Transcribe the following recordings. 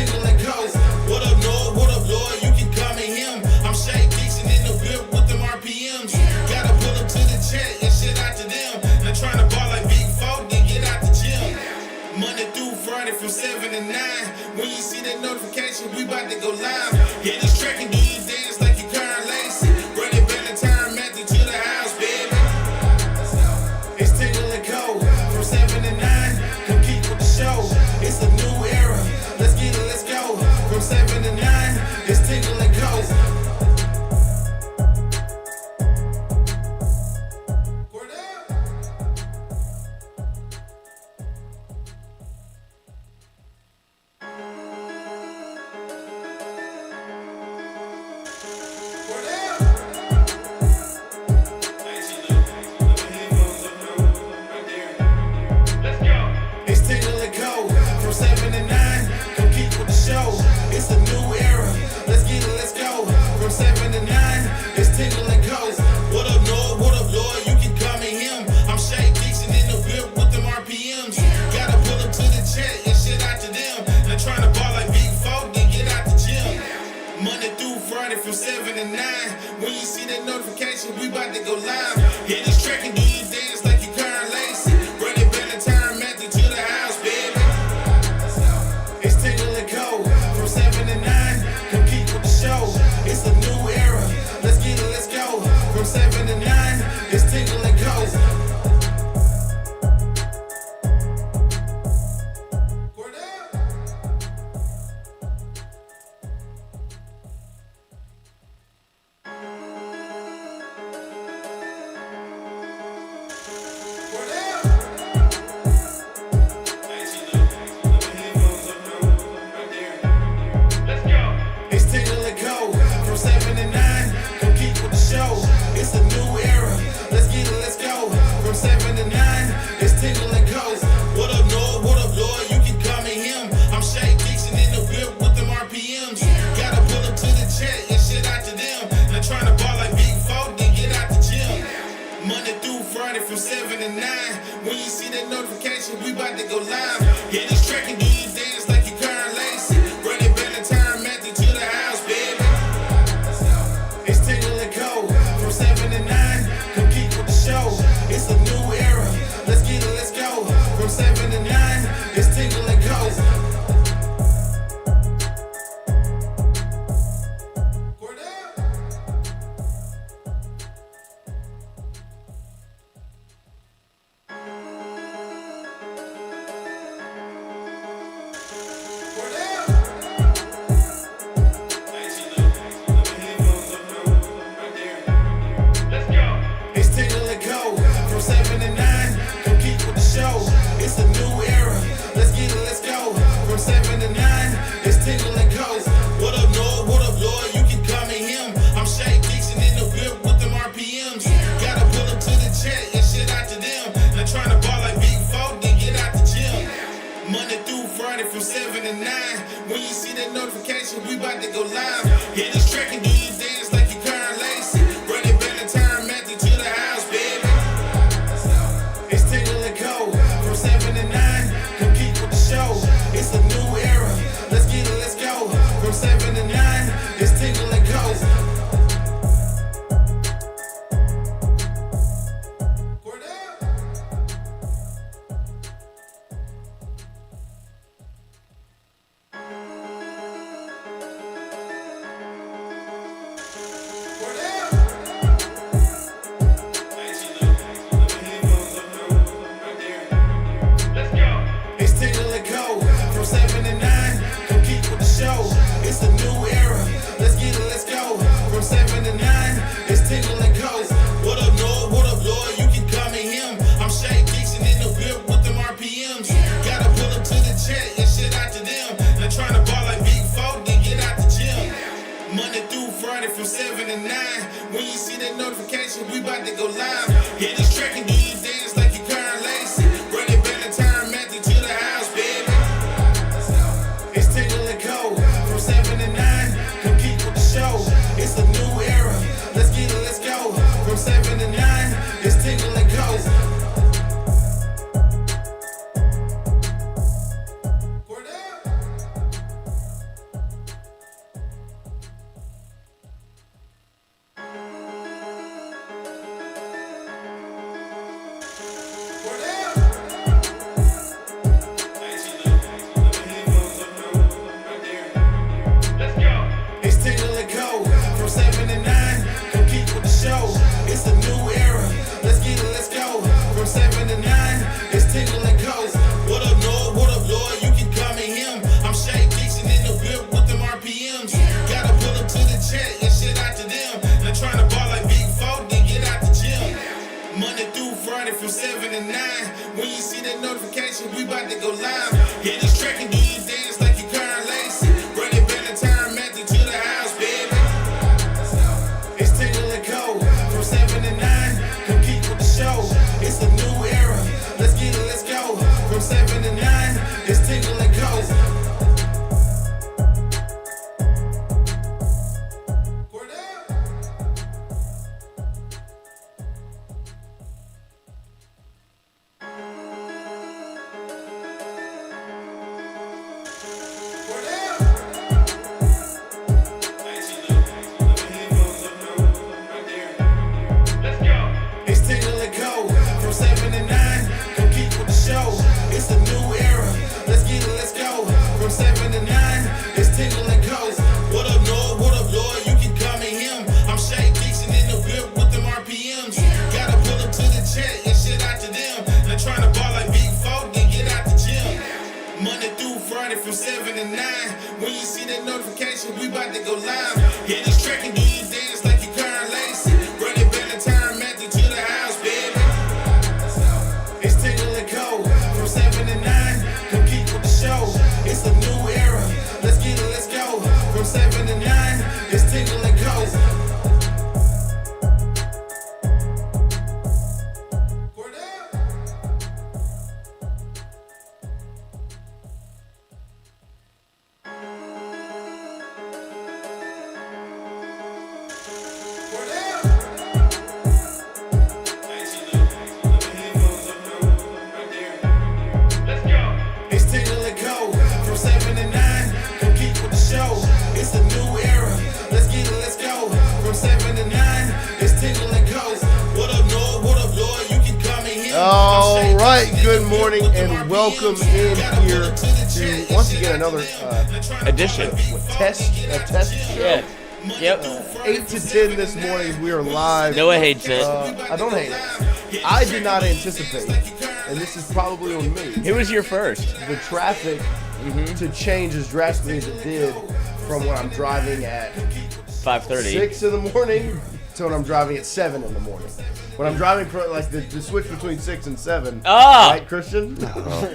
Tingle and go. What up, Lord? What up, Lord? You can call me him. I'm Shay Dixon in the whip with them RPMs. Gotta pull up to the chat and shit out to them. Now trying to ball like Big Four, then get out the gym. Monday through Friday from 7 to 9. When you see that notification, we about to go live. Hit this track and do you dance like you Karen Lacey. Run it back the time Matthew to the house, baby. It's Tingle and go. From 7 to 9, come keep with the show. It's a new era. Let's get it, let's go. From 7 to 9, it's Tingle and go. It's Tingle and go. From 7 to 9, come keep with the show. It's a new era. Let's get it, let's go. From 7 to 9, it's Tingle and go. What up, Lord? What up, Lord? You can call me him. I'm Shay Dixon in the whip with them RPMs. Gotta pull up to the chat and shit out to them. Now trying to ball like Big Four, then get out the gym. Monday through Friday from 7 to 9. When you see that notification, we about to go live. Hit this track and do you dance like you Karen Lacey. Run it back the time Matthew to the house, baby. It's Tingle and go. From 7 to 9, come keep with the show. It's a new era. Let's get it, let's go. From 7 to 9, it's Tingle and go. It's Tingle and go. From 7 to 9, come keep with the show. It's a new era. Let's get it, let's go. From 7 to 9, it's Tingle and go. What up, Lord? What up, Lord? You can call me him. I'm Shay Dixon in the whip with them RPMs. Gotta pull up to the chat and shit out to them. Now trying to ball like Big Four, then get out the gym. Monday through Friday from 7 to 9. When you see that notification, we about to go live. Hit this track and do you dance like you Karen Lacey. Run it back the time Matthew to the house, baby. It's Tingle and go. From 7 to 9, come keep with the show. It's a new era. Let's get it, let's go. From 7 to 9, it's Tingle and go. It's Tingle and go. From 7 to 9, come keep with the show. It's a new era. Let's get it, let's go. From 7 to 9, it's Tingle and go. What up, Lord? What up, Lord? You can call me him. I'm Shay Dixon in the whip with them RPMs. Gotta pull up to the chat and shit out to them. Now trying to ball like Big Four, then get out the gym. Monday through Friday from 7 to 9. When you see that notification, we about to go live. Hit this track and do you dance like you Karen Lacey. Run it back the time Matthew to the house, baby. It's Tingle and go. From 7 to 9, come keep with the show. It's a new era. Let's get it, let's go. From 7 to 9, it's Tingle and go. It's Tingle and go. From 7 to 9, come keep with the show. It's a new era. Let's get it, let's go. From 7 to 9, it's Tingle and go. What up, Lord? What up, Lord? You can call me him. I'm Shay Dixon in the whip with them RPMs. Gotta pull up to the chat and shit out to them. Now trying to ball like Big Four, then get out the gym. Monday through Friday from 7 to 9. When you see that notification, we about to go live. Hit this track and do you dance like you Karen Lacey. Run it back the time Matthew to the house, baby. It's Tingle and go. From 7 to 9, come keep with the show. It's a new era. Let's get it, let's go. From 7 to 9, it's Tingle and go. notification, we about to go live. Hit this track and do you dance like you Karen Lacey. Run it back the time, Matthew to the house, baby. It's Tingle and Co. From 7 to 9. Come keep with the show. It's a new era. Let's get it, let's go. From 7 to 9. It's Tingle and Co. From 7 to 9, when you see that notification, we about to go live. Hit this track and do you dance like you Karen Lacey. Run it back the time, Matthew to the house, baby. It's Tingle and Co. From 7 to 9, come keep with the show. It's a new era. Let's get it, let's go. From 7 to 9, it's Tingle and Co. All right, good morning and welcome in here to once again another edition test show. Yep. 8 to 10 this morning. We are live. Noah hates it. I don't hate it. I did not anticipate, and this is probably on me. Who was your first? The traffic to change as drastically as it did from when I'm driving at 5:30, 6 in the morning to when I'm driving at 7 in the morning. When I'm driving for like the switch between 6 and 7. Right, Christian?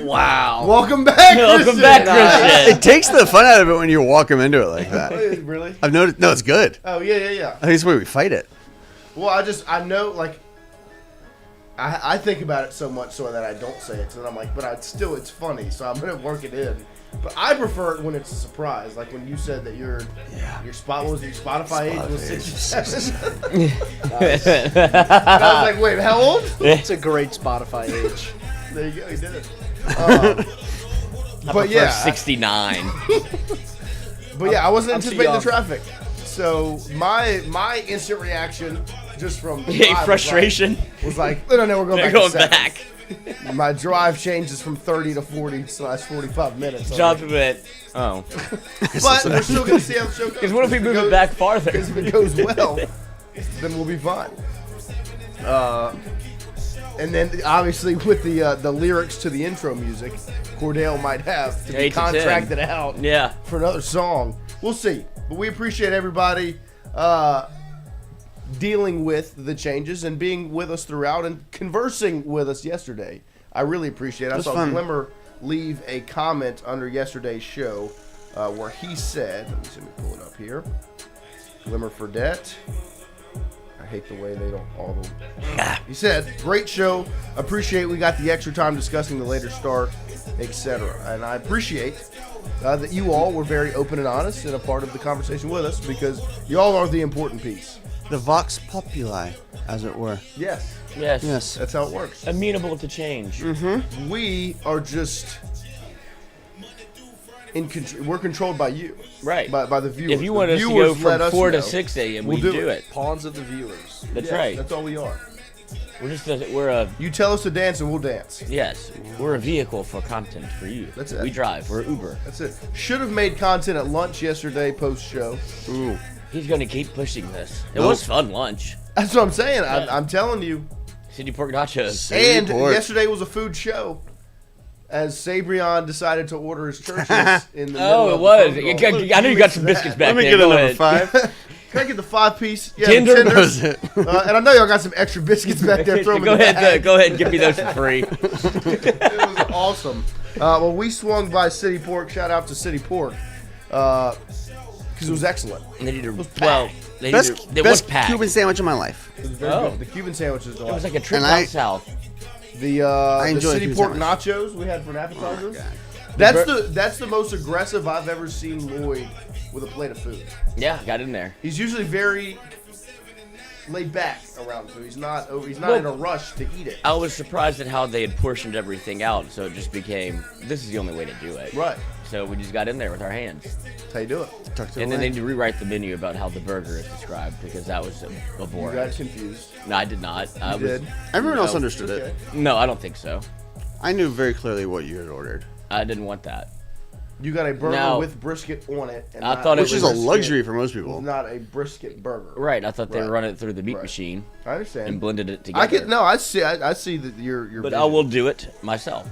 Wow. Welcome back, Christian. Welcome back, Christian. It takes the fun out of it when you walk them into it like that. Really? I've noticed. No, it's good. Oh, yeah. I think it's the way we fight it. Well, I know, like, I think about it so much so that I don't say it. So then I'm like, but it's funny, so I'm going to work it in. But I prefer it when it's a surprise. Like when you said that your spot was your Spotify age was 67. Nice. I was like, wait, how old? It's a great Spotify age. There you go, he did it. I prefer 69. But yeah, I wasn't I'm too anticipating the young. traffic. So my instant reaction just from the Hey, drive frustration. was like, no, we're going They're back going to 7. back. My drive changes from 30 to 40/45 minutes. Jobs went. Oh. But we're still going to see how the show goes. Because what if we move it back farther? Because if it goes well, then we'll be fine. And then obviously with the lyrics to the intro music, Cordell might have to be 8 to 10. contracted out Yeah. for another song. We'll see. But we appreciate everybody dealing with the changes and being with us throughout and conversing with us yesterday. I really appreciate it. I saw fun. Glimmer leave a comment under yesterday's show where he said, let me pull it up here. Glimmer Fredette. I hate the way they don't all the. He said, "Great show. Appreciate we got the extra time discussing the later start, etc." And I appreciate that you all were very open and honest and a part of the conversation with us because y'all are the important piece. The vox populi, as it were. Yes, Yes. that's how it works. Amenable to change. We are just we're controlled by you, Right. By the viewers. If you want The us to viewers go let from us 4 to know. 6 a.m., We'll we do do it. it. Pawns of the viewers. That's Yes, right. That's all we are. We're a You tell us to dance and we'll dance. yes. We're a vehicle for content for you. That's it. We drive. We're Uber. That's it. Should have made content at lunch yesterday post show. Ooh. He's gonna keep pushing this. It Nope. was fun lunch. That's what I'm saying. Yeah. I'm telling you. City pork nachos. And Pork. yesterday was a food show. As Sabrion decided to order his churches in the middle Oh, of it the was. phone call. I know you got some biscuits back Let me there. get a Go number ahead. 5. Can I get the 5-piece? Yeah, Tender. the tenders. And I know y'all got some extra biscuits back there. Throw them Go in the ahead, bag. go ahead, and give me those for free. It was awesome. Well, we swung by City Pork. Shout out to City Pork because it was excellent. And they need to, packed. well, they Best, need to, they was best packed. Cuban sandwich of my life. It was very Oh. good. The Cuban sandwiches. It was like a trip And down I- south. the enjoy City Cuban Pork sandwich. nachos we had for an appetizer. God. That's the most aggressive I've ever seen Lloyd with a plate of food. Yeah, got in there. He's usually very laid back around food. He's not in a rush to eat it. I was surprised at how they had portioned everything out, so it just became, this is the only way to do it. Right. So we just got in there with our hands. That's how you do it. Tucked it And then away. they need to rewrite the menu about how the burger is described, because that was You boring. got confused. No, I did not. I You was, did. Everyone else No. understood Okay. it. No, I don't think so. I knew very clearly what you had ordered. I didn't want that. You got a burger No. with brisket on it. And I not thought it Which is a was- luxury for most people. Not a brisket burger. Right, I thought they Right. were running it through the meat Right. machine I understand. and blended it together. I could no. I see. I see that your. But vision. I will do it myself.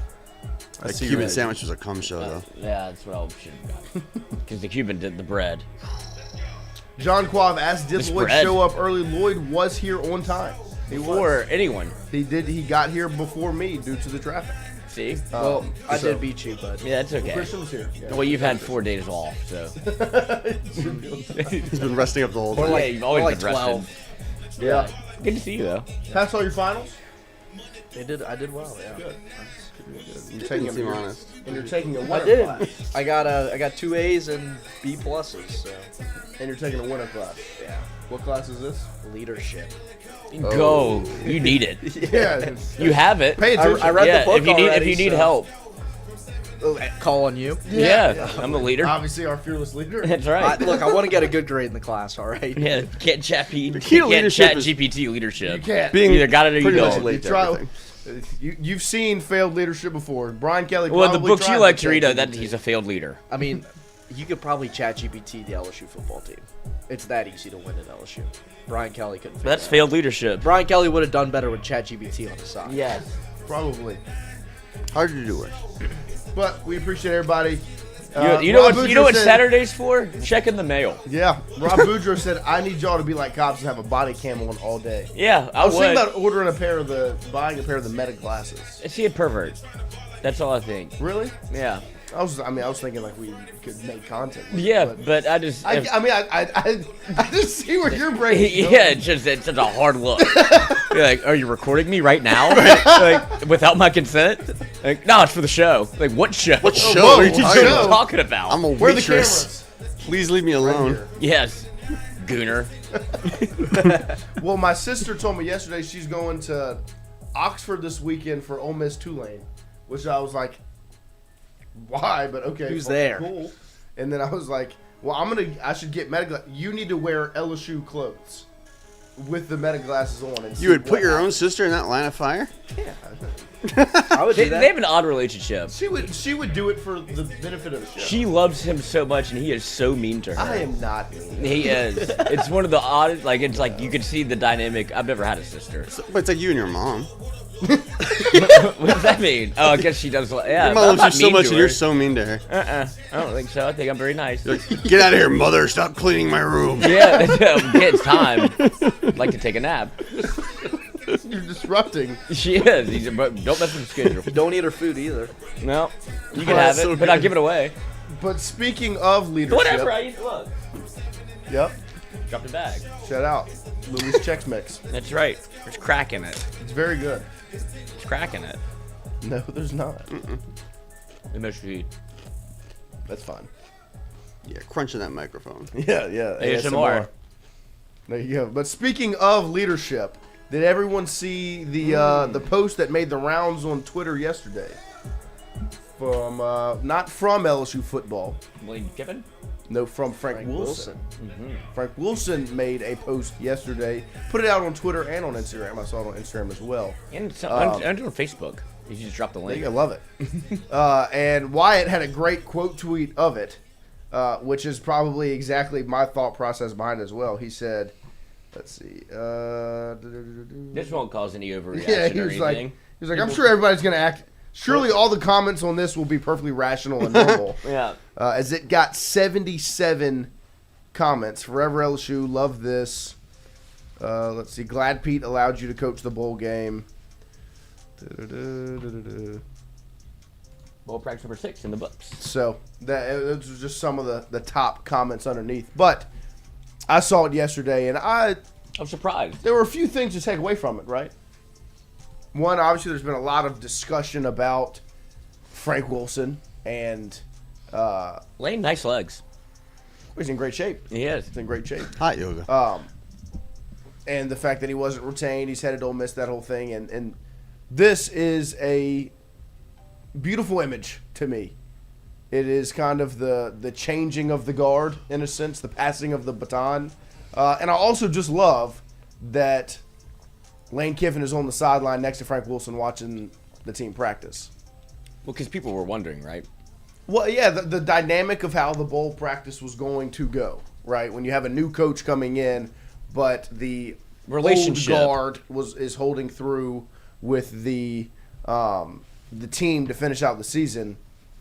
I The see Cuban your- sandwich was a cum show, though. Yeah, that's what I should have gotten. Because the Cuban did the bread. John Quav asked, "Did This Lloyd bread. show up early?" Lloyd was here on time. He Before anyone. He did. He got here before me due to the traffic. See? Well, I so- did beat you, but Yeah, that's okay. Christian was here. Yeah. Well, you've had 4 days off, so. He's been resting up the whole Or time. like- yeah, you've always more like been rested. 12. Yeah. Good to see you, though. Pass all your finals. I did well. Yeah. Good. You're Didn't taking seem a, honest. and you're taking a winner I did. class. I got 2 A's and B pluses. So And you're taking a winner class. yeah, What class is this? leadership. Go. You need it. Yeah. You have it. Pay attention. I read yeah, the book if you already, need so- help. Call on you. Yeah, I'm the leader. Obviously, our fearless leader. That's right. Look, I want to get a good grade in the class. All right. Yeah, you can't chat key to can't leadership chat is- GPT leadership. You can't. Being You either got it or you pretty much don't. late You to try. everything. You've seen failed leadership before. Brian Kelly. Well, the probably books tried you like to chat read, that GPT. he's a failed leader. I mean, you could probably chat GPT the LSU football team. It's that easy to win at LSU. Brian Kelly couldn't. But that's figure it failed leadership. out. Brian Kelly would have done better with chat GPT on his side. Yes. Probably. Hard to do worse. But we appreciate everybody. You know Rob what? You know Boudreaux what said- Saturday's for? Checking the mail. Yeah, Rob Boudreaux said, "I need y'all to be like cops and have a body cam on all day." Yeah, I I was would. thinking about buying a pair of the Meta glasses. Is he a pervert? That's all I think. Really? Yeah. I was thinking like we could make content. with it, Yeah, but but I just. I just see where your brain. is going. yeah, it's such a hard look. You're like, are you recording me right now? Like, without my consent? Like, no, it's for the show. Like, what show? What show whoa, are you what What are you show? talking about? I'm a Where are the waitress. cameras? Please leave me alone. Here. Yes, Gooner. Well, my sister told me yesterday she's going to Oxford this weekend for Ole Miss Tulane, which I was like, why? But okay, Who's there? Cool. And then I was like, well, I should get Meta. You need to wear LSU clothes with the Meta glasses on. And see You would what put your own happens. sister in that line of fire? I would They, do that. they have an odd relationship. She would do it for the benefit of the show. She loves him so much, and he is so mean to her. I am not mean. He is. It's one of the oddest. Like, it's like you can see the dynamic. I've never had a sister. But it's like you and your mom. What does that mean? Oh, I guess she does. Yeah, Your but mom I'm loves you not so mean much to and you're her. so mean to her. I don't think so. I think I'm very nice. You're like, get out of here, mother. Stop cleaning my room. Yeah, it's time. I'd like to take a nap. You're disrupting. She is. But don't mess with the schedule. Don't eat her food either. No, you Oh, can have that's it, so but I'll good. give it away. But speaking of leadership, Whatever. I eat. Look, yep. drop the bag. Shout out, Louis Chex Mix. That's right. There's crack in it. It's very good. There's crack in it. No, there's not. It makes you eat. That's fine. Yeah, crunching that microphone. Yeah, ASMR. There you go. But speaking of leadership, did everyone see the post that made the rounds on Twitter yesterday? From not from LSU football, William Kiffin. no, from Frank Wilson. Frank Wilson made a post yesterday, put it out on Twitter and on Instagram. I saw it on Instagram as well. And on Facebook. You should just drop the link. I love it. And Wyatt had a great quote tweet of it, which is probably exactly my thought process behind it as well. He said, let's see. This won't cause any overreaction Yeah, he or was like, anything. I'm sure everybody's going to act. Surely all the comments on this will be perfectly rational and normal. Yeah. As it got 77 comments. Forever LSU, love this. Let's see. Glad Pete allowed you to coach the bowl game. Bowl practice number 6 in the books. So those was just some of the top comments underneath. But I saw it yesterday, and I'm surprised. there were a few things to take away from it, right? One, obviously, there's been a lot of discussion about Frank Wilson, and Lane, nice legs. he's in great shape. He is. He's in great shape. Hot yoga. And the fact that he wasn't retained, he's headed to Ole Miss, that whole thing. And this is a beautiful image to me. It is kind of the changing of the guard, in a sense, the passing of the baton. And I also just love that Lane Kiffin is on the sideline next to Frank Wilson watching the team practice. Well, because people were wondering, right? Well, yeah, the dynamic of how the bowl practice was going to go, right? When you have a new coach coming in, but the Relationship. old guard is holding through with the team to finish out the season,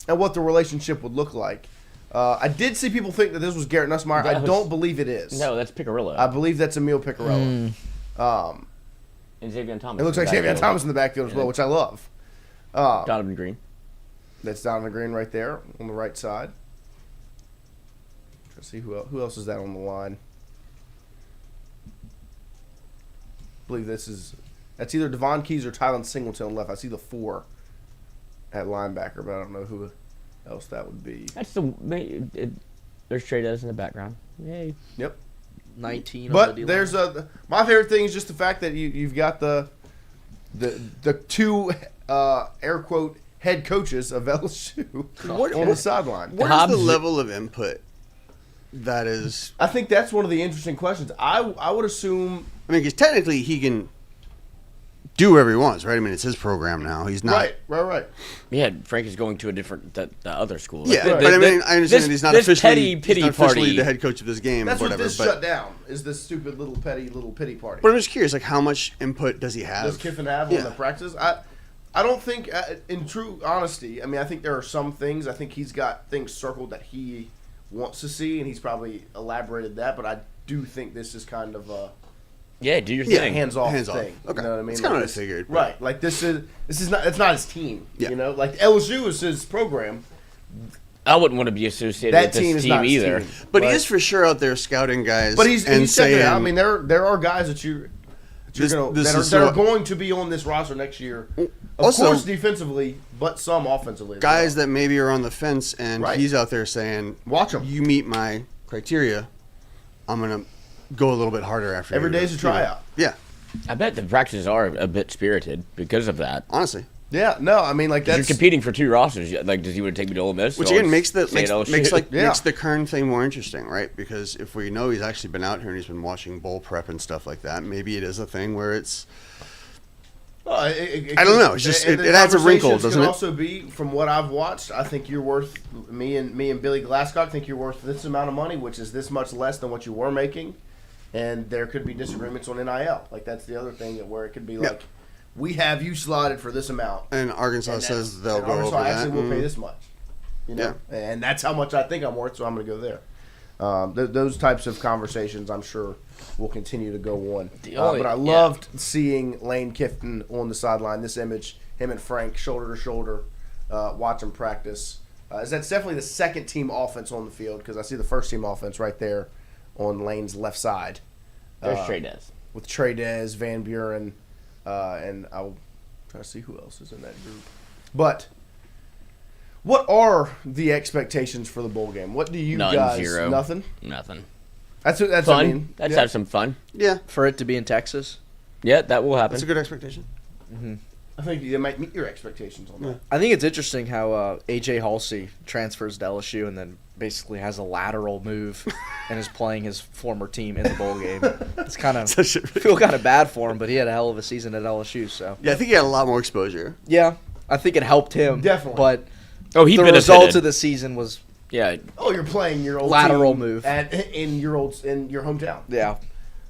and what the relationship would look like. I did see people think that this was Garrett Nussmeier. I don't believe it is. No, that's Picarillo. I believe that's Emil Picarello. And Xavier Thomas. It looks like Xavier Thomas in the backfield as well, which I love. Donovan Green. That's Donovan Green right there on the right side. Let's see who else is that on the line. I believe that's either Devon Keys or Tylen Singleton on left. I see the 4 at linebacker, but I don't know who else that would be. That's there's Trades in the background. Yay. Yep. 19 on the But D-line. there's my favorite thing is just the fact that you've got the 2 air quote head coaches of LSU on the sideline. What is the level of input that is? I think that's one of the interesting questions. I would assume. I mean, because technically he can do whatever he wants, right? I mean, it's his program now. He's not. Right. Yeah, Frank is going to a different the other school. Yeah, Like, but I mean, I understand that he's not officially party. the head coach of this game That's or whatever. what this but, shut down is this stupid little pity party. but I'm just curious, like, how much input does he have? Does Kiffin have Yeah. on the practice? I don't think, in true honesty, I mean, I think there are some things. I think he's got things circled that he wants to see, and he's probably elaborated that. But I do think this is kind of a Yeah, do your Yeah, thing. hands-off Hands off. thing. Okay. You know what I mean? That's kinda Like what I this- figured, but- Right. Like this is not. It's not his team. Yeah. You know, like LSU is his program. I wouldn't want to be associated That with team this is not team his either. team. But he is for sure out there scouting guys. But he's checking saying, it out. I mean, there are guys that you're This is that are so- going to be on this roster next year. Of Also- course, defensively, but some offensively. as guys well. that maybe are on the fence, and Right. he's out there saying, Watch 'em. You meet my criteria, I'm gonna go a little bit harder after Every you." day's a tryout. Yeah, I bet the practices are a bit spirited because of that. honestly. Yeah, no, I mean like 'Cause that's you're competing for 2 rosters. Like, does he want to take me to Ole Miss? Which or again makes stay at LSU? Yeah. the Kern thing more interesting, right? Because if we know he's actually been out here and he's been watching bowl prep and stuff like that, maybe it is a thing where it's I don't know. It's just and it the adds a wrinkle, conversations doesn't can it? Also be from what I've watched, I think you're worth me and Billy Glasscock think you're worth this amount of money, which is this much less than what you were making, and there could be disagreements on NIL. Like that's the other thing where it could be like, we have you slotted for this amount, And Arkansas and says they'll and go Arkansas over actually that. will pay this much, you know, and that's how much I think I'm worth, so I'm going to go there. Those types of conversations, I'm sure, will continue to go on. But I loved seeing Lane Kiffin on the sideline. This image, him and Frank, shoulder to shoulder, watch them practice. That's definitely the second team offense on the field because I see the first team offense right there on Lane's left side. There's Trades. With Trades, Van Buren, and I'll try to see who else is in that group. But what are the expectations for the bowl game? What do you None, guys? 0. Nothing. Nothing. That's Fun. what I mean. Let's Yeah. have some fun. Yeah, For it to be in Texas, Yeah, that will happen. that's a good expectation. I think they might meet your expectations on that. I think it's interesting how AJ Halsey transfers to LSU and then basically has a lateral move and is playing his former team in the bowl game. It's kind of Such a- feel kind of bad for him, but he had a hell of a season at LSU. So Yeah, I think he had a lot more exposure. yeah, I think it helped him Definitely. But Oh, he the benefited. result of the season was Yeah, Oh, you're playing your old Lateral team move. in your hometown. yeah.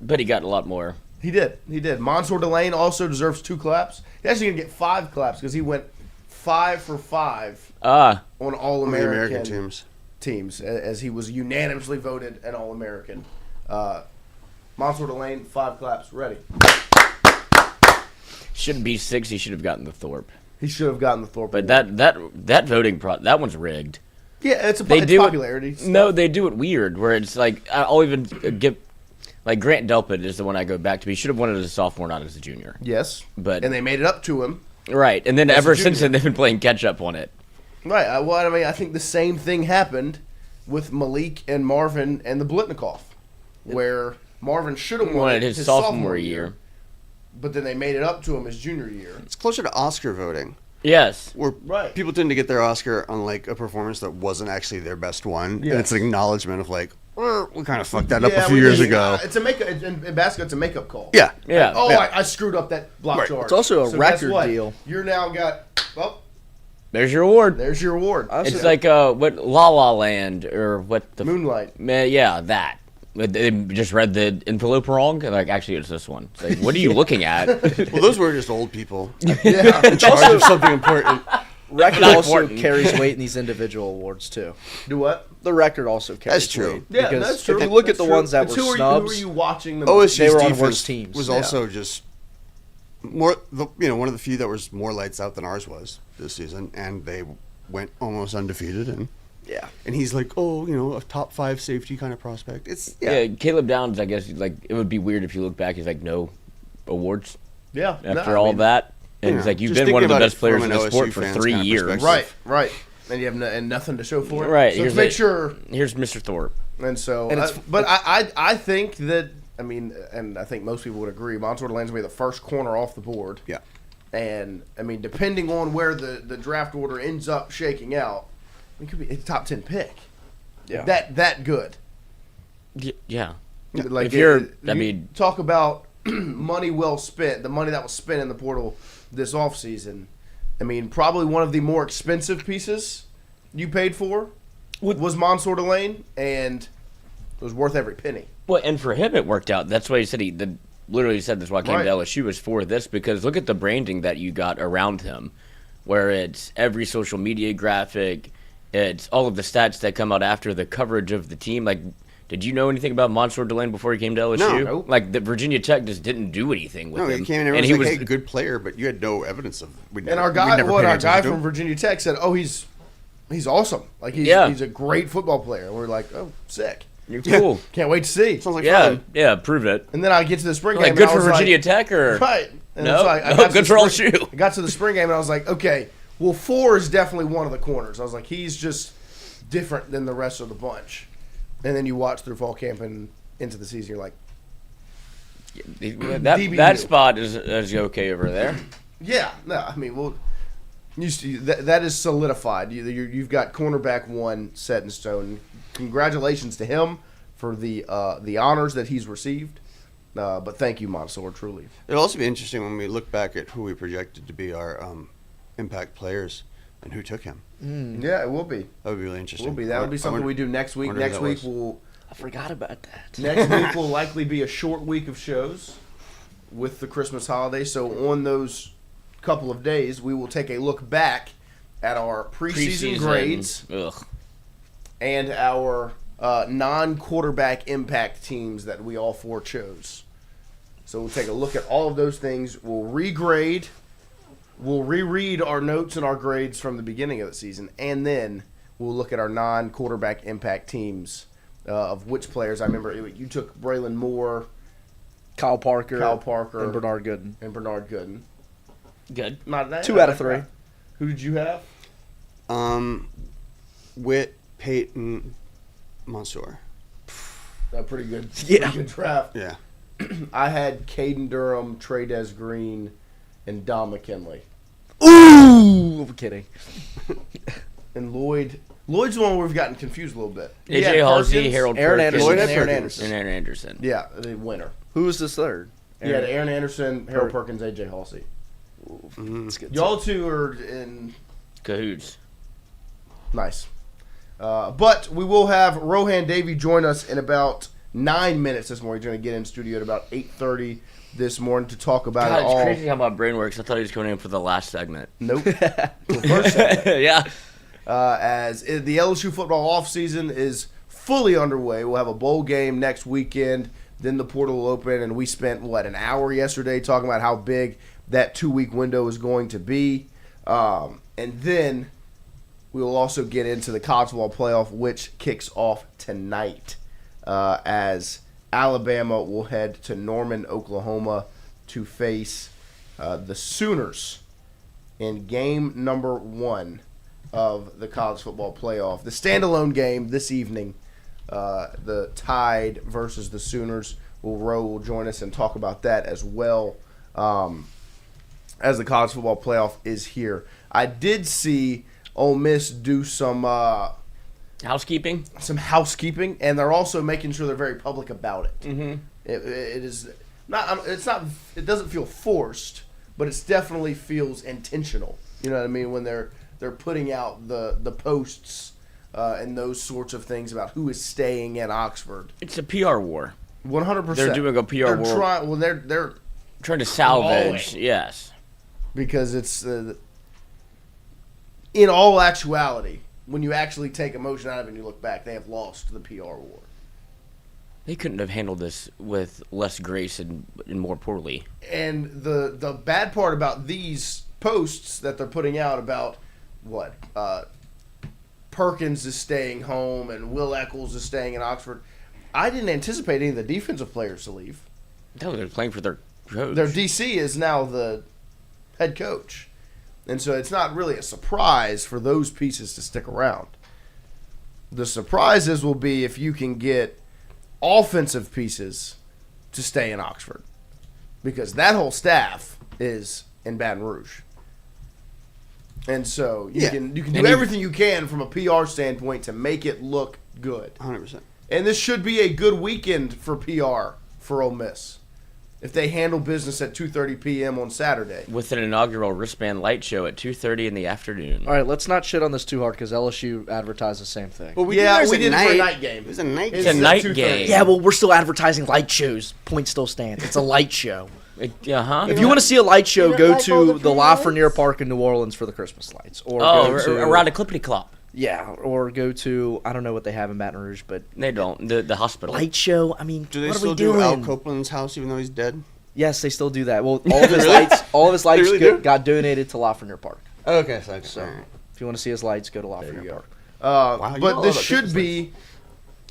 but he got a lot more. He did. Mansour Delane also deserves 2 claps. He's actually gonna get 5 claps because he went 5 for 5 Ah, on On the All-American American teams. teams, as he was unanimously voted an All-American. Monsoor Delane, 5 claps, ready. Shouldn't be 6. He should have gotten the Thorpe. He should have gotten the Thorpe. But Award. that voting that one's rigged. Yeah, it's They do popularity. it. No, they do it weird, where it's like I'll even give like Grant Delpit is the one I go back to. He should have won it as a sophomore, not as a junior. Yes, But and they made it up to him. right, and then As a ever since junior. then they've been playing catch up on it. Right. Well, I mean, I think the same thing happened with Malik and Marvin and the Blitnikoff, where Marvin should have won Won it it his sophomore year. but then they made it up to him his junior year. It's closer to Oscar voting, Yes. where Right. people tend to get their Oscar on like a performance that wasn't actually their best one, Yeah. and it's an acknowledgement of like, we kind of fucked that up a Yeah, few we years did. ago. It's a makeup in basketball. It's a makeup call. Yeah, Yeah. Oh, Yeah. I screwed up that block Right. charge. It's also a So guess record what? deal. You're now got. Well, There's your award. there's your award. It's like what La La Land or what the Moonlight. Yeah, that. They just read the envelope wrong. Like, actually, it's this one. It's like, what are you looking at? well, those were just old people Yeah. in charge of something important. Record Not also important. carries weight in these individual awards too. Do what? The record also carries That's true. weight. Yeah, because that's true. If you look That's at the true. ones that It's were who are snubs, you watching the OSU's They were on defense worse teams. was Yeah. also just more, one of the few that was more lights out than ours was this season, and they went almost undefeated. And he's like, a top 5 safety kind of prospect. It's Yeah, Caleb Downs, I guess, like, it would be weird if you look back, he's like, no awards Yeah. after all that. And it's like, you've just been one of the thinking best about it players from in the an sport OSU for fan's 3 kind of years. perspective. Right. And you have and nothing to show for it. Right, So here's make the- sure. Here's Mr. Thorpe. And so, And it's- but I think that, I mean, and I think most people would agree, Monsoor Delane's going to be the first corner off the board. Yeah. And, I mean, depending on where the draft order ends up shaking out, it could be a top 10 pick. Yeah. That good. Yeah. Like If you're- you I mean- talk about money well spent, the money that was spent in the portal this offseason. I mean, probably one of the more expensive pieces you paid for was Monsoor Delane, and it was worth every penny. Well, and for him, it worked out. That's why he said literally said this why I came Right. to LSU was for this, because look at the branding that you got around him, where it's every social media graphic, it's all of the stats that come out after the coverage of the team. Like, did you know anything about Monsoor Delane before he came to LSU? No. Like, the Virginia Tech just didn't do anything with No, him. he came in and everyone's like, hey, good player, but you had no evidence of And our guy from Virginia Tech said, "Oh, he's awesome. Like he's a great football player." And we're like, "Oh, sick. You're cool. Can't wait to see." Sounds like Yeah, fun. yeah, prove it. And then I get to the spring game. Like, good and I for was Virginia like, Tech or right? And No? so I No, got to good the for spring- LSU. I got to the spring game and I was like, okay, well, 4 is definitely one of the corners. I was like, he's just different than the rest of the bunch. And then you watch through fall camp and into the season, you're like, that DBU. spot is okay over there. yeah, no, I mean, well, that is solidified. You've got cornerback 1 set in stone. Congratulations to him for the honors that he's received. But thank you, Monsoor, truly. It'll also be interesting when we look back at who we projected to be our impact players and who took him. Yeah, it will be. That would be really interesting. That would be something we do next week. wonder Next who that week was. I forgot about that. Next week will likely be a short week of shows with the Christmas holiday. So on those couple of days, we will take a look back at our preseason grades Ugh. and our non-quarterback impact teams that we all 4 chose. So we'll take a look at all of those things. We'll regrade. We'll reread our notes and our grades from the beginning of the season, and then we'll look at our non-quarterback impact teams of which players. I remember you took Braylon Moore, Kyle Parker, and and Bernard Gooden. Bernard Gooden. Good. Not that. 2 out of 3. Who did you have? Witt, Peyton, Mansour. Pretty good. Yeah. Pretty good draft. Yeah. I had Caden Durham, Trey Green, and Don McKinley. Ooh, I'm kidding. And Lloyd. Lloyd's the one where we've gotten confused a little bit. AJ Yeah, Halsey, Perkins, Harold Aaron Perkins, Anderson, Lloyd and and Aaron Perkins. Anderson. and Aaron Anderson. Yeah, the winner. Who was this third? Yeah, Aaron Anderson, Harold Perkins, AJ Halsey. That's good. Y'all 2 are in Cahoots. nice. But we will have Rohan Davey join us in about 9 minutes this morning. He's going to get in studio at about 8:30 this morning to talk about God, it all. it's crazy how my brain works. I thought he was coming in for the last segment. Nope. The first segment. Yeah. as the LSU football offseason is fully underway. We'll have a bowl game next weekend. Then the portal will open, and we spent, an hour yesterday talking about how big that 2-week window is going to be. And then we will also get into the college football playoff, which kicks off tonight as Alabama will head to Norman, Oklahoma to face the Sooners in game number 1 of the college football playoff. The standalone game this evening, the Tide versus the Sooners. Will join us and talk about that as well as the college football playoff is here. I did see Ole Miss do some housekeeping, and they're also making sure they're very public about it. Mm-hmm. It is not. It's not. It doesn't feel forced, but it definitely feels intentional. You know what I mean? When they're putting out the posts and those sorts of things about who is staying in Oxford. It's a PR war. 100%. They're doing a PR war. They're trying to salvage. Yes, because it's in all actuality, when you actually take emotion out of it and you look back, they have lost the PR war. They couldn't have handled this with less grace and more poorly. And the bad part about these posts that they're putting out about Perkins is staying home and Will Eccles is staying in Oxford, I didn't anticipate any of the defensive players to leave. No, they're playing for their coach. Their DC is now the head coach. And so it's not really a surprise for those pieces to stick around. The surprises will be if you can get offensive pieces to stay in Oxford. Because that whole staff is in Baton Rouge. And so you can do everything you can from a PR standpoint to make it look good. 100%. And this should be a good weekend for PR for Ole Miss if they handle business at 2:30 p.m. on Saturday. With an inaugural wristband light show at 2:30 in the afternoon. All right, let's not shit on this too hard because LSU advertised the same thing. Well, we did it for a night game. It was a night It's game. a night game. Yeah, well, we're still advertising light shows. Point still stands. It's a light show. Uh-huh. If you want to see a light show, You go don't like all to the the Lafreniere Park in New Orleans for the Christmas lights. Or go to, around a clippity clop. Yeah, or go to, I don't know what they have in Baton Rouge, but They don't. The hospital. light show, I mean, Do they what are still we do doing? Al Copeland's house even though he's dead? Yes, they still do that. Well, all of his lights really do? got donated to Lafreniere Park. Okay, So if you want to see his lights, go to Lafreniere Park. Wow, you know But all this about should Christmas be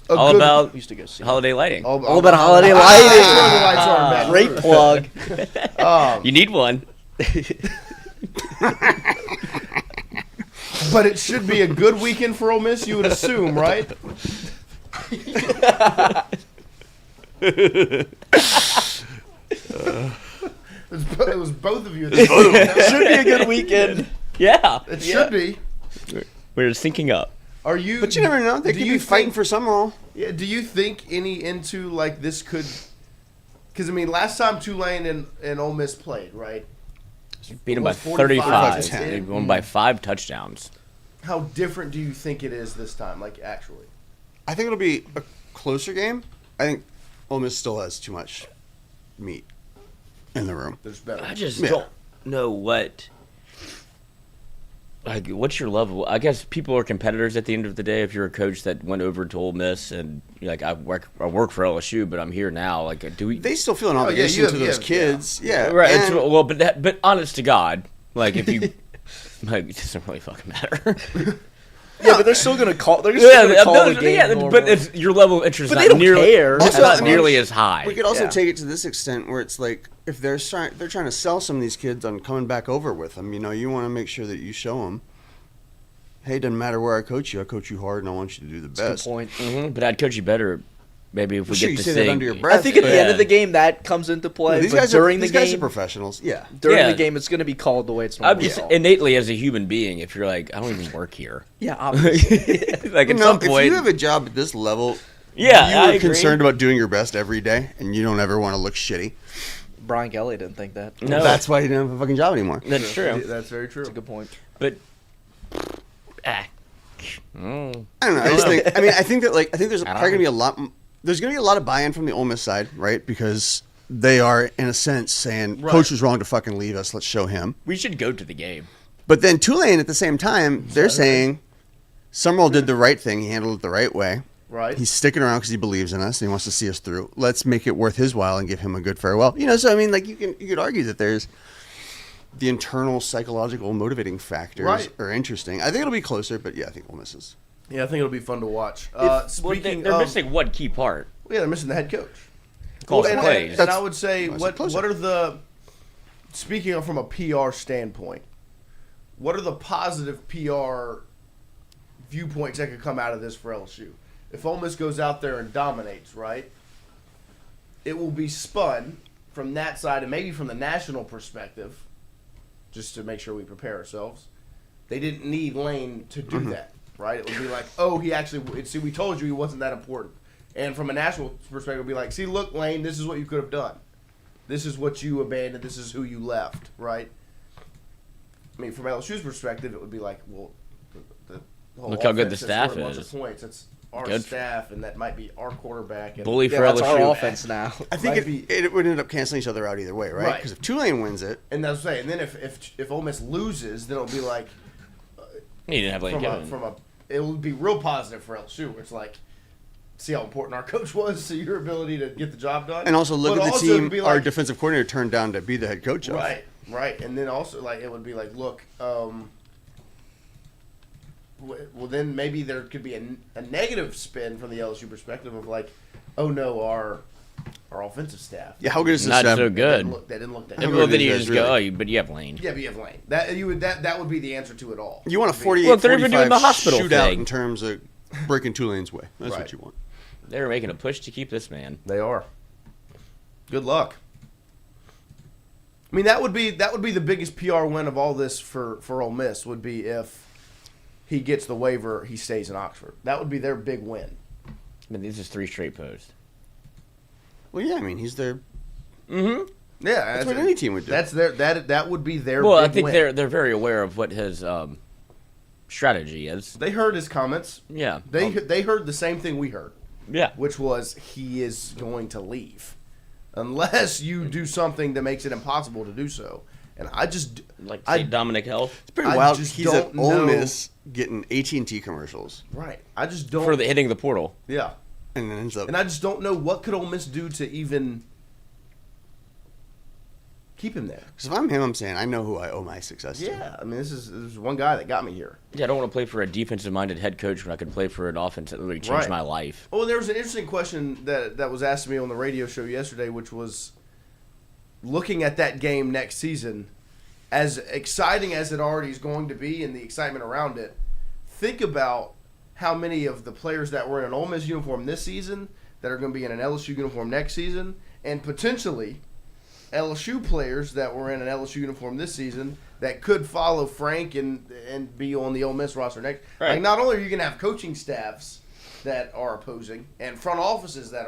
all about We used to go see holiday lighting. all about holiday That's where the lights are in Baton lighting. Rouge. Great plug. You need one. But it should be a good weekend for Ole Miss, you would assume, right? It was both of you. It should be a good weekend. Yeah. It should be. We're syncing up. Are you? But you never know. They do could you be fighting think- for Summerall. Yeah. Do you think any into like this could? Because I mean, last time Tulane and Ole Miss played, right? Beat them by Almost 45 35. to 10. They won by 5 touchdowns. How different do you think it is this time? Like actually, I think it'll be a closer game. I think Ole Miss still has too much meat in the room. there's better. I just Yeah. don't know what. Like, what's your level? I guess people are competitors at the end of the day. If you're a coach that went over to Ole Miss and you're like, I work for LSU, but I'm here now. Like, do we? They still feel an yeah, obligation you to have- those yeah, kids. Yeah, Right. and- Well, but honest to God, like if you, like it doesn't really fucking matter. Yeah, but they're still gonna call. They're still gonna call the game. but normally. it's your level of interest. But Not they don't nearly, care. It's Also, not I mean, nearly as high. we could also Yeah. take it to this extent where it's like if they're trying to sell some of these kids on coming back over with them. You know, you want to make sure that you show them, hey, it doesn't matter where I coach you hard, and I want you to do the That's a best. good point. But I'd coach you better. Maybe if we Sure, get you to say that sing. under your breath. I think at the end Yeah. of the game that comes into play. These but guys during are, the these guys are game, professionals. Yeah. during Yeah. the game, it's gonna be called the way it's I'm normally just called. innately as a human being. If you're like, I don't even work here. Yeah, obviously. Like at No, some if point, you have a job at this level, yeah, you I are agree. concerned about doing your best every day, and you don't ever want to look shitty. Brian Kelly didn't think that. No, That's why he didn't have a fucking job anymore. that's true. That's very true. That's a good point. But I don't know. I just think. I mean, I think there's probably gonna be a lot. There's gonna be a lot of buy-in from the Ole Miss side, right? Because they are, in a sense, saying, Right. "Coach was wrong to fucking leave us. Let's show him." we should go to the game. But then Tulane, at the same time, they're saying, Summerall did the right thing. He handled it the right way. Right. He's sticking around because he believes in us and he wants to see us through. Let's make it worth his while and give him a good farewell. So I mean, like you could argue that there's the internal psychological motivating factors are interesting. I think it'll be closer, but yeah, I think Ole Miss is. Yeah, I think it'll be fun to watch. Speaking they're of, missing one key part. yeah, they're missing the head coach. Calls and, plays. and I would say, That's what are the, speaking of from a PR standpoint, what are the positive PR viewpoints that could come out of this for LSU? If Ole Miss goes out there and dominates, right, it will be spun from that side and maybe from the national perspective, just to make sure we prepare ourselves. They didn't need Lane to do that, right? It would be like, oh, he actually, see, we told you he wasn't that important. And from a national perspective, it would be like, see, look, Lane, this is what you could have done. This is what you abandoned. This is who you left, right? I mean, from LSU's perspective, it would be like, well, the whole Look how good the offense has staff scored a bunch is. of points. That's our Good. staff, and that might be our quarterback. And Bully Yeah, for that's LSU. our offense now. I think Might be- it would end up canceling each other out either way, right? Right. Because if Tulane wins it, And that's what I'm saying. And then if Ole Miss loses, then it'll be like He didn't have Lane Kiffin. it would be real positive for LSU. Where it's like, see how important our coach was, see your ability to get the job done, and also look But at the also team it'd be our like- defensive coordinator turned down to be the head coach of. Right, and then also like it would be like, look, well then maybe there could be a negative spin from the LSU perspective of like, oh no, our offensive staff, Yeah, how good is this Not staff? so good. They didn't look that How good. Well, good then is you that, just really? go, oh, but you have Lane. Yeah, but you have Lane. That would be the answer to it all. You want a 48 Look, they're even 45 doing the hospital shootout thing. in terms of breaking Tulane's way. That's Right. what you want. They're making a push to keep this man. They are. Good luck. I mean, that would be the biggest PR win of all this for Ole Miss would be if he gets the waiver, he stays in Oxford. That would be their big win. I mean, this is 3 straight posts. Well, yeah, I mean, he's their. Yeah, That's what any team would do. That's that would be their. Well, I big think win. they're very aware of what his strategy is. They heard his comments. Yeah. They heard the same thing we heard, Yeah. which was he is going to leave unless you do something that makes it impossible to do so. And I just Like I say Dominic Health It's pretty I wild. just He's at don't Ole know- Miss getting AT&T commercials, right. I just don't. for the hitting the portal. Yeah. and then ends up. And I just don't know what could Ole Miss do to even keep him there. Because if I'm him, I'm saying I know who I owe my success to. Yeah, I mean, this is one guy that got me here. Yeah, I don't want to play for a defensive-minded head coach when I could play for an offense that literally changed Right. my life. Oh, there was an interesting question that was asked to me on the radio show yesterday, which was looking at that game next season, as exciting as it already is going to be and the excitement around it, think about how many of the players that were in an Ole Miss uniform this season that are going to be in an LSU uniform next season, and potentially LSU players that were in an LSU uniform this season that could follow Frank and be on the Ole Miss roster next. Right. Like, not only are you going to have coaching staffs that are opposing and front offices that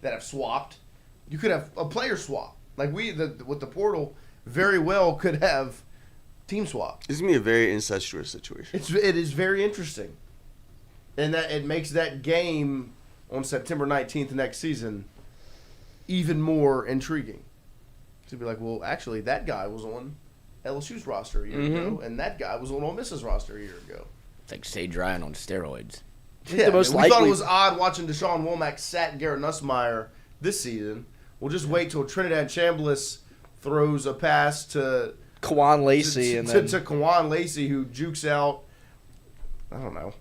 have swapped, you could have a player swap. Like with the portal, very well could have team swap. This is going to be a very incestuous situation. It is very interesting, and that it makes that game on September 19th next season even more intriguing. To be like, well, actually, that guy was on LSU's roster a year ago, and that guy was on Ole Miss's roster a year ago. It's like Sage Ryan on steroids. Yeah, the most we thought likely- it was odd watching Deshaun Womack sack Garrett Nussmeier this season. We'll just wait till Trinidad Chambliss throws a pass to Kawan Lacey and then to Kawan Lacey, who jukes out, I don't know,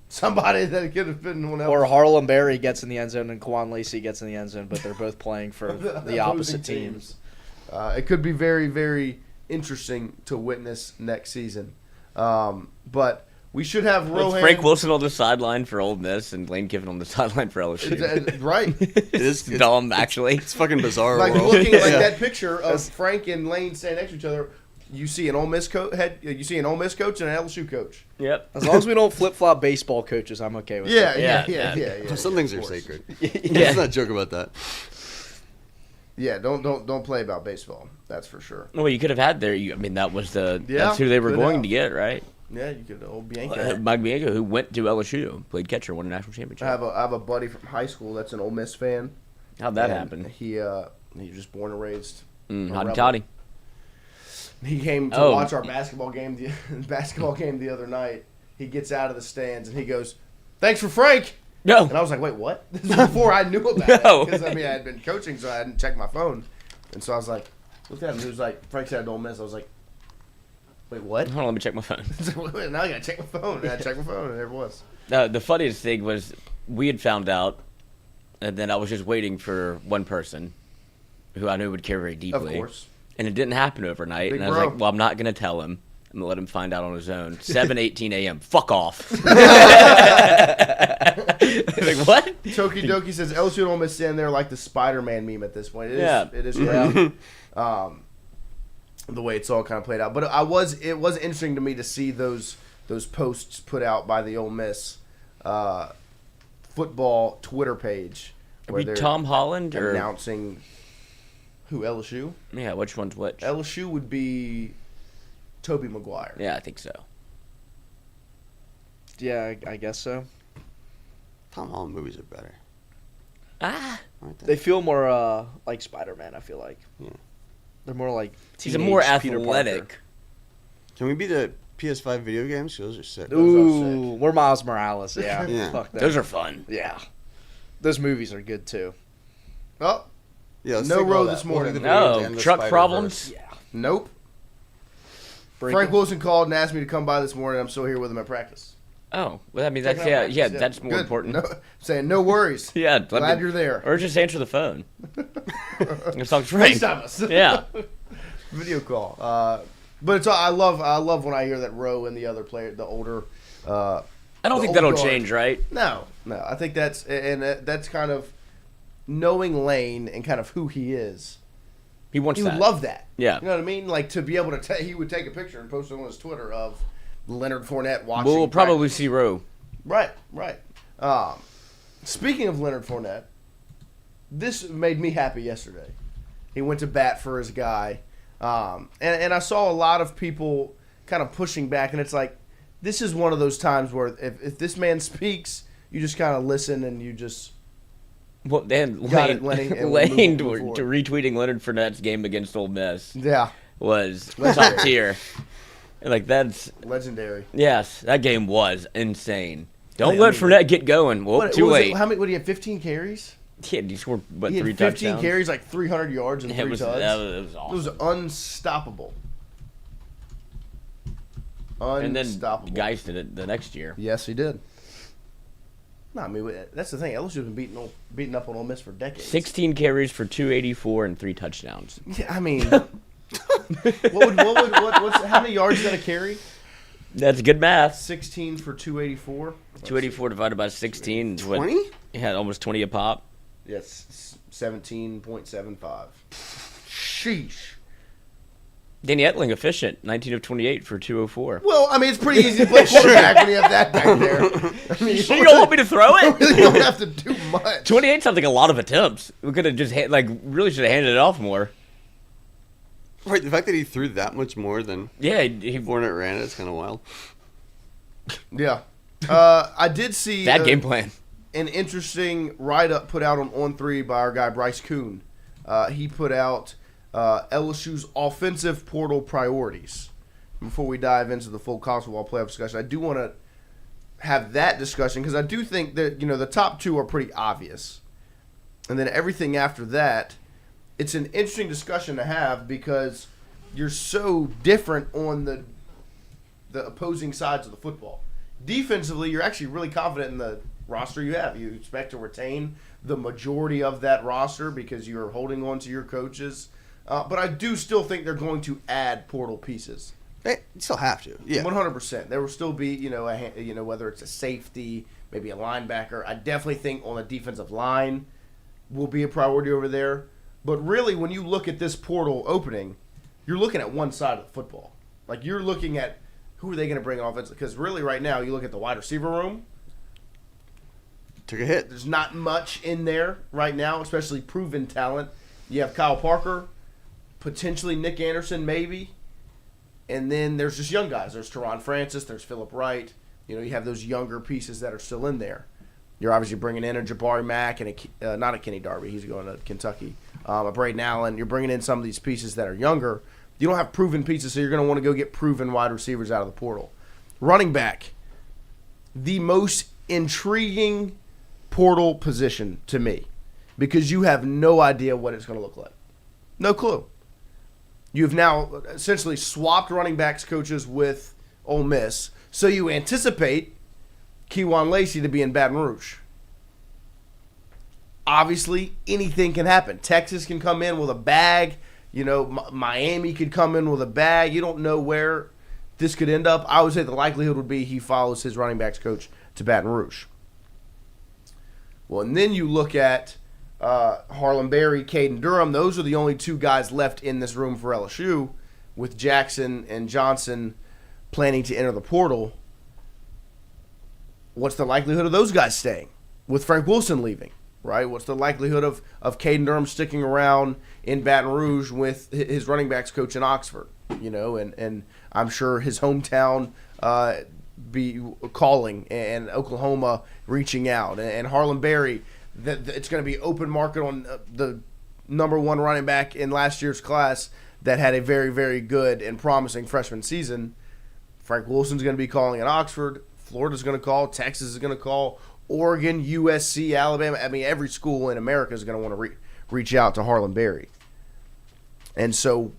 somebody that could have been one else. or Harlem Berry gets in the end zone and Kawan Lacey gets in the end zone, but they're both playing for the opposing opposite teams. It could be very, very interesting to witness next season. But we should have With Rohan. Frank Wilson on the sideline for Ole Miss and Lane Kiffin on the sideline for LSU. Right. It is It's dumb, actually. It's fucking bizarre. Like world. looking like Yeah. that picture of Frank and Lane standing next to each other. You see an Ole Miss you see an Ole Miss coach and an LSU coach. Yep. As long as we don't flip flop baseball coaches, I'm okay with Yeah, it. yeah. Some things are Of course. sacred. Yeah. Let's not joke about that. Yeah, don't play about baseball. That's for sure. Well, you could have had there. I mean, that was Yeah, that's who they were could going have. to get, right? Yeah, you could old Bianca. Mike Bianco, who went to LSU, played catcher, won a national championship. I have a buddy from high school that's an Ole Miss fan. How'd that and happen? He was just born and raised. a Hotty Rebel. toddy. He came to Oh. watch our basketball game the other night. he gets out of the stands and he goes, "Thanks for Frank." No. And I was like, "Wait, what?" This is before I knew about No. it because I had been coaching, so I hadn't checked my phone. And so I was like, looked at him. He was like, "Frank said Ole Miss." I was like, "Wait, what?" Hold on, let me check my phone. Now I gotta check my phone. And I checked my phone, and there it was. The funniest thing was we had found out, and then I was just waiting for one person who I knew would care very Of deeply. course. And it didn't happen overnight. Big and I was bro. like, well, I'm not going to tell him. I'm going to let him find out on his own. 7:18 a.m. Fuck off. Like, what? Toki Doki says LSU and Ole Miss stand there like the Spider-Man meme at this point. It is Yeah. crazy. The way it's all kind of played out. But it was interesting to me to see those posts put out by the Ole Miss football Twitter page. Are we Tom Holland or announcing who LSU? Yeah, which one's which? LSU would be Tobey Maguire. Yeah, I think so. Yeah, I guess so. Tom Holland movies are better. Ah, They feel more like Spider-Man, I feel like. Yeah. They're more like he's a more teenage Peter athletic. Parker. Can we be the PS5 video games? Those are sick. Ooh, we're Miles Morales, yeah. Yeah. Fuck that. Those are fun. Yeah. Those movies are good, too. Oh, Yeah, let's No take all row that. this We'll do morning. the video games No, and the truck Spider-Verse. problems. Yeah. nope. Breaking. Frank Wilson called and asked me to come by this morning. I'm still here with him at practice. Oh, well, I mean, that's, Checking out yeah, practice, that's more Good. important. No, saying no worries. Yeah, Glad you're there. Or just answer the phone. Let's talk to Frank. FaceTime us. Yeah. Video call. But it's I love when I hear that Rowe and the other player, the older. I don't The think old that'll guard. change, right? No. I think that's kind of knowing Lane and kind of who he is. He wants He that. would love that. Yeah. You know what I mean? Like to be able to he would take a picture and post it on his Twitter of Leonard Fournette watching. We'll probably practice. see Rowe. Right. Speaking of Leonard Fournette, this made me happy yesterday. He went to bat for his guy. And I saw a lot of people kind of pushing back, and it's like, this is one of those times where if this man speaks, you just kind of listen and you just... Well, then Got it, Lane, Lenny, and we'll Lane move to forward. retweeting Leonard Fournette's game against Ole Miss Yeah, was top tier. Like, that's... legendary. Yes, that game was insane. Don't I let mean, Fournette get going. Well, What too was late. How many? What do you have? 15 carries? Yeah, he scored, what, He had 3 15 touchdowns? carries, like 300 yards and It 3 was, touchdowns. it was It awesome. was unstoppable. And then Unstoppable. Geist did it the next year. Yes, he did. No, I mean that's the thing. LSU's been beating up on Ole Miss for decades. 16 carries for 284 and 3 touchdowns. Yeah, I mean, what's how many yards did that carry? That's good math. 16 for 284. 284 divided by 16 is what 20? he had almost 20 a pop. Yes, 17.75. Sheesh. Danny Etling efficient, 19 of 28 for 204. Well, I mean, it's pretty easy to play quarterback when you have that back there. I mean, So you don't want me to throw it? you don't have to do much. 28 sounds like a lot of attempts. We could have just really should have handed it off more. Right, the fact that he threw that much more than Yeah, he Fournette ran it, it's kind of wild. Yeah. I did see bad game plan. an interesting write-up put out on On3 by our guy Bryce Kuhn. He put out LSU's offensive portal priorities. Before we dive into the full college football playoff discussion, I do want to have that discussion because I do think that the top two are pretty obvious, and then everything after that, it's an interesting discussion to have because you're so different on the opposing sides of the football. Defensively, you're actually really confident in the roster you have. You expect to retain the majority of that roster because you're holding on to your coaches. But I do still think they're going to add portal pieces. You still have to. Yeah. 100%. There will still be, whether it's a safety, maybe a linebacker. I definitely think on the defensive line will be a priority over there. But really, when you look at this portal opening, you're looking at one side of the football. Like, you're looking at who are they going to bring on offense. Because really, right now, you look at the wide receiver room. Took a hit. There's not much in there right now, especially proven talent. You have Kyle Parker, potentially Nick Anderson, maybe. And then there's just young guys. There's Teron Francis. There's Phillip Wright. You have those younger pieces that are still in there. You're obviously bringing in a Jabari Mack and not a Kenny Darby. He's going to Kentucky. A Braden Allen. You're bringing in some of these pieces that are younger. You don't have proven pieces, so you're going to want to go get proven wide receivers out of the portal. Running back. the most intriguing portal position to me because you have no idea what it's going to look like. No clue. You've now essentially swapped running backs coaches with Ole Miss, so you anticipate Kewan Lacey to be in Baton Rouge. Obviously, anything can happen. Texas can come in with a bag. You know, Miami could come in with a bag. You don't know where this could end up. I would say the likelihood would be he follows his running backs coach to Baton Rouge. Well, and then you look at Harlem Berry, Caden Durham. Those are the only two guys left in this room for LSU, with Jackson and Johnson planning to enter the portal. What's the likelihood of those guys staying with Frank Wilson leaving, right? What's the likelihood of Caden Durham sticking around in Baton Rouge with his running backs coach in Oxford, you know, and I'm sure his hometown be calling and Oklahoma reaching out and Harlem Berry, that it's going to be open market on the number one running back in last year's class that had a very, very good and promising freshman season. Frank Wilson's going to be calling in Oxford. Florida's going to call. Texas is going to call. Oregon, USC, Alabama. I mean, every school in America is going to want to reach out to Harlem Berry. And so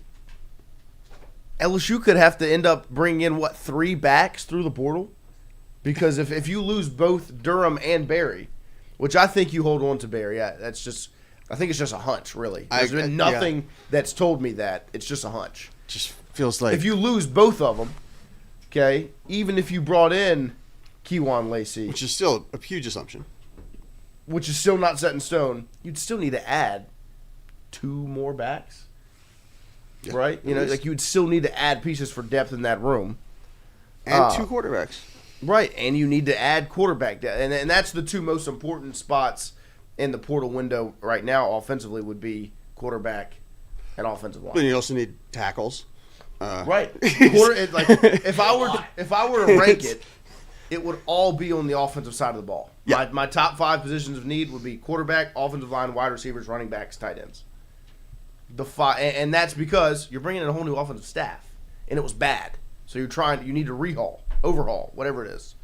LSU could have to end up bringing in, 3 backs through the portal? Because if you lose both Durham and Berry, which I think you hold on to Berry, I think it's just a hunch, really. There's been nothing that's told me that. It's just a hunch. Just feels like If you lose both of them, okay, even if you brought in Kewan Lacey, which is still a huge assumption, which is still not set in stone, you'd still need to add 2 more backs, right? You know, like you'd still need to add pieces for depth in that room. And 2 quarterbacks. Right, and you need to add quarterback depth. And that's the 2 most important spots in the portal window right now offensively would be quarterback and offensive line. Then you also need tackles. Right. If I were to rank it, it would all be on the offensive side of the ball. Yeah. My top 5 positions of need would be quarterback, offensive line, wide receivers, running backs, tight ends. And that's because you're bringing in a whole new offensive staff, and it was bad. So you need to overhaul, whatever it is.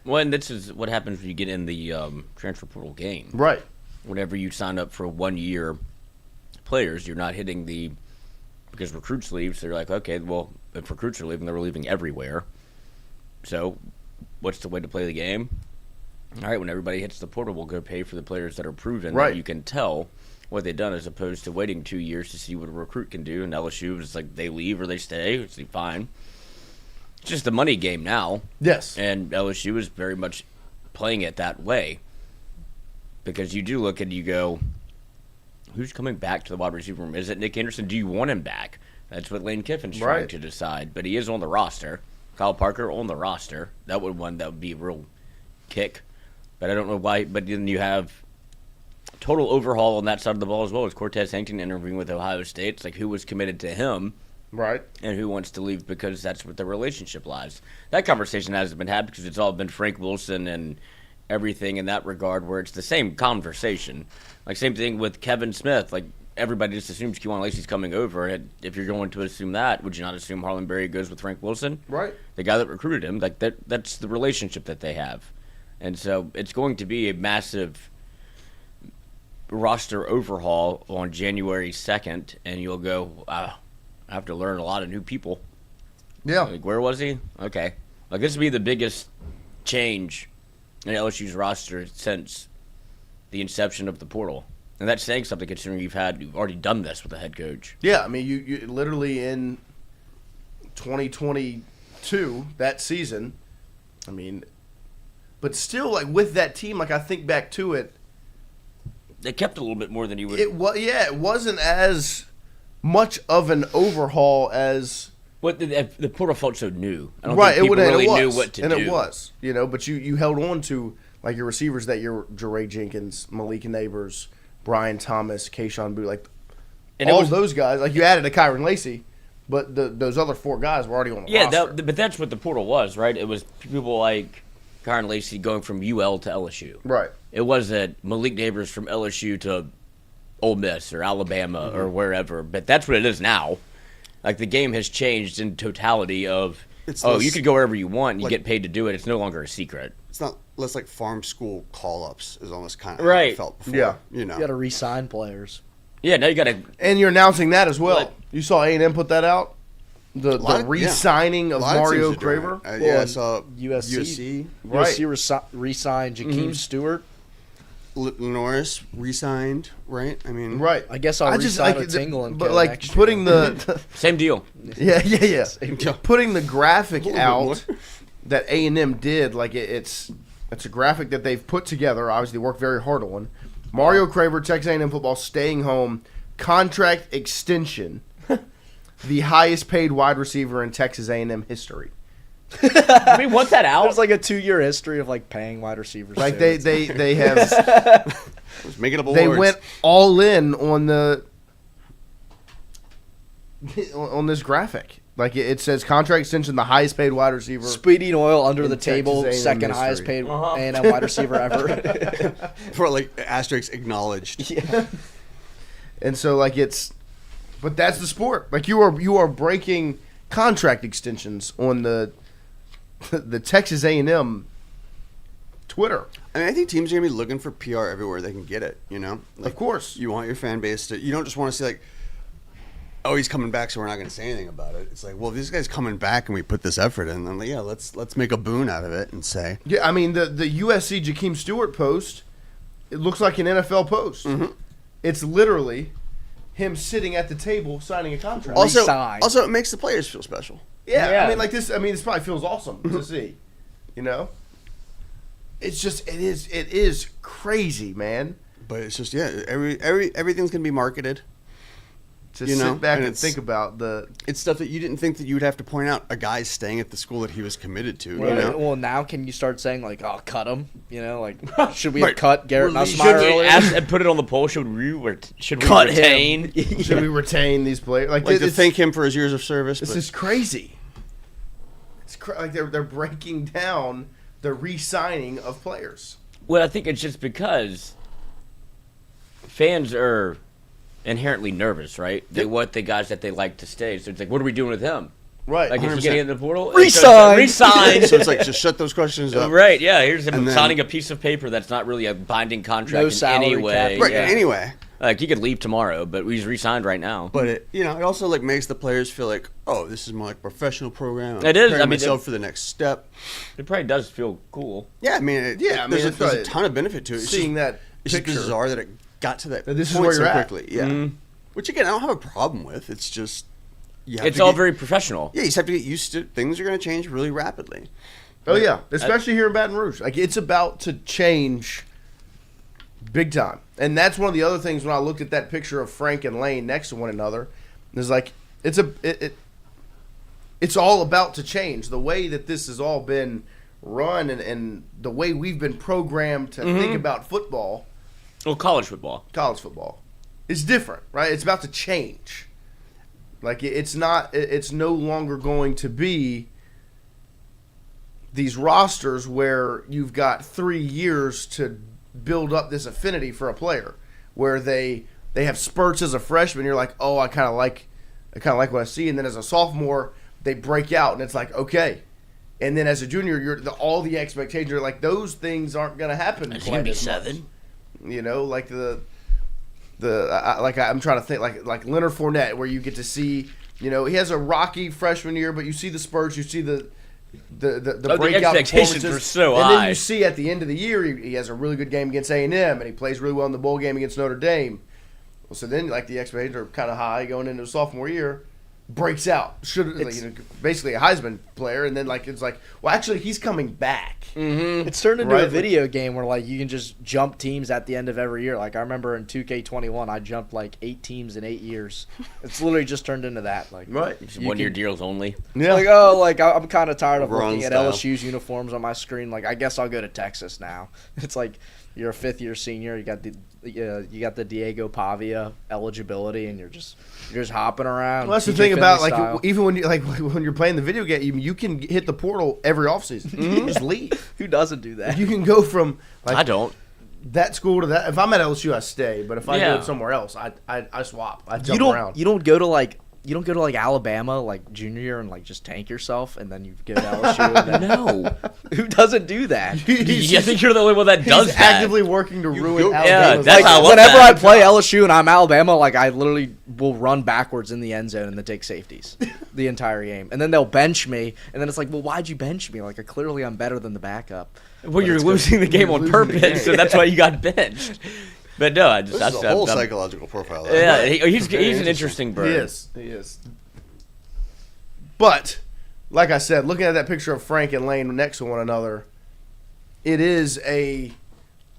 Well, and this is what happens when you get in the transfer portal game. Right. Whenever you sign up for 1-year players, you're not hitting because recruits leave, so you're like, okay, well, if recruits are leaving, they're leaving everywhere. So what's the way to play the game? All right, when everybody hits the portal, we'll go pay for the players that are proven. Right. That you can tell what they've done as opposed to waiting 2 years to see what a recruit can do. And LSU is like they leave or they stay, which is fine. It's just a money game now. Yes. And LSU is very much playing it that way. Because you do look and you go, who's coming back to the wide receiver room? Is it Nick Anderson? Do you want him back? That's what Lane Kiffin's trying to decide. But he is on the roster. Kyle Parker on the roster. That would be a real kick. But I don't know why. But then you have total overhaul on that side of the ball as well as Cortez Hankton interviewing with Ohio State. It's like who was committed to him. Right. And who wants to leave because that's what the relationship lies. That conversation hasn't been had because it's all been Frank Wilson and everything in that regard where it's the same conversation. Like same thing with Kevin Smith. Like everybody just assumes Kewan Lacey's coming over. And if you're going to assume that, would you not assume Harlem Berry goes with Frank Wilson? Right. The guy that recruited him. Like that's the relationship that they have. And so it's going to be a massive roster overhaul on January 2nd, and you'll go, wow, I have to learn a lot of new people. Yeah. Like, where was he? Okay. Like, this would be the biggest change in LSU's roster since the inception of the portal. And that's saying something considering you've already done this with a head coach. Yeah, I mean, you literally in 2022, that season, I mean, but still, like, with that team, like, I think back to it. They kept a little bit more than you would. It wasn't as much of an overhaul as. What the portal felt so new. I don't right, think people really it was, knew what to do. And it was, but you held on to, like, your receivers that you're Jeray Jenkins, Malik Neighbors, Brian Thomas, Kayshawn Booth, like, and all of those guys. Like, you added a Kyron Lacey, but those other 4 guys were already on the roster. But that's what the portal was, right? It was people like Kyron Lacey going from UL to LSU. Right. It wasn't Malik Neighbors from LSU to Ole Miss or Alabama or wherever. But that's what it is now. Like, the game has changed in totality of It's oh, less, you could go wherever you want and you like- get paid to do it. It's no longer a secret. It's not less like farm school call-ups is almost kind of Right. how it felt before. Yeah. You know. You got to re-sign players. Yeah, now you got to. And you're announcing that as well. What? You saw A&M put that out? The lot of- re-signing A of lot of Mario teams are doing Craver? it. Yeah, I Well, saw USC. USC. Right. USC re-signed Jakeem Stewart. Norris re-signed, right? I mean, Right. I guess I'll re-sign with Tingle and but go like next year. putting the Same deal. yeah. Putting the graphic little bit more. out that A&M did, like it's a graphic that they've put together, obviously worked very hard on. Mario Craver, Texas A&M football, staying home, contract extension, the highest paid wide receiver in Texas A&M history. I mean, want that out? There's like a 2-year history of like paying wide receivers. Like too. they have was making up they awards. went all in on this graphic. Like it says contract extension, the highest paid wide receiver. Speedy Noyle under in the Texas table, A&M second highest history. paid A&M wide receiver ever. for like asterisk acknowledged. Yeah. And so like but that's the sport. Like you are breaking contract extensions on the Texas A&M Twitter. I mean, I think teams are gonna be looking for PR everywhere they can get it. You know, like, Of course. you want your fan base to. You don't just want to see like, oh, he's coming back, so we're not gonna say anything about it. It's like, well, if this guy's coming back and we put this effort in, then yeah, let's make a boon out of it and say, Yeah, I mean the USC Jakeem Stewart post, it looks like an NFL post. Mhm. It's literally him sitting at the table signing a contract. also, Resign. also it makes the players feel special. Yeah, Yeah. I mean, like this. I mean, this probably feels awesome to see. You know, it's just it is crazy, man. But it's just everything's gonna be marketed. To You sit know, back and and it's- think about the. It's stuff that you didn't think that you would have to point out. A guy's staying at the school that he was committed to. You know, Well, now can you start saying like, "Oh, cut him"? You know, like, should we Right. have cut Garrett Release- Nussmeier Should we earlier? ask and put it on the poll? Should we Cut him. retain? Should we retain these players? Like like to it's, thank him for his years of service. This But is crazy. It's like they're breaking down the re-signing of players. Well, I think it's just because fans are inherently nervous, right? They want the guys that they like to stay. So it's like, what are we doing with him? Right. Like, is he 100%. getting in the portal? Resign. Resign. so it's like just shut those questions up. Right, yeah. Here's him And then- signing a piece of paper that's not really a binding contract No in salary any cap. way. Right. Yeah. Anyway, Like, he could leave tomorrow, but he's re-signed right now. but it also like makes the players feel like, oh, this is more like a professional program. I'm It is. preparing I mean, myself for the next step. It probably does feel cool. Yeah, I mean, Yeah, I mean, there's, it's there's a right. ton of benefit to it. It's Seeing that it's just picture. bizarre that it got to that. That this is point where so you're at. quickly. Yeah, Mhm. which again, I don't have a problem with. It's just you have It's to all get- very professional. Yeah, you just have to get used to things are going to change really rapidly. Oh yeah, especially here in Baton Rouge. Like it's about to change big time. And that's one of the other things when I looked at that picture of Frank and Lane next to one another. Is like it's all about to change. The way that this has all been run and the way we've been programmed to think about football, Well, college football. college football, is different, right? It's about to change. Like it's no longer going to be these rosters where you've got 3 years to build up this affinity for a player, where they have spurts as a freshman. You're like, oh, I kind of like what I see, and then as a sophomore, they break out, and it's like, okay. And then as a junior, all the expectations are like those things aren't going to happen. Is he gonna quite be as much. 7? You know, like I'm trying to think like Leonard Fournette, where you get to see, you know, he has a rocky freshman year, but you see the spurts, you see the the breakout expectations performances, were so and high. then you see at the end of the year he has a really good game against A&M, and he plays really well in the bowl game against Notre Dame. Well, so then like the expectations are kind of high going into sophomore year. Breaks out, basically a Heisman player, and then like it's like, well, actually he's coming back. It's turned into Right. a video game where like you can just jump teams at the end of every year. Like I remember in 2K21, I jumped like 8 teams in 8 years. It's literally just turned into that. Like Right. you 1 year can- deals only. Yeah. Like I'm kind of tired of Wrong looking at style. LSU's uniforms on my screen. Like I guess I'll go to Texas now. It's like you're a 5th-year senior. You got the Diego Pavia eligibility, and you're just hopping around. Well, that's the TJ thing about Finley like style. even when you're playing the video game, you can hit the portal every offseason. You can just leave. Who doesn't do that? You can go from like I don't. that school to that. If I'm at LSU, I stay. But if I Yeah. go somewhere else, I swap. I You jump don't around. you don't go to like don't go to like Alabama like junior year and like just tank yourself and then you go to LSU. And then, No. who doesn't do that? I think you're the only one that does He's that. actively working to ruin go- Alabama's that's life. how I love Whenever that. I play LSU and I'm Alabama, like I literally will run backwards in the end zone and then take safeties the entire game, and then they'll bench me, and then it's like, well, why'd you bench me? Like clearly I'm better than the backup. Well, you're it's 'cause losing the game on losing the purpose, game. so that's why you got benched. But no, I just This is a whole psychological profile. Yeah, he's Very an interesting bird. He is. But, like I said, looking at that picture of Frank and Lane next to one another, it is a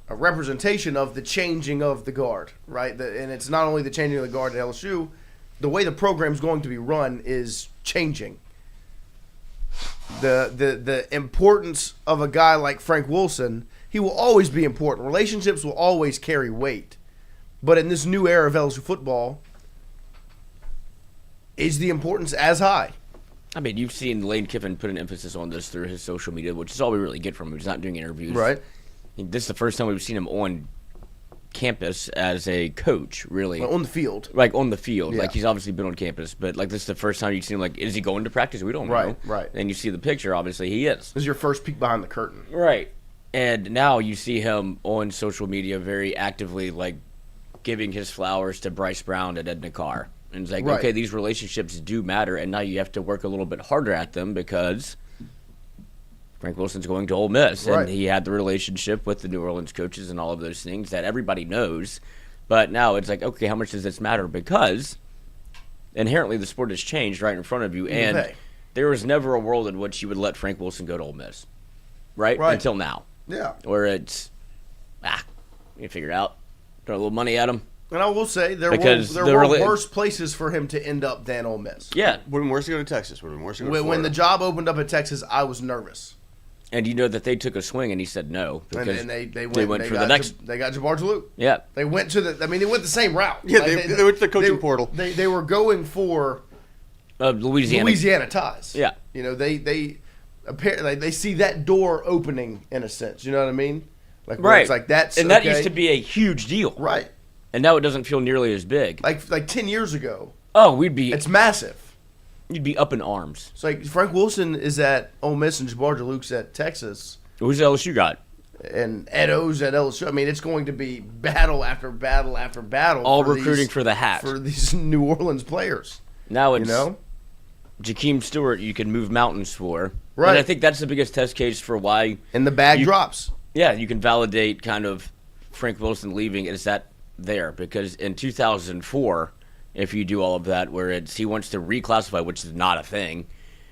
representation of the changing of the guard, right? And it's not only the changing of the guard at LSU, the way the program's going to be run is changing. The importance of a guy like Frank Wilson, he will always be important. Relationships will always carry weight. But in this new era of LSU football, is the importance as high? I mean, you've seen Lane Kiffin put an emphasis on this through his social media, which is all we really get from him. He's not doing interviews. Right. I mean, this is the first time we've seen him on campus as a coach, really. Well, on the field. Like, on the field. Yeah. Like, he's obviously been on campus, but, like, this is the first time you've seen him, like, is he going to practice? We don't know. Right. And you see the picture, obviously, he is. This is your first peek behind the curtain. Right. And now you see him on social media very actively, like, giving his flowers to Bryce Brown and Edna Carr. And it's like, Right. okay, these relationships do matter, and now you have to work a little bit harder at them because Frank Wilson's going to Ole Miss. Right. And he had the relationship with the New Orleans coaches and all of those things that everybody knows. But now it's like, okay, how much does this matter? Because inherently the sport has changed right in front of you, and Okay. there was never a world in which you would let Frank Wilson go to Ole Miss. Right? Right. Until now. Yeah. Where it's, you figure it out. Throw a little money at him. And I will say there Because were the worse places for him to end up than Ole Miss. Yeah. Would have been worse to go to Texas. Would have been worse to go to When Florida. the job opened up at Texas, I was nervous. And you know that they took a swing and he said no. And Because they went for got the next. They got Jabbar Jalou. Yeah. They went to the. I mean, they went the same route. Yeah, they went to the coaching portal. They were going for Louisiana. ties. Yeah. You know, they apparently they see that door opening in a sense. You know what I mean? Like where Right. It's like that's and that okay. used to be a huge deal. right. And now it doesn't feel nearly as big. Like 10 years ago, Oh, it's massive. you'd be up in arms. It's like Frank Wilson is at Ole Miss and Jabbar Jalou's at Texas. Who's the LSU got? And Edo's at LSU. I mean, it's going to be battle after battle after battle. All for recruiting these, for the hat. for these New Orleans players. Now it's You know, Jakeem Stewart you can move mountains for. Right. And I think that's the biggest test case for why, and the bag drops. yeah, you can validate kind of Frank Wilson leaving is that there. Because in 2004, if you do all of that, where he wants to reclassify, which is not a thing,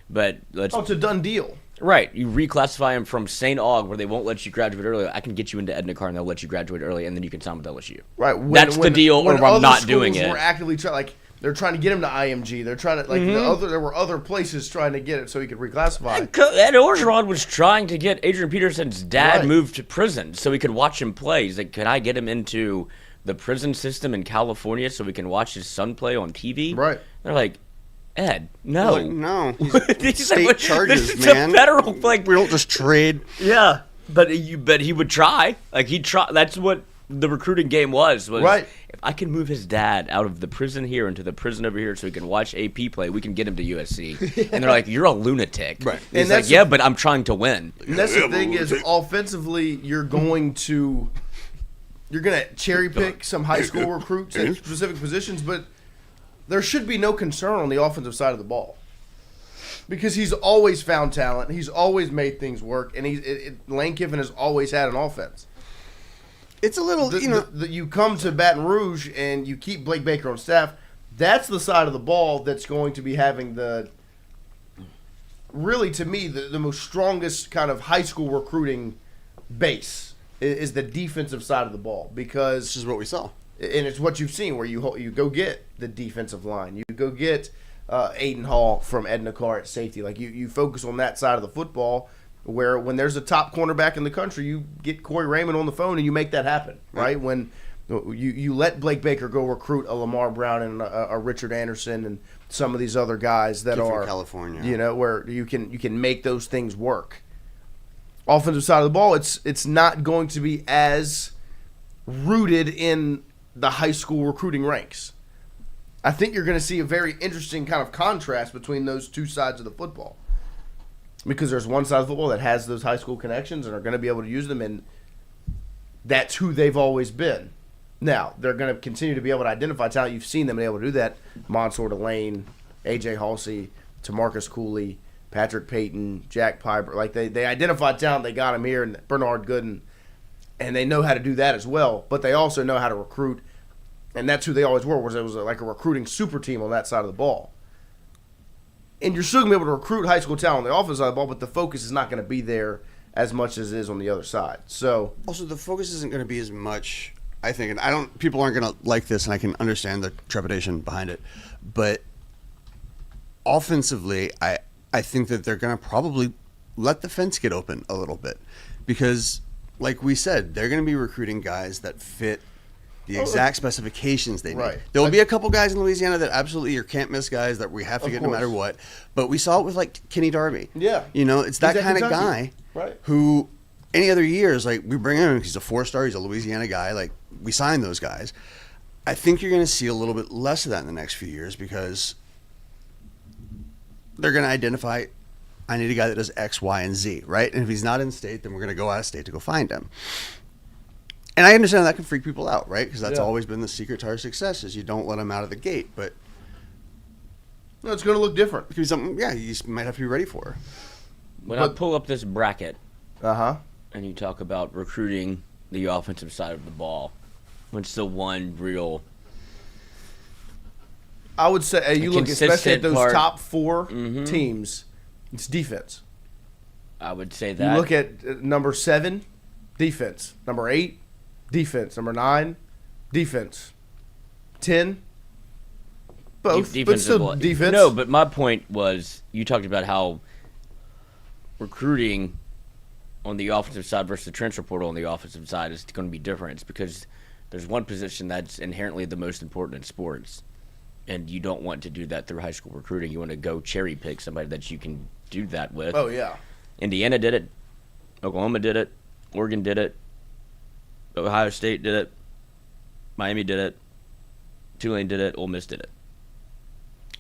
but let's Oh, it's a done deal. right, you reclassify him from St. Aug, where they won't let you graduate early. I can get you into Edna Carr, and they'll let you graduate early, and then you can sign with LSU. Right. That's the deal, or I'm other not doing schools it. Were actively trying, like they're trying to get him to IMG. They're trying to there were other places trying to get it so he could reclassify. Ed Orgeron was trying to get Adrian Peterson's dad Right. moved to prison so he could watch him play. He's like, can I get him into the prison system in California so we can watch his son play on TV? Right. They're like, Ed, no. Like, no. He's State like, charges, this is man. a federal, like, We don't just trade. yeah. But he would try. Like, he'd try. That's what the recruiting game was Right. if I can move his dad out of the prison here into the prison over here so he can watch AP play, we can get him to USC. And they're like, you're a lunatic. Right. And And he's like, that's yeah, the- but I'm trying to win. And that's the thing is, offensively, you're going to cherry pick some high school recruits at specific positions, but there should be no concern on the offensive side of the ball because he's always found talent, he's always made things work, and Lane Kiffin has always had an offense. It's a little, You come to Baton Rouge and you keep Blake Baker on staff. That's the side of the ball that's going to be having really, to me, the most strongest kind of high school recruiting base is the defensive side of the ball because this is what we saw. and it's what you've seen where you go get the defensive line, you go get Aiden Hall from Edna Carr at safety. Like you focus on that side of the football. Where when there's a top cornerback in the country, you get Corey Raymond on the phone and you make that happen, right? When you let Blake Baker go recruit a Lamar Brown and a Richard Anderson and some of these other guys that Kiffin, are California. where you can make those things work. Offensive side of the ball, it's not going to be as rooted in the high school recruiting ranks. I think you're going to see a very interesting kind of contrast between those two sides of the football. Because there's one side of football that has those high school connections and are going to be able to use them, and that's who they've always been. Now, they're going to continue to be able to identify talent. You've seen them be able to do that. Monsoor Delane, A.J. Halsey, Tamarcus Cooley, Patrick Payton, Jack Piper. Like, they identified talent. They got him here, and Bernard Gooden, and they know how to do that as well. But they also know how to recruit, and that's who they always were. It was like a recruiting super team on that side of the ball. And you're still going to be able to recruit high school talent on the offensive side of the ball, but the focus is not going to be there as much as it is on the other side. So also, the focus isn't going to be as much, I think, and people aren't going to like this, and I can understand the trepidation behind it, but offensively, I think that they're going to probably let the fence get open a little bit because, like we said, they're going to be recruiting guys that fit the exact specifications they need. Right. There will be a couple guys in Louisiana that absolutely are can't-miss guys that we have to get no matter what. But we saw it with, like, Kenny Darby. Yeah. It's that kind of guy who any other year is like, we bring him in, he's a 4-star, he's a Louisiana guy. Like, we sign those guys. I think you're going to see a little bit less of that in the next few years because they're going to identify, I need a guy that does X, Y, and Z, right? And if he's not in state, then we're going to go out of state to go find him. And I understand that can freak people out, right? Because that's always been the secret to our success is you don't let them out of the gate. But no, it's going to look different. It could be something, you might have to be ready for. When I pull up this bracket, and you talk about recruiting the offensive side of the ball, what's the one real? I would say you look especially at those top 4 Mm-hmm. teams. It's defense. I would say that. You look at number 7, defense. Number 8, defense. Number 9, defense. 10, both, but still defense. No, but my point was you talked about how recruiting on the offensive side versus the transfer portal on the offensive side is going to be different. It's because there's one position that's inherently the most important in sports, and you don't want to do that through high school recruiting. You want to go cherry pick somebody that you can do that with. Oh, yeah. Indiana did it. Oklahoma did it. Oregon did it. Ohio State did it. Miami did it. Tulane did it. Ole Miss did it.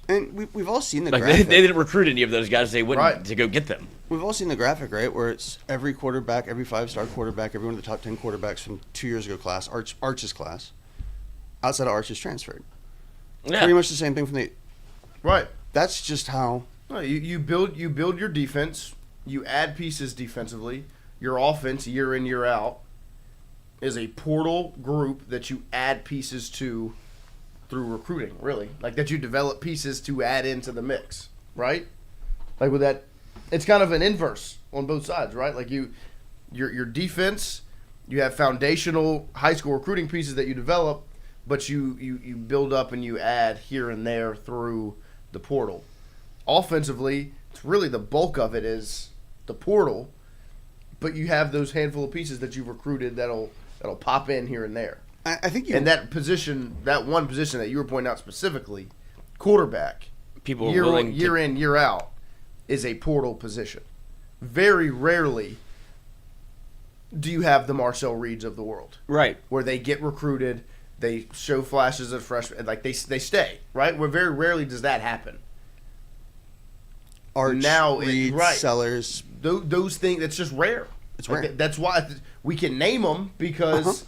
And we've all seen the Like graphic. they didn't recruit any of those guys. They wouldn't to go get them. We've all seen the graphic, right, where it's every quarterback, every 5-star quarterback, every one of the top 10 quarterbacks from 2 years ago class, Arch's class, outside of Arch is transferred. Yeah. Pretty much the same thing from the Right. That's just how. No, you build your defense. You add pieces defensively. Your offense, year in, year out, is a portal group that you add pieces to through recruiting, really. Like that you develop pieces to add into the mix, right? Like with that, it's kind of an inverse on both sides, right? Like your defense, you have foundational high school recruiting pieces that you develop, but you build up and you add here and there through the portal. Offensively, it's really the bulk of it is the portal, but you have those handful of pieces that you've recruited that'll pop in here and there. I think and that position, that one position that you were pointing out specifically, quarterback, people year willing year in, year out, is a portal position. Very rarely do you have the Marcel Reeds of the world, right, where they get recruited, they show flashes of freshmen, like they stay, right? Where very rarely does that happen. Arch, now, Reed, right, Sellers, those things. It's just rare. It's like, rare. That's why we can name them because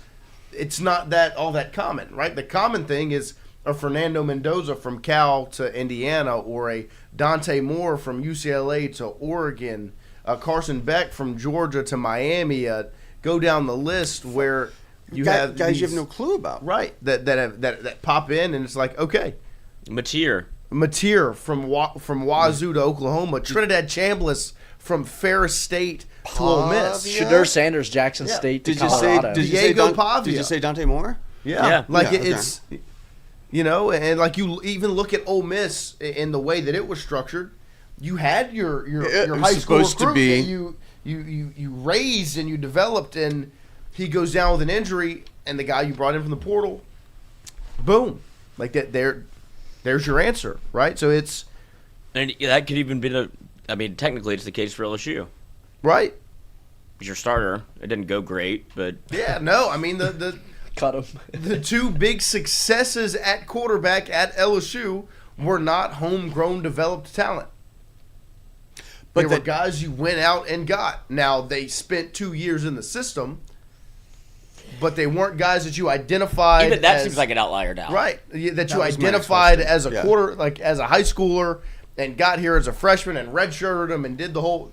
it's not all that common, right? The common thing is a Fernando Mendoza from Cal to Indiana, or a Dante Moore from UCLA to Oregon, a Carson Beck from Georgia to Miami. Go down the list where you have guys these, you have no clue about, right? That pop in, and it's like, okay, Mateer from Wazoo to Oklahoma, Trinidad Chambliss from Ferris State to Ole Miss, Shadur Sanders, Jackson State to Colorado. Diego Pavia. Did you say Dante Moore? Yeah. Like Yeah, it's, and like you even look at Ole Miss in the way that it was structured. You had your high school recruit that you raised and you developed, and he goes down with an injury, and the guy you brought in from the portal, boom, like that. There's your answer, right? So it's, and that could even be technically it's the case for LSU. Right. He's your starter. It didn't go great, but yeah, no, I mean the Cut him. The two big successes at quarterback at LSU were not homegrown developed talent. But they were guys you went out and got. Now, they spent 2 years in the system, but they weren't guys that you identified Even that seems like an outlier now. Right. That you identified as a as a high schooler and got here as a freshman and redshirted them and did the whole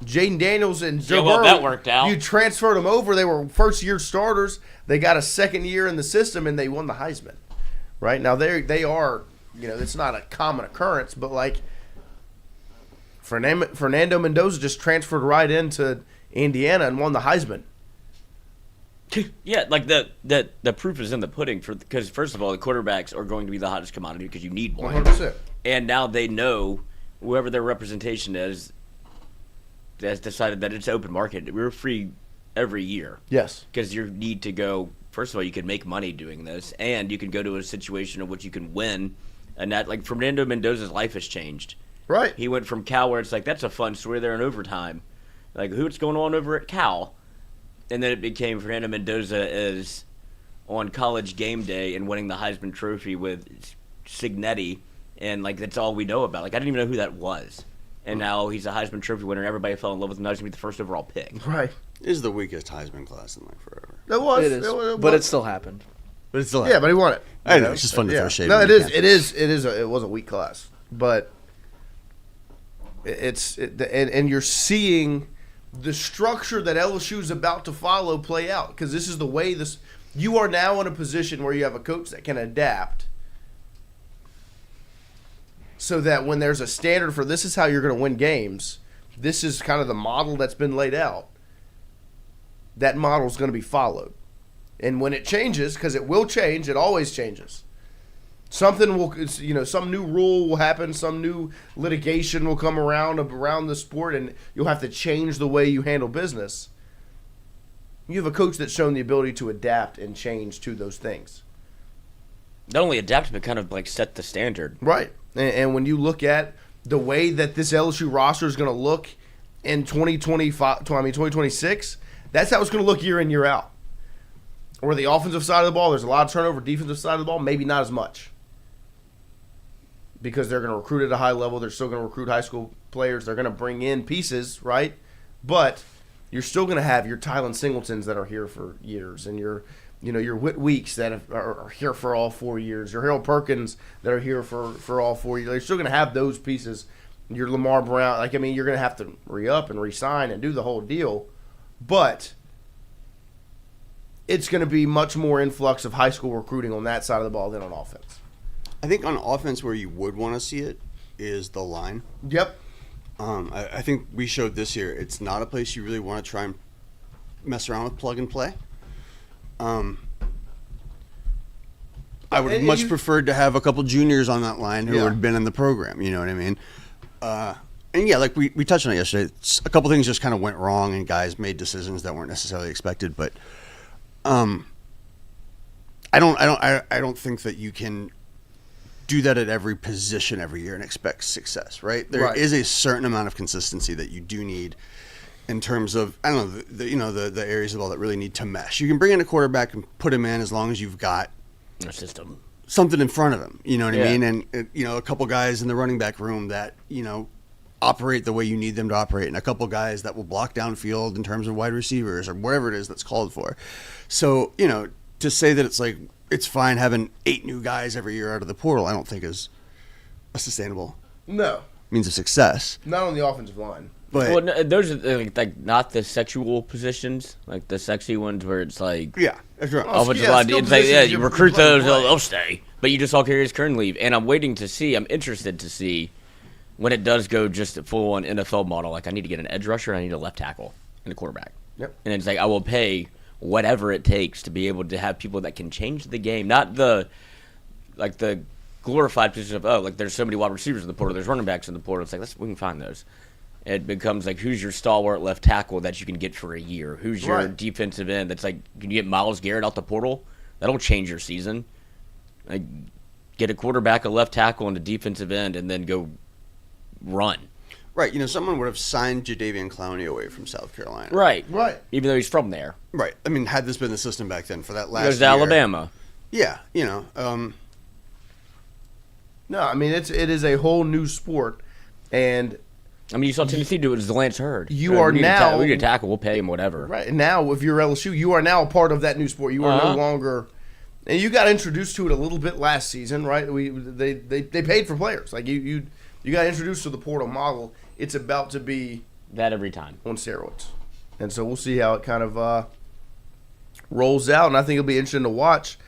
Jaden Daniels and Joe Burrow, that worked out. You transferred them over. They were first-year starters. They got a second year in the system, and they won the Heisman. Right? Now, they are, it's not a common occurrence, but, like, Fernando Mendoza just transferred right into Indiana and won the Heisman. Yeah, like the proof is in the pudding because first of all, the quarterbacks are going to be the hottest commodity because you need one. 100%. And now they know whoever their representation is has decided that it's open market. We're free every year. Yes. Because you need to go. First of all, you can make money doing this, and you can go to a situation in which you can win. And that, like, Fernando Mendoza's life has changed. Right. He went from Cal, where it's like, that's a fun story there in overtime. Like, what's going on over at Cal? And then it became Fernando Mendoza is on college game day and winning the Heisman Trophy with Signetti. And, like, that's all we know about. Like, I didn't even know who that was. And now he's a Heisman Trophy winner. Everybody fell in love with him. Now he's going to be the first overall pick. Right. This is the weakest Heisman class in, like, forever. It was. It is. But it still happened. But it's still Yeah, but he won it. I know. It's just fun to throw shade. No, when it you is. can. It was a weak class. But and you're seeing the structure that LSU is about to follow play out, because this is the way you are now in a position where you have a coach that can adapt, so that when there's a standard for this is how you're going to win games, this is kind of the model that's been laid out. That model is going to be followed, and when it changes, because it will change, it always changes. Something will, some new rule will happen, some new litigation will come around the sport, and you'll have to change the way you handle business. You have a coach that's shown the ability to adapt and change to those things. Not only adapt, but kind of like set the standard. Right. And when you look at the way that this LSU roster is going to look in 2026, that's how it's going to look year in, year out. Or the offensive side of the ball, there's a lot of turnover. Defensive side of the ball, maybe not as much. Because they're going to recruit at a high level. They're still going to recruit high school players. They're going to bring in pieces, right? But you're still going to have your Tylen Singletons that are here for years, and your Whit Weeks that are here for all 4 years, your Harold Perkins that are here for all 4 years. You're still going to have those pieces. Your Lamar Brown, you're going to have to re-up and re-sign and do the whole deal. But it's going to be much more influx of high school recruiting on that side of the ball than on offense. I think on offense where you would want to see it is the line. Yep. I think we showed this year. It's not a place you really want to try and mess around with plug and play. I would have much preferred to have a couple juniors on that line who had been in the program. You know what I mean? And yeah, like we touched on it yesterday. A couple things just kind of went wrong, and guys made decisions that weren't necessarily expected. But I don't think that you can do that at every position every year and expect success, right? There is a certain amount of consistency that you do need in terms of, I don't know, the areas of all that really need to mesh. You can bring in a quarterback and put him in as long as you've got A system. Something in front of him, you know what I mean? And, a couple guys in the running back room that, operate the way you need them to operate, and a couple guys that will block downfield in terms of wide receivers or whatever it is that's called for. So, to say that it's fine having 8 new guys every year out of the portal, I don't think is a sustainable means of success. Not on the offensive line. But Well, no, those are like not the sexual positions, like the sexy ones where it's like yeah, that's right. offensive yeah, line. skill It's like positions you you recruit play and those, play. they'll stay. But you just saw Karius Kern leave, and I'm waiting to see. I'm interested to see when it does go just a full on NFL model. Like I need to get an edge rusher, I need a left tackle, and a quarterback. Yep. And it's like I will pay whatever it takes to be able to have people that can change the game, not the glorified position of there's so many wide receivers in the portal, there's running backs in the portal. It's like we can find those. It becomes like who's your stalwart left tackle that you can get for a year? Who's your defensive end that's like, can you get Myles Garrett out the portal? That'll change your season. Like get a quarterback, a left tackle, and a defensive end, and then go run. Right. Someone would have signed Jadeveon Clowney away from South Carolina. Right. Right. Even though he's from there. Right. I mean, had this been the system back then for that last He goes to year, Alabama. Yeah. No, I mean it is a whole new sport, and I mean, you saw Tennessee do it as Lance Hurd. You are now- we need a tackle. We'll pay him whatever. right and now if you're LSU, you are now a part of that new sport. You are no longer, and you got introduced to it a little bit last season, right? They paid for players, like you got introduced to the portal model. It's about to be That every time. on steroids, and so we'll see how it kind of rolls out, and I think it'll be interesting to watch.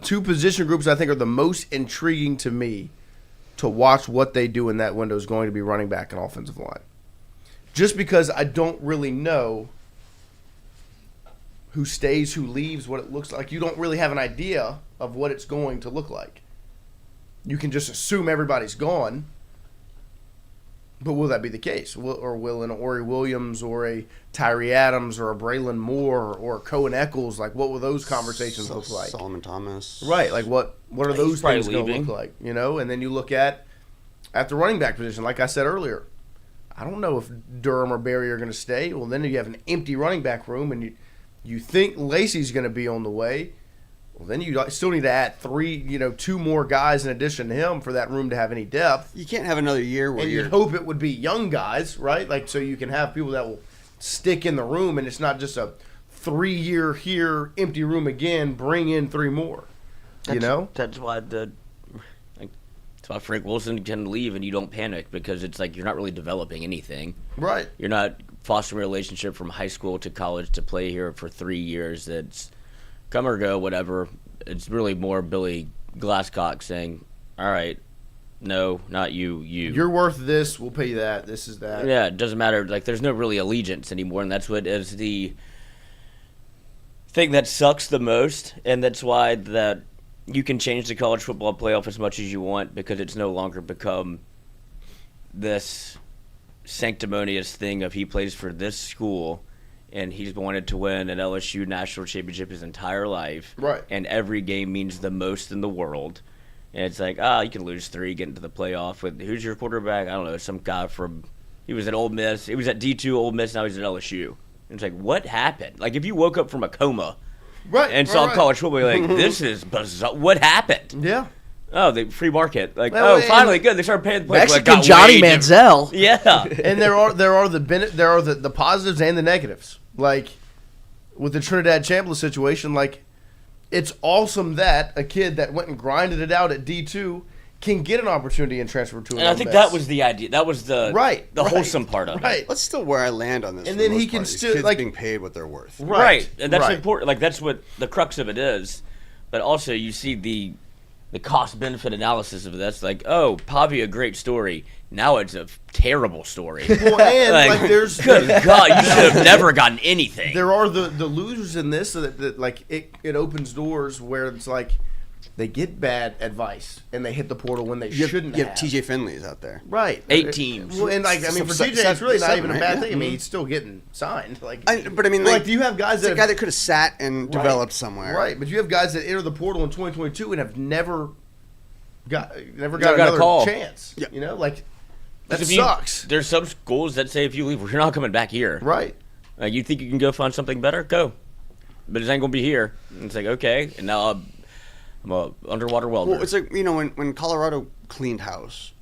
Two position groups I think are the most intriguing to me to watch what they do in that window is going to be running back and offensive line. Just because I don't really know who stays, who leaves, what it looks like. You don't really have an idea of what it's going to look like. You can just assume everybody's gone. But will that be the case? Will an Ori Williams or a Tyree Adams or a Braylon Moore or Cohen Eccles, like what will those conversations look like? Solomon Thomas. Right, like what are those probably things going to leaving. look like? And then you look at the running back position, like I said earlier. I don't know if Durham or Berry are going to stay. Well, then you have an empty running back room, and you think Lacey's going to be on the way. Well, then you still need to add two more guys in addition to him for that room to have any depth. You can't have another year where And you're you'd hope it would be young guys, right? Like, so you can have people that will stick in the room, and it's not just a 3-year here, empty room again, bring in 3 more. That's why that's why Frank Wilson can leave and you don't panic, because it's like you're not really developing anything. Right. You're not fostering a relationship from high school to college to play here for 3 years. It's come or go, whatever. It's really more Billy Glasscock saying, all right, no, not you. You're worth this. We'll pay you that. This is that. Yeah, it doesn't matter. Like, there's no really allegiance anymore, and that's what is the thing that sucks the most, and that's why that you can change the college football playoff as much as you want, because it's no longer become this sanctimonious thing of he plays for this school and he's wanted to win an LSU national championship his entire life. Right. And every game means the most in the world. And it's like, you can lose 3, get into the playoff with, who's your quarterback? I don't know, some guy he was at Ole Miss. He was at D2 Ole Miss, now he's at LSU. And it's like, what happened? Like, if you woke up from a coma and saw college football, you're like, this is bizarre. What happened? Yeah. Oh, the free market. Like, Well, finally, good. They started paying the players. Mexican Johnny Manziel. Yeah. And there are the positives and the negatives. Like with the Trinidad Chambliss situation, like it's awesome that a kid that went and grinded it out at D2 can get an opportunity and transfer to an And I think that was the idea. That was the wholesome part of it. Right. That's still where I land on this. And for the then he most can part. These still, kids like- being paid what they're worth. Right. And that's Right. important. Like, that's what the crux of it is. But also, you see the cost-benefit analysis of this. Like, oh, Pavia, great story. Now it's a terrible story. Well, and like there's Good God, you should have never gotten anything. there are the losers in this, so that like it opens doors where it's like they get bad advice and they hit the portal when they shouldn't You have. have TJ Finley's out there. Right. 8 teams. Well, and like I mean, for Seven, TJ, it's really not seven, even a right? bad Yeah. thing. I mean, he's still getting signed. Like, But I mean, like you have guys it's a that guy that could have sat and developed somewhere. right, but you have guys that enter the portal in 2022 and have never got got a another call. chance. Yeah. You know, like that If you- sucks. There's some schools that say if you leave, you're not coming back here. Right. Like, you think you can go find something better? Go. But it ain't going to be here. And it's like, okay. And now I'm a underwater welder. Well, it's like, when Colorado cleaned house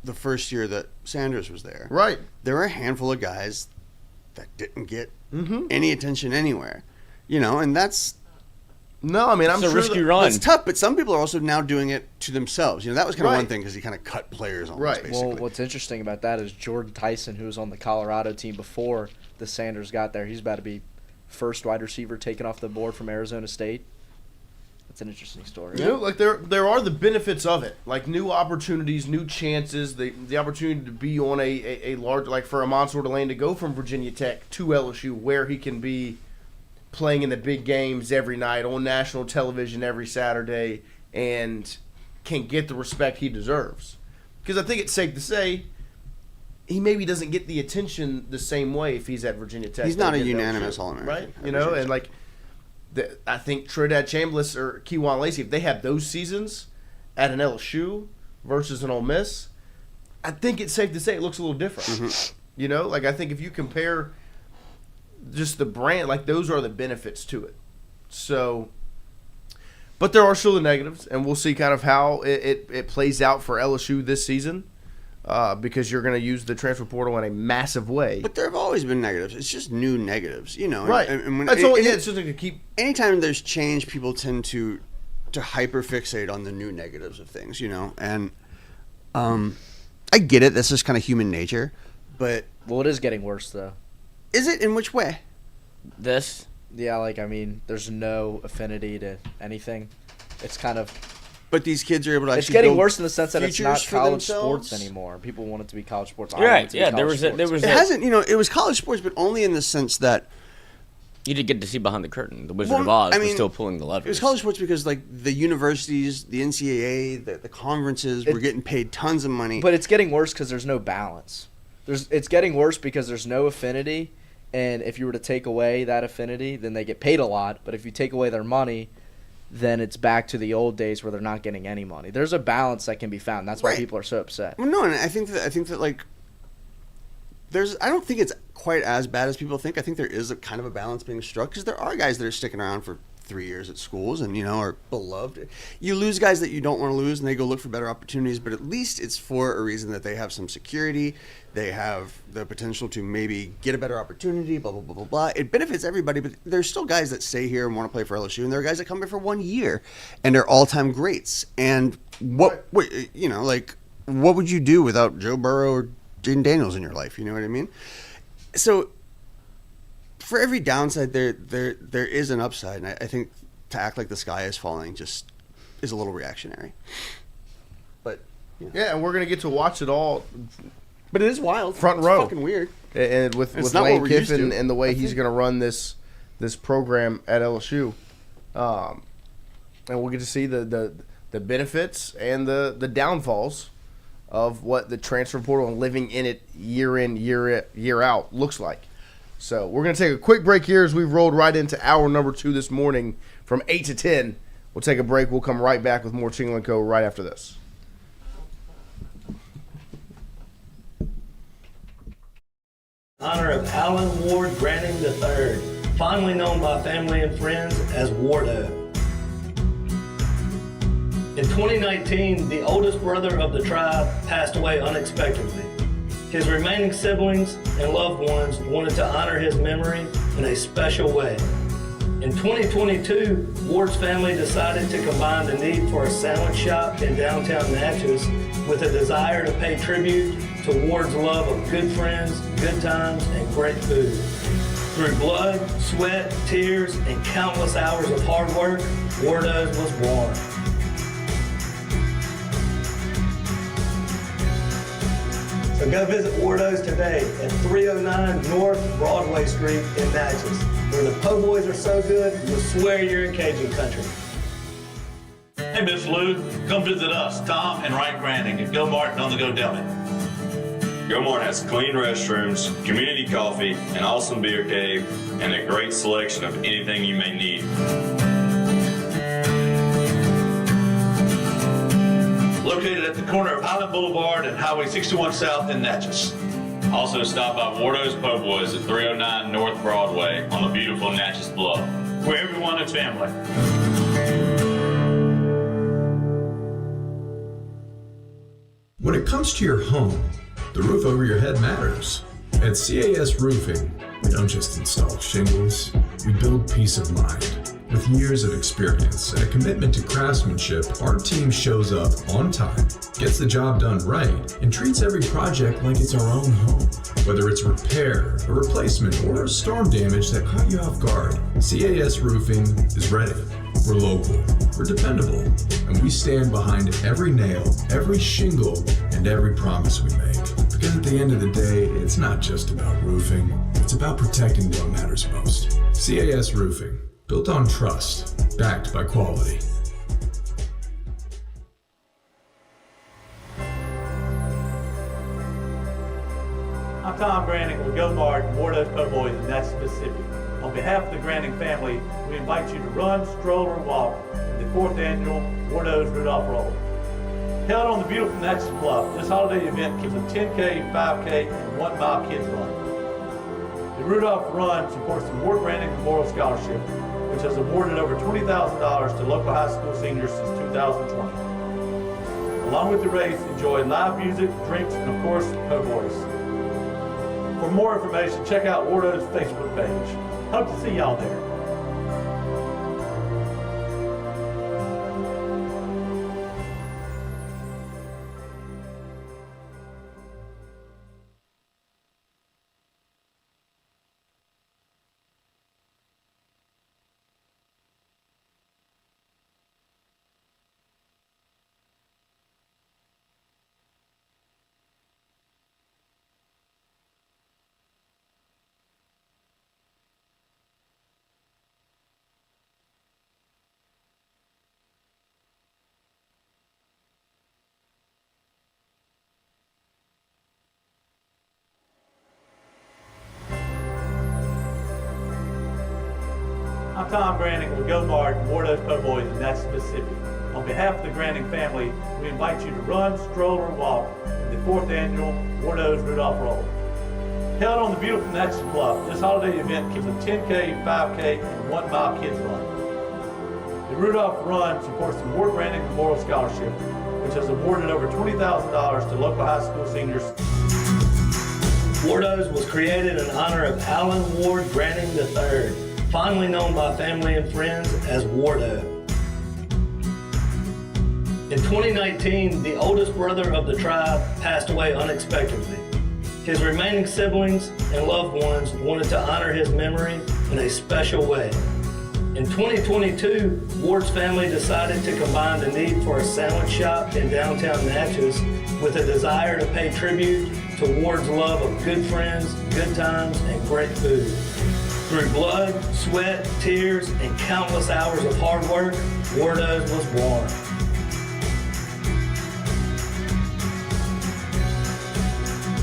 the first year that Sanders was there, Right. there were a handful of guys that didn't get Mm-hmm. any attention anywhere. And that's No, I mean I'm It's a sure risky that- run. It's tough, but some people are also now doing it to themselves. That was kind of Right. one thing because he kind of cut players on Right. basically. Well, what's interesting about that is Jordan Tyson, who was on the Colorado team before the Sanders got there, he's about to be first wide receiver taken off the board from Arizona State. That's an interesting story. You know, like there are the benefits of it, like new opportunities, new chances, the opportunity to be on a large, like for Amon Sordelane to go from Virginia Tech to LSU, where he can be playing in the big games every night on national television every Saturday, and can get the respect he deserves. Because I think it's safe to say he maybe doesn't get the attention the same way if he's at Virginia Tech. He's than not a he gets at unanimous LSU, All-American. right? I You know, appreciate and like. I think Trinidad Chambliss or Kewan Lacey, if they have those seasons at an LSU versus an Ole Miss, I think it's safe to say it looks a little different. You know, like I think if you compare just the brand, like those are the benefits to it. So, but there are still the negatives, and we'll see kind of how it plays out for LSU this season. Because you're going to use the transfer portal in a massive way. But there have always been negatives. It's just new negatives, you know. Right. That's all. Yeah, it's just like to keep. Anytime there's change, people tend to hyperfixate on the new negatives of things, you know. And I get it. That's just kind of human nature. But Well, it is getting worse, though. is it? In which way? This. Yeah, like, I mean, there's no affinity to anything. It's kind of... But these kids are able to actually It's getting build worse in the sense that it's not futures for college themselves. sports anymore. People want it to be college sports. I You're want it right. to be Yeah, college sports. It hasn't, you know, it was college sports, but only in the sense that You did get to see behind the curtain. The Wizard of Oz was still pulling the levers. it was college sports because, like, the universities, the NCAA, the conferences were getting paid tons of money. But it's getting worse because there's no balance. It's getting worse because there's no affinity, and if you were to take away that affinity, then they get paid a lot. But if you take away their money, then it's back to the old days where they're not getting any money. There's a balance that can be found. That's why Right. people are so upset. Well, no, and I think that like I don't think it's quite as bad as people think. I think there is a kind of a balance being struck because there are guys that are sticking around for 3 years at schools and, you know, are beloved. You lose guys that you don't want to lose and they go look for better opportunities, but at least it's for a reason that they have some security. They have the potential to maybe get a better opportunity, blah, blah, blah, blah, blah. It benefits everybody, but there's still guys that stay here and want to play for LSU, and there are guys that come here for 1 year and they're all-time greats. And what you know, like, what would you do without Joe Burrow or Jaden Daniels in your life? You know what I mean? So for every downside, there is an upside, and I think to act like the sky is falling just is a little reactionary. But you know. Yeah, and we're gonna get to watch it all But it is wild. front It's row. fucking weird. And with It's not what Lane we're used Kiffin to. and the way he's going to run this program at LSU, and we'll get to see the benefits and the downfalls of what the transfer portal and living in it year in, year out looks like. So we're going to take a quick break here as we've rolled right into hour number 2 this morning from 8 to 10. We'll take a break. We'll come right back with more Tingle & Co. right after this. Honor of Alan Ward Granning III, fondly known by family and friends as Wardo. In 2019, the oldest brother of the tribe passed away unexpectedly. His remaining siblings and loved ones wanted to honor his memory in a special way. In 2022, Ward's family decided to combine the need for a sandwich shop in downtown Natchez with a desire to pay tribute to Ward's love of good friends, good times, and great food. Through blood, sweat, tears, and countless hours of hard work, Wardo's was born. So go visit Wardo's today at 309 North Broadway Street in Natchez, where the po' boys are so good, you'll swear you're in Cajun country. Hey, Miss Lou, come visit us, Tom and Ryan Granning at Go Martin on the Go Deli. Go Martin has clean restrooms, community coffee, an awesome beer cave, and a great selection of anything you may need. Located at the corner of Highland Boulevard and Highway 61 South in Natchez. Also stop by Wardo's Po' Boys at 309 North Broadway on the beautiful Natchez Bluff. Where everyone is family. When it comes to your home, the roof over your head matters. At CAS Roofing, we don't just install shingles, we build peace of mind. With years of experience and a commitment to craftsmanship, our team shows up on time, gets the job done right, and treats every project like it's our own home. Whether it's repair, a replacement, or storm damage that caught you off guard, CAS Roofing is ready. We're local, we're dependable, and we stand behind every nail, every shingle, and every promise we make. Because at the end of the day, it's not just about roofing, it's about protecting what matters most. CAS Roofing, built on trust, backed by quality. I'm Tom Granning with Go Martin, Wardo's Po' Boys in Natchez, Mississippi. On behalf of the Granning family, we invite you to run, stroll, or walk in the 4th annual Wardo's Rudolph Roll. Held on the beautiful Natchez Bluff, this holiday event is a 10K, 5K, and 1 mile kids run. The Rudolph Run supports the Ward Branding Memorial Scholarship, which has awarded over $20,000 to local high school seniors since 2020. Along with the race, enjoy live music, drinks, and of course, po' boys. For more information, check out Wardo's Facebook page. Hope to see y'all there. I'm Tom Branning with Go Bard and Wardo's Po' Boys in Natchez, Mississippi. On behalf of the Branning family, we invite you to run, stroll, or walk in the 4th annual Wardo's Rudolph Roll. Held on the beautiful Natchez Bluff, this holiday event is a 10K, 5K, and 1 mile kids run. The Rudolph Run supports the Ward Branding Memorial Scholarship, which has awarded over $20,000 to local high school seniors. Wardo's was created in honor of Alan Ward Branning III, fondly known by family and friends as Wardo. In 2019, the oldest brother of the tribe passed away unexpectedly. His remaining siblings and loved ones wanted to honor his memory in a special way. In 2022, Ward's family decided to combine the need for a sandwich shop in downtown Natchez with a desire to pay tribute to Ward's love of good friends, good times, and great food. Through blood, sweat, tears, and countless hours of hard work, Wardo's was born.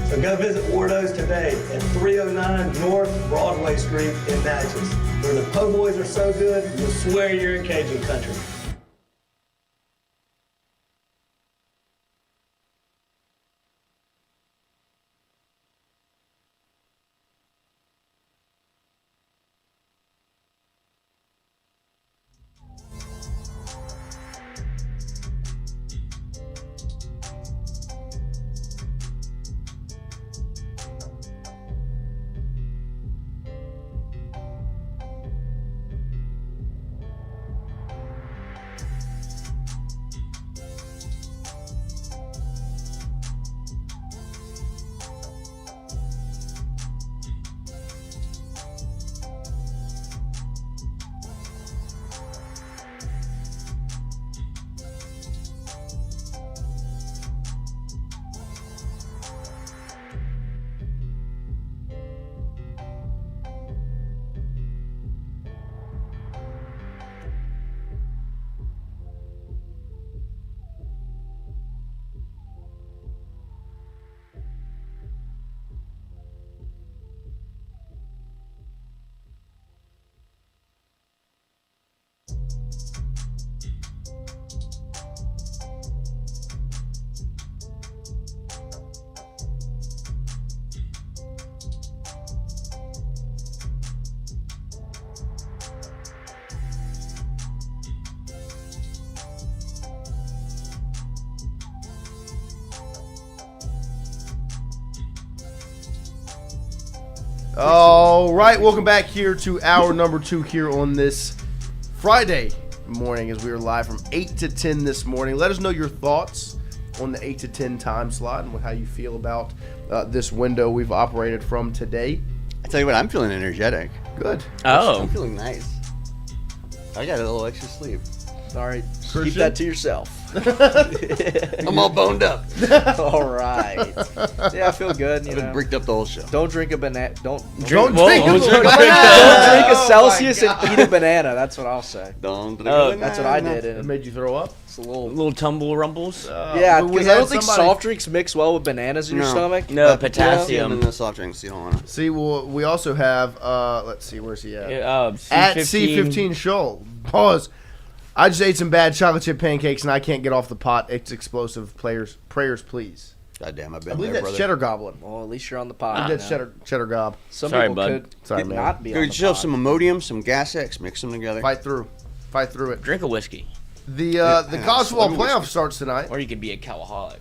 So go visit Wardo's today at 309 North Broadway Street in Natchez, where the po' boys are so good, you'll swear you're in Cajun country. All right, welcome back here to hour number 2 here on this Friday morning as we are live from 8 to 10 this morning. Let us know your thoughts on the 8 to 10 time slot and how you feel about this window we've operated from today. I tell you what, I'm feeling energetic. Good. Oh. I'm feeling nice. I got a little extra sleep. All right, Christian? keep that to yourself. I'm all boned up. All right. Yeah, I feel good. You I've know. been bricked up the whole show. Don't drink a banana. Don't Don't Whoa, drink whoa, a whoa, banana. Don't drink a Oh, Celsius my and eat a banana. That's what I'll say. Don't drink Oh, a That's what I did. It And made you throw up? it's a little. Little tumble rumbles. Yeah, but we because I had don't think somebody- soft drinks mix well with bananas in your No. stomach. No, Potassium potassium. in the soft drinks. You don't want to. See, well, we also have, let's see, where's he at? Yeah, At C15 Shoal. Pause. I just ate some bad chocolate chip pancakes, and I can't get off the pot. It's explosive. Prayers, please. God damn, I've I been believe there, that's brother. cheddar goblin. Well, at least you're on the I pot. did now. cheddar gob. Some Sorry, people bud. could Sorry, man. not be Get on the yourself pot. some Imodium, some Gas X, mix them together. Fight through it. Drink a whiskey, The Yeah, college football slug playoff whiskey. starts tonight. or you could be a cowaholic.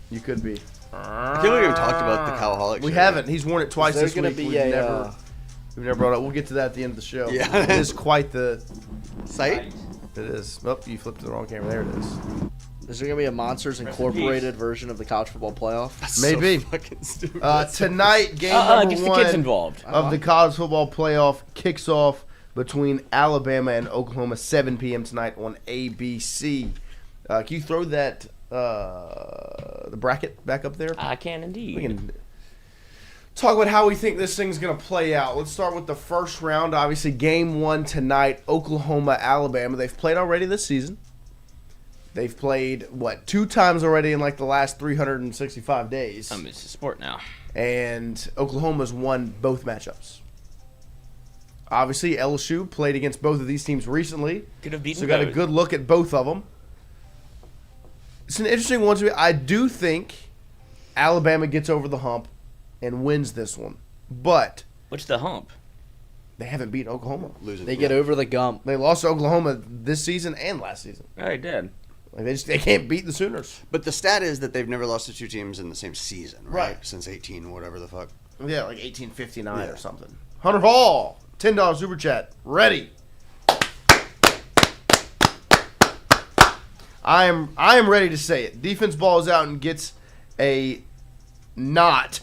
You could be. I can't believe we haven't talked about the Cowaholic. We show haven't. He's worn it twice There's this gonna week. be We've a, never brought it up. We'll get to that at the end of the show. Yeah. It is quite the. yet. Site? It is. Oh, you flipped to the wrong camera. There it is. Is there gonna be a Monsters Incorporated version of the college football playoff? That's Maybe. So fucking stupid. Tonight, game number Gets the one kids involved. of the college football playoff kicks off between Alabama and Oklahoma, 7 p.m. tonight on ABC. Can you throw that the bracket back up there? I can indeed. We can talk about how we think this thing's going to play out. Let's start with the first round. Obviously, game one tonight, Oklahoma, Alabama. They've played already this season. They've played, 2 times already in like the last 365 days. It's a sport now. And Oklahoma's won both matchups. Obviously, LSU played against both of these teams recently. Could have beaten So got a both. good look at both of them. It's an interesting one to me. I do think Alabama gets over the hump and wins this one. But What's the hump? they haven't beaten Oklahoma. Losing. They get over the gump. They lost to Oklahoma this season and last season. Oh, he did. Like they can't beat the Sooners. But the stat is that they've never lost to two teams in the same season, right? Right. Since 18, whatever the fuck. Yeah, like 1859 Yeah. or something. Hunter Hall, $10 super chat, ready. I am ready to say it. Defense balls out and gets a knot.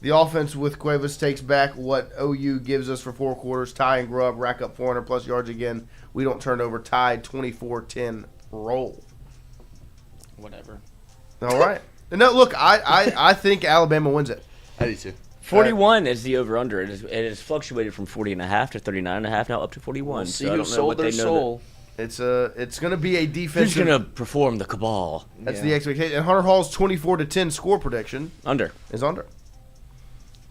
The offense with Cuevas takes back what OU gives us for 4 quarters. Ty and Grubb rack up 400 plus yards again. We don't turn over. Tied 24-10 roll. Whatever. All right. No, look, I think Alabama wins it. I do too. 41 is the over-under. It has fluctuated from 40.5 to 39.5, now up to 41. We'll see so I who don't know sold what their they know. soul. It's going to be a Who's defensive. going to perform the cabal? That's Yeah. the expectation. And Hunter Hall's 24-10 score prediction Under. is under.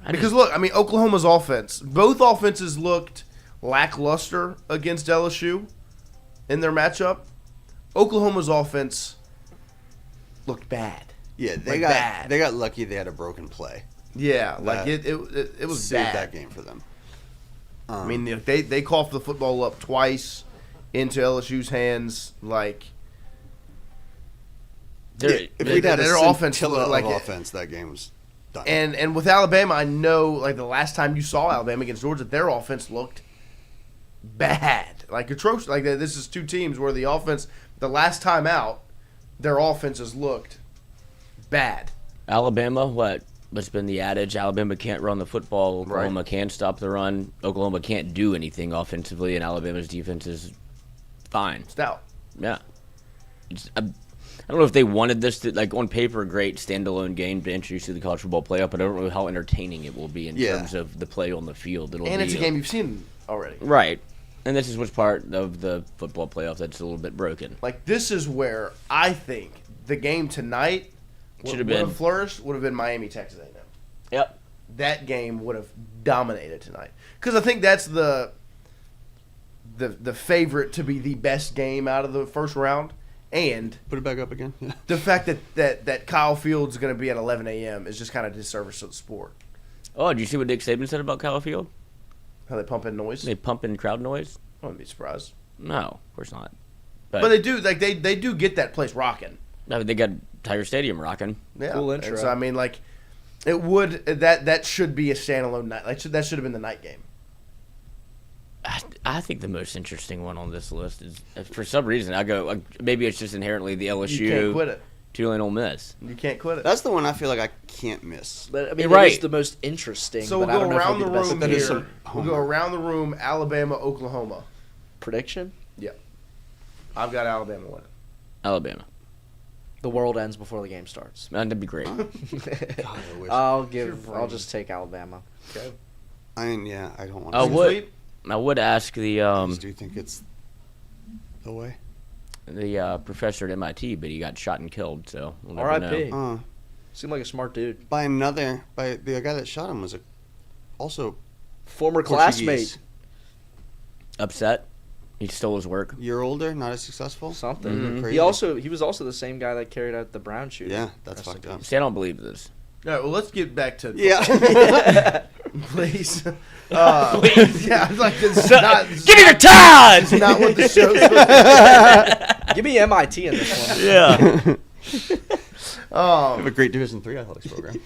I Because just- look, I mean, Oklahoma's offense, both offenses looked lackluster against LSU in their matchup. Oklahoma's offense looked bad. Yeah, Like bad. they got lucky. They had a broken play. Yeah, like That it was Saved bad. that game for them. I mean, they coughed the football up twice into LSU's hands. Like They're- If we'd had a their offense scintilla looked like of it. offense, that game was done. And with Alabama, I know like the last time you saw Alabama against Georgia, their offense looked bad, like atrocious. Like this is 2 teams where the offense, the last time out, their offenses looked bad. Alabama, what's been the adage? Alabama can't run the football. Oklahoma can stop the run. Oklahoma can't do anything offensively, and Alabama's defense is fine. Stout. Yeah. I don't know if they wanted this to, like, on paper, a great standalone game to introduce to the college football playoff, but I don't know how entertaining it will be in Yeah. terms of the play on the field. And it's a game you've seen already. Right. And this is what's part of the football playoff that's a little bit broken. Like this is where I think the game tonight Should would have have been. flourished. Would have been Miami, Texas A&M. Yep. That game would have dominated tonight because I think that's the favorite to be the best game out of the first round. And Put it back up again. the fact that Kyle Fields is going to be at 11 a.m. is just kind of disservice to the sport. Oh, did you see what Nick Saban said about Kyle Field? How they pump in noise. They pump in crowd noise? I wouldn't be surprised. No, of course not. But they do like they do get that place rocking. No, they got Tiger Stadium rocking. Yeah. Cool And intro. so I mean, like, it would that should be a standalone night. Like that should have been the night game. I think the most interesting one on this list is, for some reason, I go, maybe it's just inherently the LSU. You can't quit it. Tulane Ole Miss. You can't quit it. That's the one I feel like I can't miss. But I mean, You're it is right. the most interesting. So but we'll I don't go know if around it'll the be the best room That is here. some We'll go homer. around the room. Alabama, Oklahoma. prediction. Yeah. I've got Alabama winning. Alabama. The world ends before the game starts. Man, that'd be great. God, I wish. I'll just take Alabama. Okay. I mean, yeah, I don't want I to. would. I would ask I just do think it's the way. the professor at MIT, but he got shot and killed, so we'll never R.I.P. know. Seemed like a smart dude. By the guy that shot him was also Former Portuguese. classmate. Upset. He stole his work. Year older, not as successful. Something. Crazy. He was also the same guy that carried out the Brown shooting. Yeah, that's fucked up. See, I don't believe this. All right, well, let's get back to please. Yeah, I'd like this. Give me your time. It's not what the show's about. Give me MIT in this one. Yeah. We have a great Division III athletics program.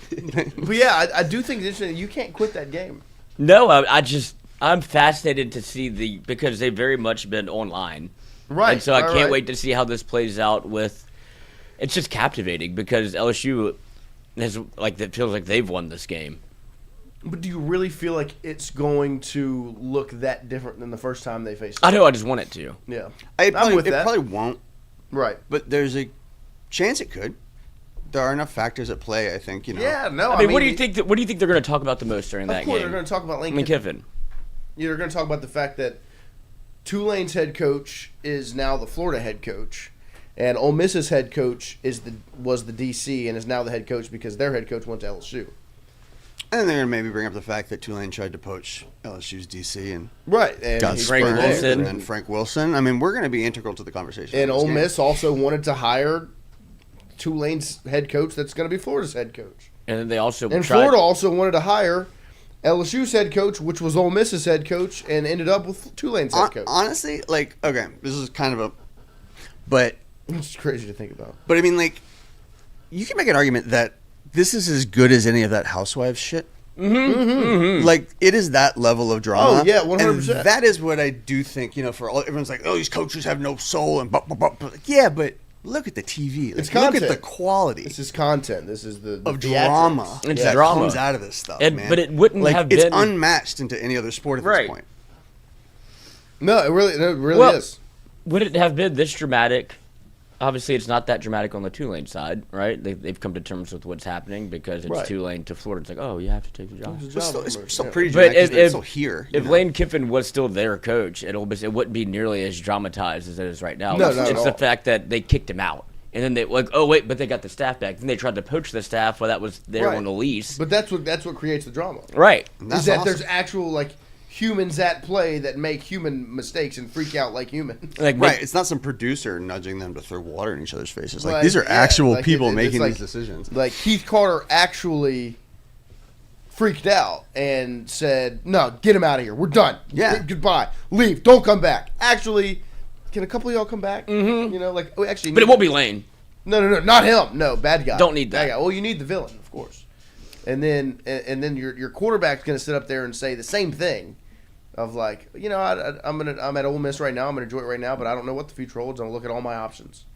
But yeah, I do think it's interesting. You can't quit that game. No, I'm fascinated to see because they've very much been online. Right. And so I can't wait to see how this plays out it's just captivating because LSU it feels like they've won this game. But do you really feel like it's going to look that different than the first time they faced? I know. I just want it to. Yeah. It with that. probably won't. Right. But there's a chance it could. There are enough factors at play, I think. Yeah. No. I mean, what do you think? What do you think they're going to talk about the most during that game? Of course, they're going to talk about Lane Kiffin. You're going to talk about the fact that Tulane's head coach is now the Florida head coach, and Ole Miss's head coach was the DC and is now the head coach because their head coach went to LSU. And they're going to maybe bring up the fact that Tulane tried to poach LSU's DC and and got Frank spurned. Wilson. And then Frank Wilson. I mean, we're going to be integral to the conversation. And in this Ole game. Miss also wanted to hire Tulane's head coach that's going to be Florida's head coach. And then they also Florida also wanted to hire LSU's head coach, which was Ole Miss's head coach, and ended up with Tulane's head coach. Honestly, okay, this is kind of but it's crazy to think about. But I mean, you can make an argument that this is as good as any of that Housewives shit. Like, it is that level of drama. Oh, yeah, 100%. And that is what I do think, for all, everyone's like, oh, these coaches have no soul, and yeah, but look at the TV. It's look content. at the quality. This is content. This is the of theatrics. drama It's that drama. comes out of this stuff, man. But it wouldn't have it's been unmatched into any other sport at this point. No, it really Well, is. Would it have been this dramatic? Obviously, it's not that dramatic on the Tulane side, right? They've come to terms with what's happening because it's Right. Tulane to Florida. It's like, oh, you have to take the job. It's still pretty But dramatic. It's still here. If Lane Kiffin was still their coach at Ole Miss, it wouldn't be nearly as dramatized as it is right now. No, not at it's the all. fact that they kicked him out. And then they oh wait, but they got the staff back. Then they tried to poach the staff while that was there Right. on the lease. But that's what creates the drama. Right. Is that there's actual humans at play that make human mistakes and freak out like humans. Right, it's not some producer nudging them to throw water in each other's faces. Like, These are yeah, actual people it's making like- these decisions. Like Keith Carter actually freaked out and said, "No, get him out of here. We're done. Yeah. Goodbye. Leave. Don't come back." Actually, can a couple of y'all come back? Mm-hmm. Actually, But it won't be Lane. No, not him. No, bad guy. Don't need that. Bad guy. Well, you need the villain, of course. And then your quarterback's going to sit up there and say the same thing, of I'm at Ole Miss right now. I'm going to enjoy it right now, but I don't know what the future holds. I'm going to look at all my options.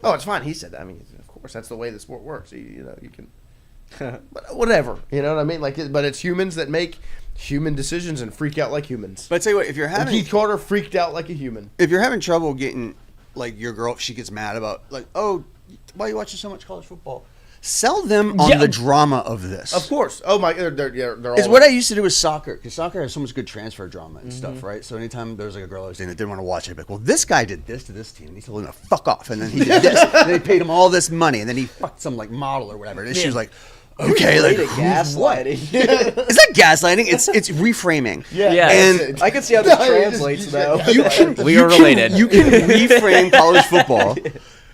Oh, it's fine. He said that. I mean, of course, that's the way the sport works. You can, but whatever. You know what I mean? But it's humans that make human decisions and freak out like humans. But I tell you what, if you're And having Keith Carter freaked out like a human. if you're having trouble getting your girl, she gets mad about oh, why are you watching so much college football? Sell them on the drama of this. Of course. Oh my, they're all. It's what I used to do with soccer, because soccer has so much good transfer drama and stuff, right? So anytime there was a girl I was dating that didn't want to watch it, I'd be like, well, this guy did this to this team, and he told him to fuck off, and then he did this, and they paid him all this money, and then he fucked some model or whatever, and she was like, okay, gaslighting. Is that gaslighting? It's reframing. Yeah. And I can see how this translates though. We are related. You can reframe college football.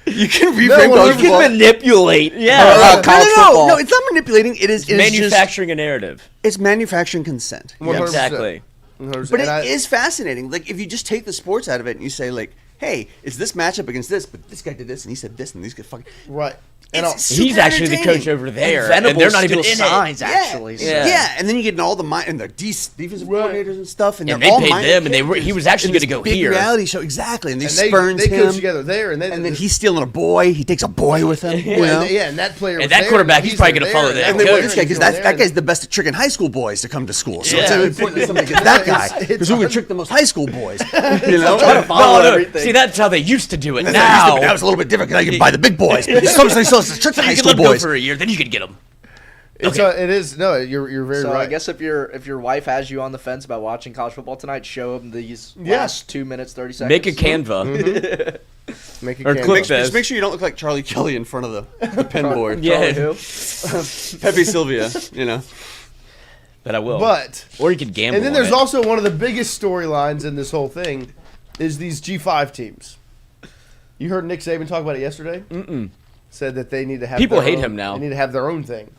You can reframe college You football. can manipulate. Yeah. college football. No, it's not manipulating. It's Manufacturing a narrative. It's manufacturing consent. 100%. Exactly. 100%. But And it is fascinating. If you just take the sports out of it and you say hey, it's this matchup against this, but this guy did this and he said this and these guys fucking right. And It's super He's actually the entertaining. coach over there, and Venable they're not even in still it. signs, actually. Yeah. Yeah, and then you get all the and the defensive coordinators and stuff, and And they're they all paid minor them, and he characters. was actually And going to this go big here. reality show, exactly, and they they spurns coach him, together there, and and then he's stealing a boy. He takes a boy with him. You know? and that player. And was that there, quarterback, and he's probably gonna there, follow and that And then coach. what this guy, because He's that guy's the best at tricking high school boys to come to school. So it's Yeah. important that somebody gets that guy, It's because who can trick the most high school boys? You know, Well, no, see, that's how they used to do it. Now Now, it's a little bit different because I can buy the big boys. Somebody still has to trick the high you could school let them go boys. for a year, then you could get them. it is. No, you're very So right. I guess if your wife has you on the fence about watching college football tonight, show them these Yeah. last 2 minutes 30 seconds. Make a Canva. Make a or camera. clip Just this. make sure you don't look like Charlie Kelly in front of the pen board. Yeah. Who? Pepe Sylvia, you know. But I will. But or you could gamble. and then on there's it. also one of the biggest storylines in this whole thing is these G5 teams. You heard Nick Saban talk about it yesterday? Mm-mm. Said that they need to have People their hate own- him now. They need to have their own thing.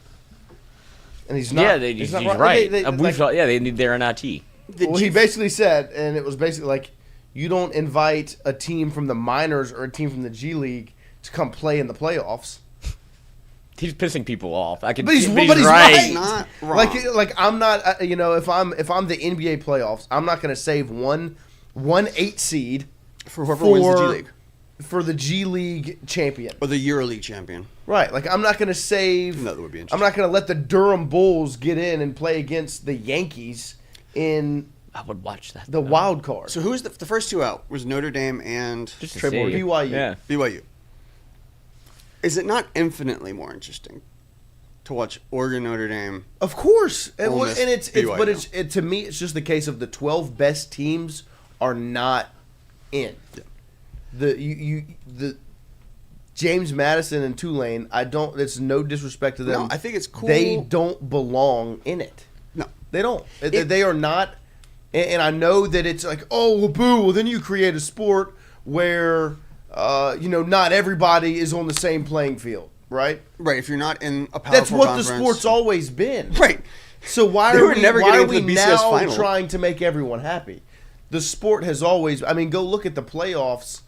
And he's not. Yeah, he's he's not right. Like, They need their NIT. well, he basically said, and it was basically like, you don't invite a team from the minors or a team from the G League to come play in the playoffs. He's pissing people off. I can. But he's right. right. Not wrong. Like I'm not. If I'm the NBA playoffs, I'm not going to save one 8 seed for whoever wins the G League. For the G League champion. Or the EuroLeague champion. Right. Like, I'm not going to save. That would be I'm interesting. not going to let the Durham Bulls get in and play against the Yankees in I would watch that. the wild card. So who's the first two out? Was Notre Dame and Just to Triple see. BYU. Yeah. BYU. Is it not infinitely more interesting to watch Oregon, Notre Dame? Of course. And, Ole Miss, it's BYU. but to me, it's just the case of the 12 best teams are not in. Yeah. The James Madison and Tulane, it's no disrespect to them. No, I think it's cool. They don't belong in it. No. They don't. They are not. And I know that it's like, oh, well, boo. Well, then you create a sport where, not everybody is on the same playing field, right? Right, if you're not in a Power That's 4 what conference. the sport's always been. Right. So why They are were we, never why getting are into we the BCS now final. trying to make everyone happy? The sport has always. I mean, go look at the playoffs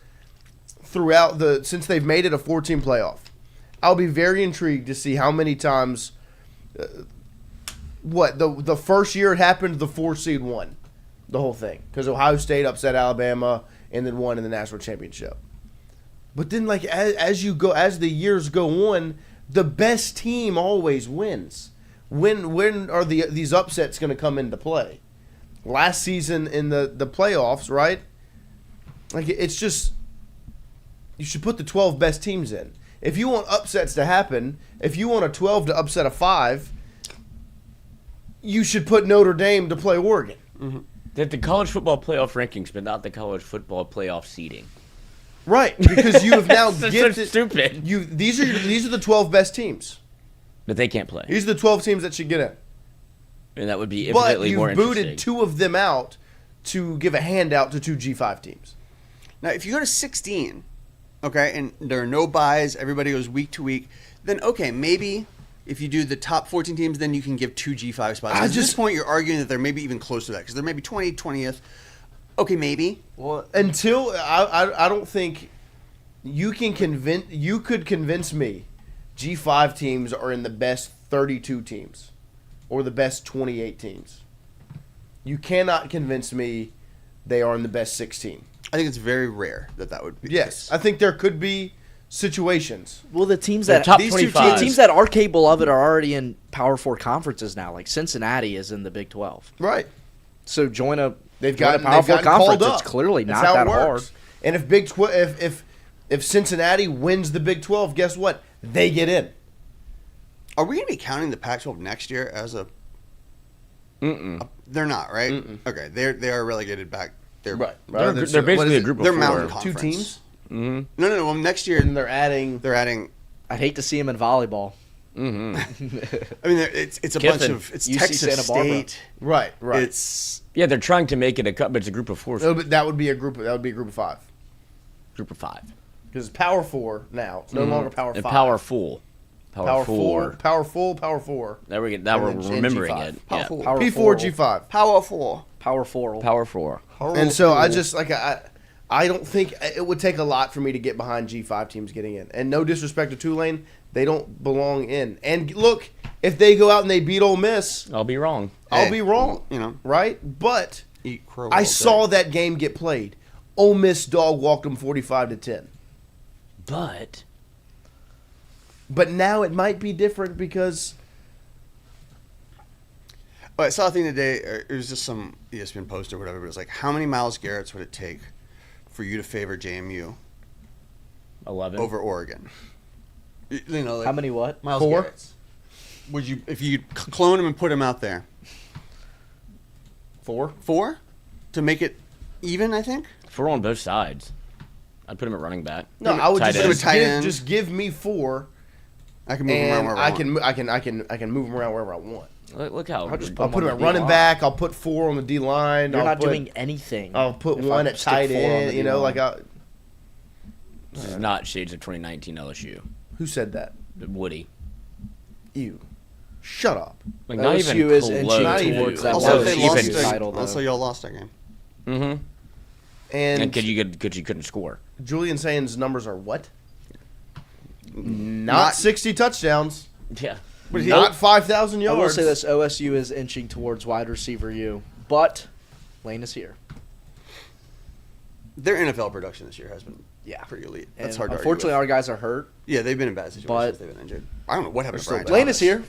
throughout since they've made it a 14 playoff. I'll be very intrigued to see how many times. The first year it happened, the 4 seed won the whole thing because Ohio State upset Alabama and then won in the national championship. But then, like as the years go on, the best team always wins. When are these upsets going to come into play? Last season in the playoffs, right? Like, it's just, you should put the 12 best teams in. If you want upsets to happen, if you want a 12 to upset a 5, you should put Notre Dame to play Oregon. Mm-hmm. The college football playoff rankings, but not the college football playoff seeding. Right, because you have now That's gifted. so stupid. These are the 12 best teams. But they can't play. These are the 12 teams that should get in. And that would be But infinitely more you've interesting. booted 2 of them out to give a handout to 2 G5 teams. Now, if you go to 16, okay, and there are no buys, everybody goes week to week, then okay, maybe if you do the top 14 teams, then you can give 2 G5 spots. At this point, you're arguing that they're maybe even close to that because they're maybe 20th. Okay, maybe. Well, until I don't think you can convince. You could convince me G5 teams are in the best 32 teams or the best 28 teams. You cannot convince me they are in the best 16. I think it's very rare that would be. Yes, I think there could be situations. Well, the teams They're that top these 25. the teams that are capable of it are already in Power 4 conferences now. Like Cincinnati is in the Big 12. Right. So join a They've join a gotten Power 4 called conference. up. It's clearly That's not how that it hard. works. And if Cincinnati wins the Big 12, guess what? They get in. Are we going to be counting the Pac-12 next year as a? They're not, right? Okay, they are relegated back. They're Right. They're What is basically a it? group of They're 4. mountain 2 conference. teams, No. Well, next year and they're adding. I'd hate to see him in volleyball. Mm-hmm. I mean, it's a bunch Kiffin. of it's UC Texas Santa Barbara. State. Right. It's Yeah, they're trying to make it a cup, but it's a group of 4. That would be a group. That would be a group of 5 Group of 5. because it's Power 4 now. It's no longer Power 5. Power full. Power 4. Power full. Power 4. There we go. Now we're And then remembering G5. it. Power Yeah. 4. Power P4 4. G5. Power 4. Power 4. Power 4. And so I just I don't think it would take a lot for me to get behind G5 teams getting in. And no disrespect to Tulane, they don't belong in. And look, if they go out and they beat Ole Miss, I'll be wrong. I'll Hey, be wrong. you know. Right? But Eat crow I all saw day. that game get played. Ole Miss dog walked them 45-10. But now it might be different because Well, I saw a thing today. It was just some ESPN post or whatever. But it was like, how many Myles Garretts would it take for you to favor JMU 11. over Oregon? You know, like How many what? Myles 4? Garretts. Would you, if you clone him and put him out there, 4. 4 to make it even? I think. 4 on both sides. I'd put him at running back. No, I would Tight end. just Tight end. give me 4, I can move him around and wherever I I want. can move them around wherever I want. Look how. I'll just I'll put him on at the running D-line. back. I'll put 4 on the D line. You're I'll not put, doing anything. I'll put if 1 I at stick tight 4 on end. the You know, D-line. This is not shades of 2019 LSU. Who said that? Woody. You. Shut up. Like, not even LSU is close. inching Not even towards that close. Also, world they even lost series a, title, though. also y'all lost that game. Mm-hmm. And And because you couldn't score. Julian Sands' numbers are what? Not 60 touchdowns. Yeah. Not 5,000 I yards. will say this: OSU is inching towards wide receiver U, but Lane is here. Their NFL production this year has been Yeah. pretty elite. And That's hard to unfortunately, argue our guys are hurt. with. Yeah, they've been in bad situations. But- They've been injured. I don't know what happened to still Brian bad. Lane Thomas. is here,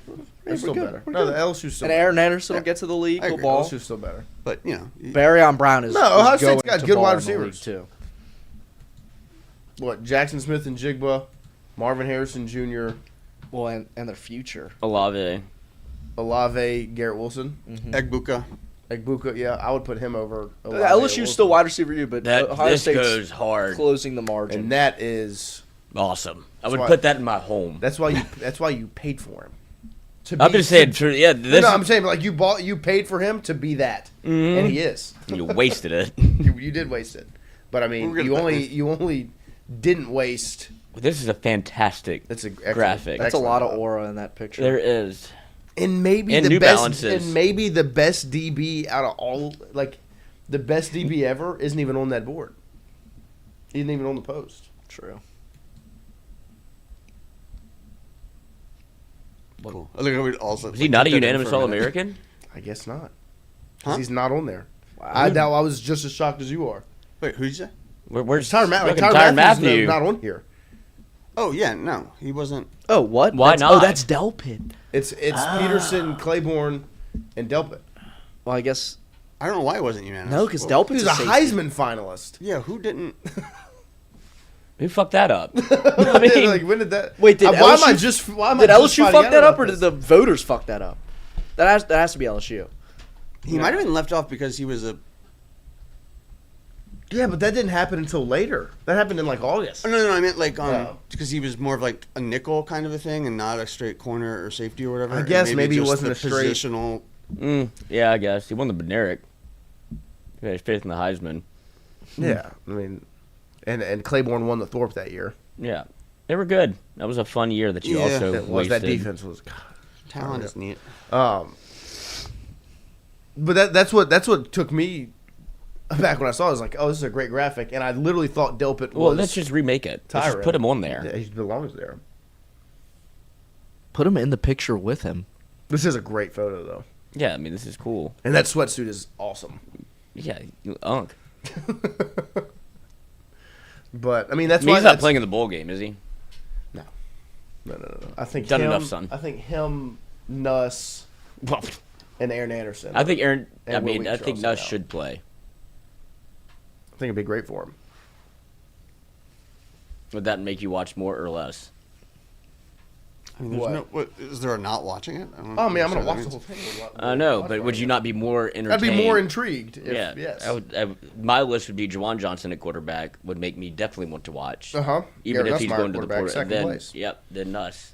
They're still good. better. We're No, good. the LSU's still and better. Aaron Anderson Yeah. will get to the league. I He'll agree. ball. LSU's still better. But, you know. Barryon Brown is. No, Ohio is State's going got to good ball wide in the league, receivers. too. What? Jackson Smith and Jigba, Marvin Harrison Jr., Well, and their future. Olave. Olave, Garrett Wilson, Egbuka. Egbuka. Yeah, I would put him over. The Olave or LSU's Wilson. still wide receiver U, but Ohio This State's goes hard. closing the margin. and that is. Awesome. I would why- put that in my home. That's why you. That's why you paid for him. I'm just saying, yeah, No, this, I'm saying, but like you paid for him to be that, and he is. you wasted it. You did waste it, but I mean, We're gonna you put only this- you only didn't waste. This is a fantastic That's a graphic. That's a excellent lot of job. aura in that picture. There is. And maybe And the New best, Balances. and maybe the best DB out of all, like the best DB ever, isn't even on that board. Isn't even on the post. True. Cool. I think I would also. Is he not a take that in unanimous for minute. All-American? I guess not. 'Cause Huh? he's not on there. Wow. I was just as shocked as you are. Wait, who'd you say? Where's Tyrann Tyrann Matthews Matthew? is not on here. Oh, yeah, no. He wasn't. Oh, what? Why That's- Oh, not? that's Delpit. It's Peterson, Claiborne, and Delpit. Well, I guess I don't know why it wasn't unanimous. no, because Well, Delpit's He's a safety. Heisman finalist. Yeah, who didn't? Who fucked that up? I mean, Like, when did that? Wait, did why am I LSU just? Why am Did I just LSU finding fuck out that up, about or this? did the voters fuck that up? That has to be LSU. He might have been left off because he was a. Yeah, but that didn't happen until later. That happened in like August. Oh, no, I meant like Oh. because he was more of like a nickel kind of a thing and not a straight corner or safety or whatever. I and guess maybe he just wasn't the a straight- positional. yeah, I guess. He won the Benerick. He had faith in the Heisman. Yeah, I mean, and Claiborne won the Thorpe that year. Yeah. They were good. That was a fun year that you Yeah. also It was that wasted. defense was. God. Talent is neat. But that's what took me back when I saw it. I was like, oh, this is a great graphic, and I literally thought Delpit Well, was. let's just remake it. Let's just Tyrann. put him on there. Yeah, he belongs there. Put him in the picture with him. This is a great photo though, Yeah, I mean, this is cool. and that sweatsuit is awesome. Yeah, you unk. But I mean, that's I mean, why he's not that's- playing in the bowl game, is he? No. I think Done him, enough, son. I think him, Nuss, Well, and Aaron Anderson. I think Aaron. And I Will mean, I Weeks are think also Nuss out. should play. I think it'd be great for him. Would that make you watch more or less? I mean, there's What? no. What is there a not watching it? I don't Oh, I mean, I'm gonna understand watch what the that whole means. thing. I know, but would you not be more entertained? I'd be more intrigued. If, Yeah, Yes. my list would be Juwan Johnson at quarterback. Would make me definitely want to watch. Uh-huh. Even Garrett if he's Nussmeier going to the quarterback, portal. second Then, place. yep, then Nuss.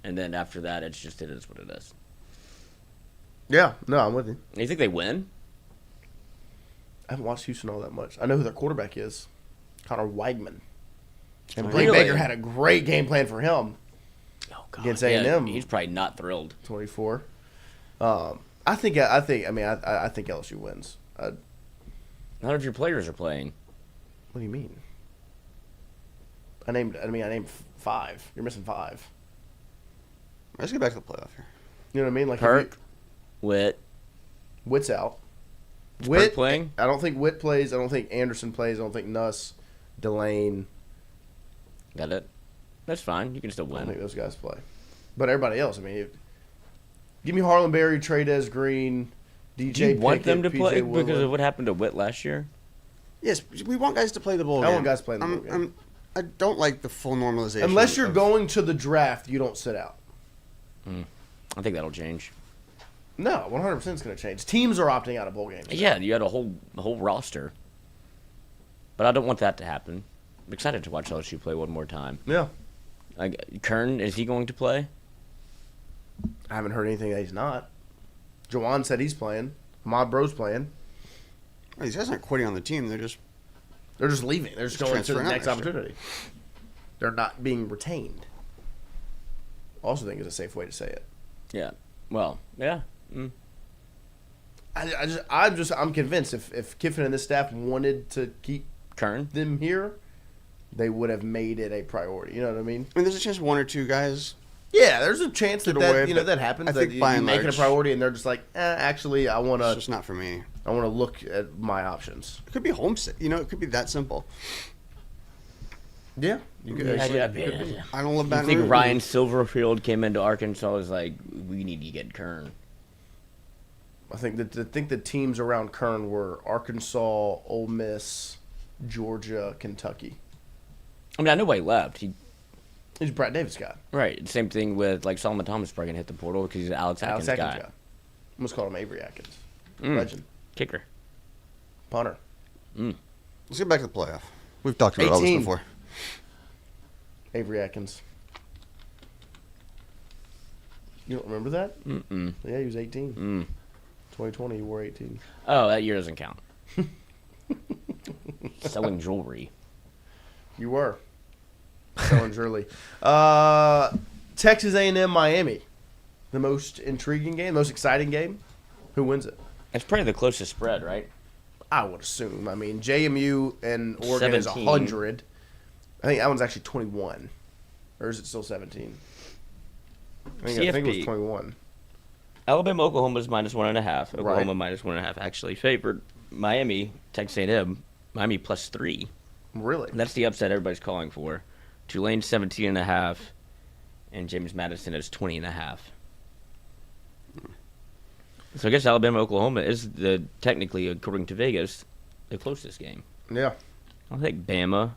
And then after that, it is what it is. Yeah. No, I'm with you. You think they win? I haven't watched Houston all that much. I know who their quarterback is, Connor Weidman. And Oh, Blake really? Baker had a great game plan for him. Oh God, Against A&M. he's probably not thrilled. 24. I think LSU wins. What None of your players are playing. do you mean? I named 5. You're missing 5. Let's get back to the playoff here. You know what I mean? Like if Perk, you- Witt, Witt's out. is Perk playing? I don't think Witt plays. I don't think Anderson plays. I don't think Nuss, Delane. Got it. That's fine. You can still I don't win. think those guys play. But everybody else, I mean, give me Harlan Berry, Trades Green, DJ. Do you want them to Pickett, play PJ because of Woodland. what happened to Witt last year? Yes, we want guys to play the bowl I game. want guys playing the bowl game. I don't like the full normalization. Unless you're of- going to the draft, you don't sit out. I think that'll change. No, 100% is going to change. Teams are opting out of bowl games. Yeah, you had a whole roster. But I don't want that to happen. I'm excited to watch LSU play one more time. Yeah. Like Kern, is he going to play? I haven't heard anything that he's not. Jawan said he's playing. Ahmad Bro's playing. These guys aren't quitting on the team. They're just leaving. They're just going to the transferring out next next year. opportunity. They're not being retained. Also think it's a safe way to say it. Yeah. Well, yeah. Mm. I'm convinced if Kiffin and this staff wanted to keep Kern? them here, they would have made it a priority. You know what I mean? I mean, there's a chance one or two guys. Yeah, there's a chance that Get away, you know but that happens. I That think you by and make it a large- priority, and they're just like, actually, I want It's to. just not for me. I want to look at my options. It could be homesick. You know, it could be that simple. Yeah, you could. Yeah, actually, yeah, it could be. yeah. I don't love You Baton think Rouge. Ryan Silverfield came into Arkansas was like, we need to get Kern. I think the teams around Kern were Arkansas, Ole Miss, Georgia, Kentucky. I mean, I know why he left. He's a Brad Davis guy. Right. Same thing with like Solomon Thomas probably gonna hit the portal because he's an Alex Atkins Alex Atkins guy. guy. Almost called him Avery Atkins. Mm. Legend. Kicker. Punter. Let's get back to the playoff. We've talked about all this 18. before. Avery Atkins. You don't remember that? Mm-mm. Yeah, he was 18. 2020, he wore 18. Oh, that year doesn't count. Selling jewelry. You were. Selling jewelry. Texas A&M, Miami. The most intriguing game, most exciting game. Who wins it? It's probably the closest spread, right? I would assume. I mean, JMU and Oregon is 17. 100. I think that one's actually 21. Or is it still 17? I think it was CFP. 21. Alabama, Oklahoma's -1.5. Oklahoma Right. -1.5 actually favored. Miami, Texas A&M, Miami +3. Really? That's the upset everybody's calling for. Tulane 17.5, and James Madison is 20.5. So I guess Alabama, Oklahoma is technically, according to Vegas, the closest game. Yeah. I'll take Bama.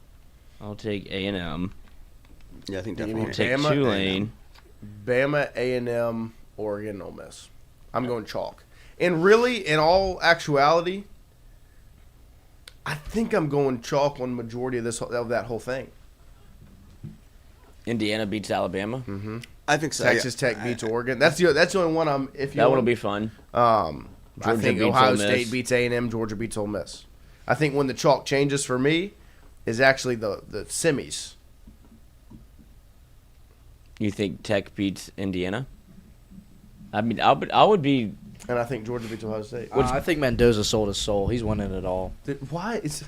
I'll take A&M. Yeah, I think You definitely. need Take Bama, Tulane. Bama, A&M, Oregon, Ole Miss. I'm going chalk. And really, in all actuality, I think I'm going chalk on majority of that whole thing. Indiana beats Alabama. Mm-hmm. I think so. Texas Tech beats Oregon. That's the only one I'm. If you That one will want. be fun. I Georgia think beats Ohio Ole Miss. State beats A&M. Georgia beats Ole Miss. I think when the chalk changes for me is actually the semis. You think Tech beats Indiana? I mean, I would be. And I think Georgia beats Ohio State. I think Mendoza sold his soul. He's winning it all. Why? It's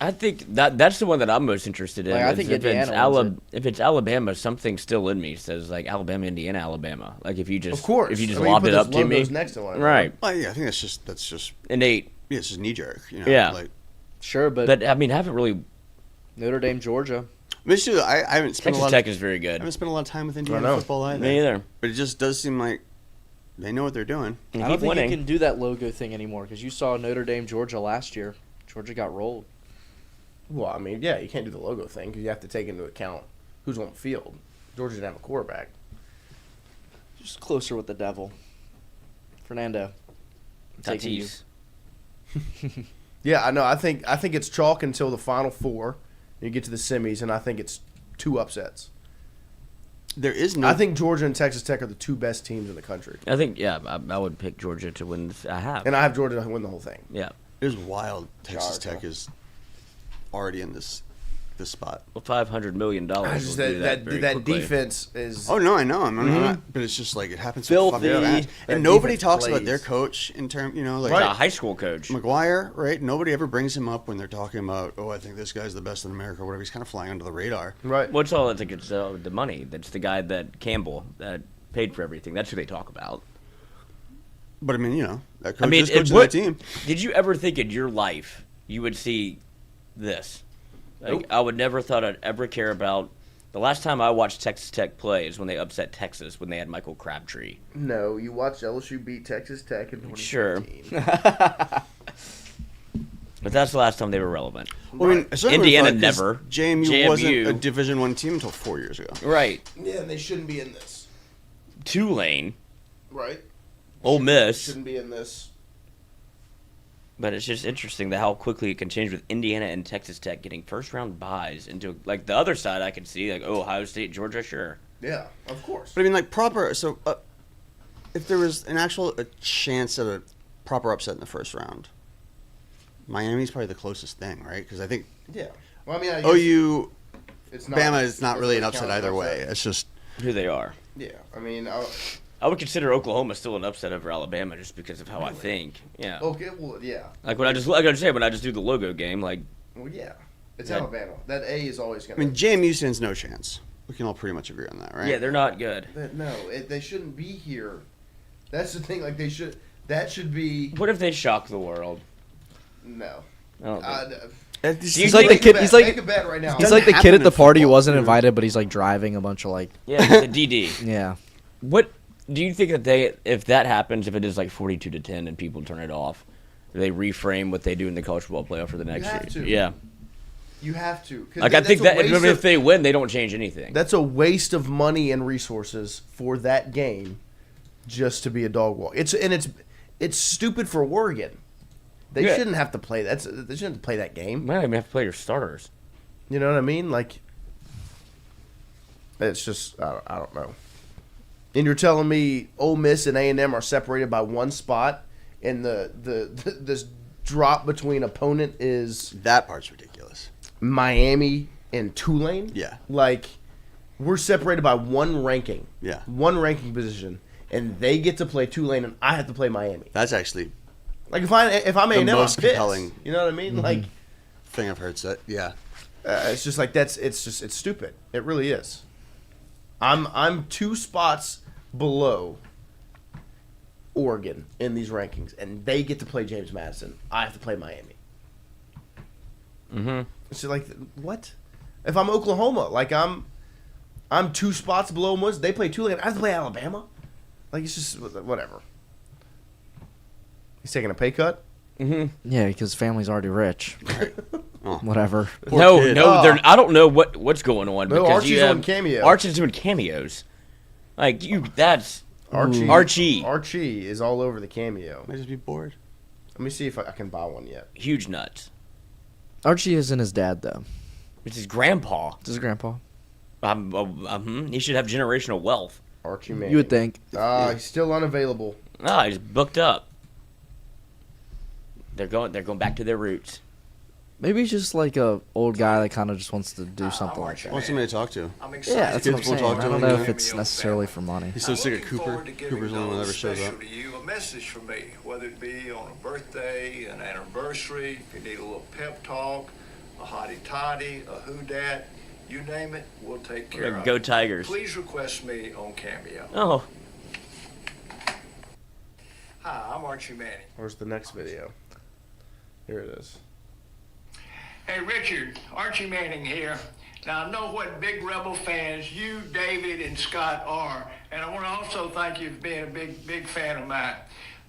I think that's the one that I'm most interested in. Like, I is think if it's Indiana wins if it's Alabama, something still in me says like Alabama, Indiana, Alabama. Like if you just of course. if you just I mean, lobbed put it up those to me, logos next to one. right? Well, yeah, I think that's just Innate. yeah, it's just knee jerk. You know? Yeah. Like, Sure, but But I mean, I haven't really. Notre Dame, Georgia. I haven't spent Texas a lot. Tech is very I good. haven't spent a lot of time with Indiana know. football either. Me either. But it just does seem like they know what they're doing. And I don't keep think winning. you can do that logo thing anymore because you saw Notre Dame, Georgia last year. Georgia got rolled. Well, I mean, yeah, you can't do the logo thing because you have to take into account who's on the field. Georgia didn't have a quarterback. Just closer with the devil. Fernando. I'm taking you. Tatis. Yeah, I know. I think it's chalk until the Final Four. You get to the semis, and I think it's 2 upsets. There is no. I think Georgia and Texas Tech are the 2 best teams in the country, I think I would pick Georgia to win. I have. and I have Georgia to win the whole thing. Yeah. it is wild. Texas Georgia. Tech is already in this spot. Well, $500 million. I will just do that very that quickly. defense is. Oh no, I know. I'm not, but it's just like it happens so fucking Filthy. fast. That And nobody defense talks about plays. their coach in terms, like A high school coach. McGuire, right? Nobody ever brings him up when they're talking about, I think this guy's the best in America or whatever. He's kind of flying under the radar. Right. What's all? I think it's the money. That's the guy that Campbell that paid for everything. That's who they talk about. But I mean, that coach I mean, is coaching what- that team. Did you ever think in your life you would see this? Like, Nope. I would never thought I'd ever care about. The last time I watched Texas Tech play is when they upset Texas when they had Michael Crabtree. No, you watched LSU beat Texas Tech in 2014. Sure. But that's the last time they were relevant. Well, I mean, I certainly Indiana would've thought 'cause never. JMU wasn't JMU. a Division I team until 4 years ago. Right. Yeah, and they shouldn't be in this. Tulane, Right. Ole Miss. Shouldn't be in this. But it's just interesting that how quickly it can change with Indiana and Texas Tech getting first round buys into like the other side. I could see like Ohio State, Georgia, sure. Yeah, of course. But I mean, like proper. So if there was a chance at a proper upset in the first round, Miami's probably the closest thing, right? Because I think Yeah. Well, I mean, I guess OU, it's Bama is not really an doesn't upset count as either an way. upset. It's just Who they are. Yeah. I mean, I would consider Oklahoma still an upset over Alabama just because of how I think. Yeah. okay. Well, yeah. Like when I just do the logo game, like Well, yeah. It's Yeah. Alabama. That A is always I going mean, JMU stands no chance. We can all pretty much agree on that, right? yeah, they're not good. They shouldn't be here. That's the thing. Like that should be. What if they shock the world? No. I don't think. He's like the kid. He's Make like a bet right now. he's like the happen kid at in the party who football, wasn't dude. invited, but he's like driving a bunch of like Yeah, the DD. yeah. What do you think that if that happens, if it is like 42-10 and people turn it off, do they reframe what they do in the college football playoff for the next have year? to. Yeah. You have to. 'Cause Like I think that's that a waste if of- they win, they don't change anything. That's a waste of money and resources for that game, just to be a dog walk. It's stupid for Oregon. They Yeah. shouldn't have to play that. They shouldn't have to play that You game. might not even have to play your starters. You know what I mean? Like, it's just I don't know. And you're telling me Ole Miss and A&M are separated by one spot, and this drop between opponent is That part's ridiculous. Miami and Tulane? Yeah. Like, we're separated by one ranking. Yeah. One ranking position. And they get to play Tulane, and I have to play Miami. That's actually Like, if I'm A&M, I'm most pissed. compelling- You know what I mean? Like, thing I've heard said. Yeah. it's just like it's stupid. It really is. I'm 2 spots below Oregon in these rankings, and they get to play James Madison. I have to play Miami. Mm-hmm. It's like, what? If I'm Oklahoma, like I'm 2 spots below them. They play Tulane. I have to play Alabama. Like, it's just whatever. He's taking a pay cut. Mm-hmm. Yeah, because family's already rich. Oh. Whatever. No, kid. no, Oh. they're. I don't know what's going on. No, because Archie's you have, on Cameo. Archie's doing cameos. Like that's Archie. Archie is all over the Cameo. Might just be bored. Let me see if I can buy one yet. huge nuts. Archie isn't his dad though. It's his grandpa. It's his grandpa. He should have generational wealth. Archie Manning. You would think. He's still unavailable. Ah, he's booked up. They're going back to their roots. Maybe he's just like a old guy that kind of just wants to do something like I that. want somebody to talk to. I'm Yeah, excited that's what I'm Kids will saying. talk I to don't him, know yeah. if it's necessarily for money. He's so sick of looking Cooper. forward to giving Cooper's the only one that ever those shows up. special to you, a message from me, whether it be on a birthday, an anniversary, if you need a little pep talk, a hottie toddy, a who dat, you name it, we'll take care of Go it. Tigers. Please request me on Cameo. Oh, Hi, I'm Archie Manning. Where's the next video? Here it is. Hey, Richard, Archie Manning here. Now, I know what big Rebel fans you, David, and Scott are, and I want to also thank you for being a big fan of mine.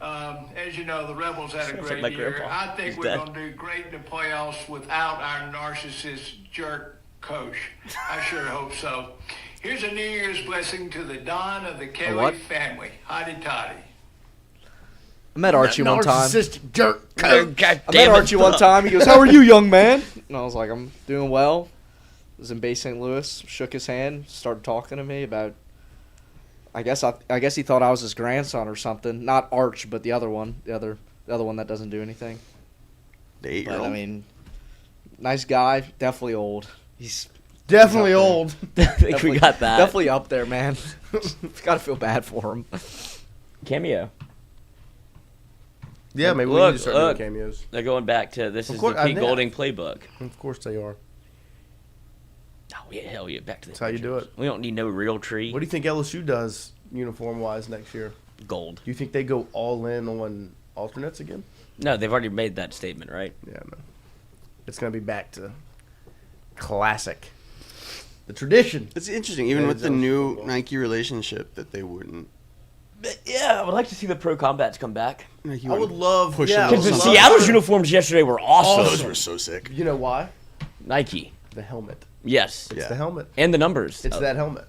As you know, the Rebels had a Sounds great like my year. grandpa. I think He's we're dead. going to do great in the playoffs without our narcissist jerk coach. I sure hope so. Here's a New Year's blessing to the Don of the Kelly what? family. Hotty totty. I met Archie one time. Narcissistic jerk. God I met damn it. Archie one time. He goes, "How are you, young man?" And I was like, "I'm doing well." I was in Bay St. Louis. Shook his hand. Started talking to me about. I guess he thought I was his grandson or something. Not Arch, but the other one. The other one that doesn't do anything. The 8-year-old. But I mean, nice guy. Definitely old. He's Definitely He's up there. old. I think we got that. definitely up there, man. Gotta feel bad for him. Cameo. Yeah, maybe we Look, need to start look. doing cameos. They're going back to this Of is course, the Pete I- Golding playbook. Of course they are. Oh yeah, hell yeah, back to the That's how you do originals. it. We don't need no real tree. What do you think LSU does uniform-wise next year? Gold. Do you think they go all in on alternates again? No, they've already made that statement, right? Yeah, no. It's going to be back to classic. The tradition. It's interesting, even Yeah, with the that was new football. Nike relationship, that they wouldn't. But yeah, I would like to see the pro combats come back. Nike I would wouldn't love. push yeah, a Because little the something. Seattle's uniforms yesterday were awesome. Those were so sick. You know why? Nike. The helmet. Yes. It's Yeah. the helmet. And the numbers. It's that helmet.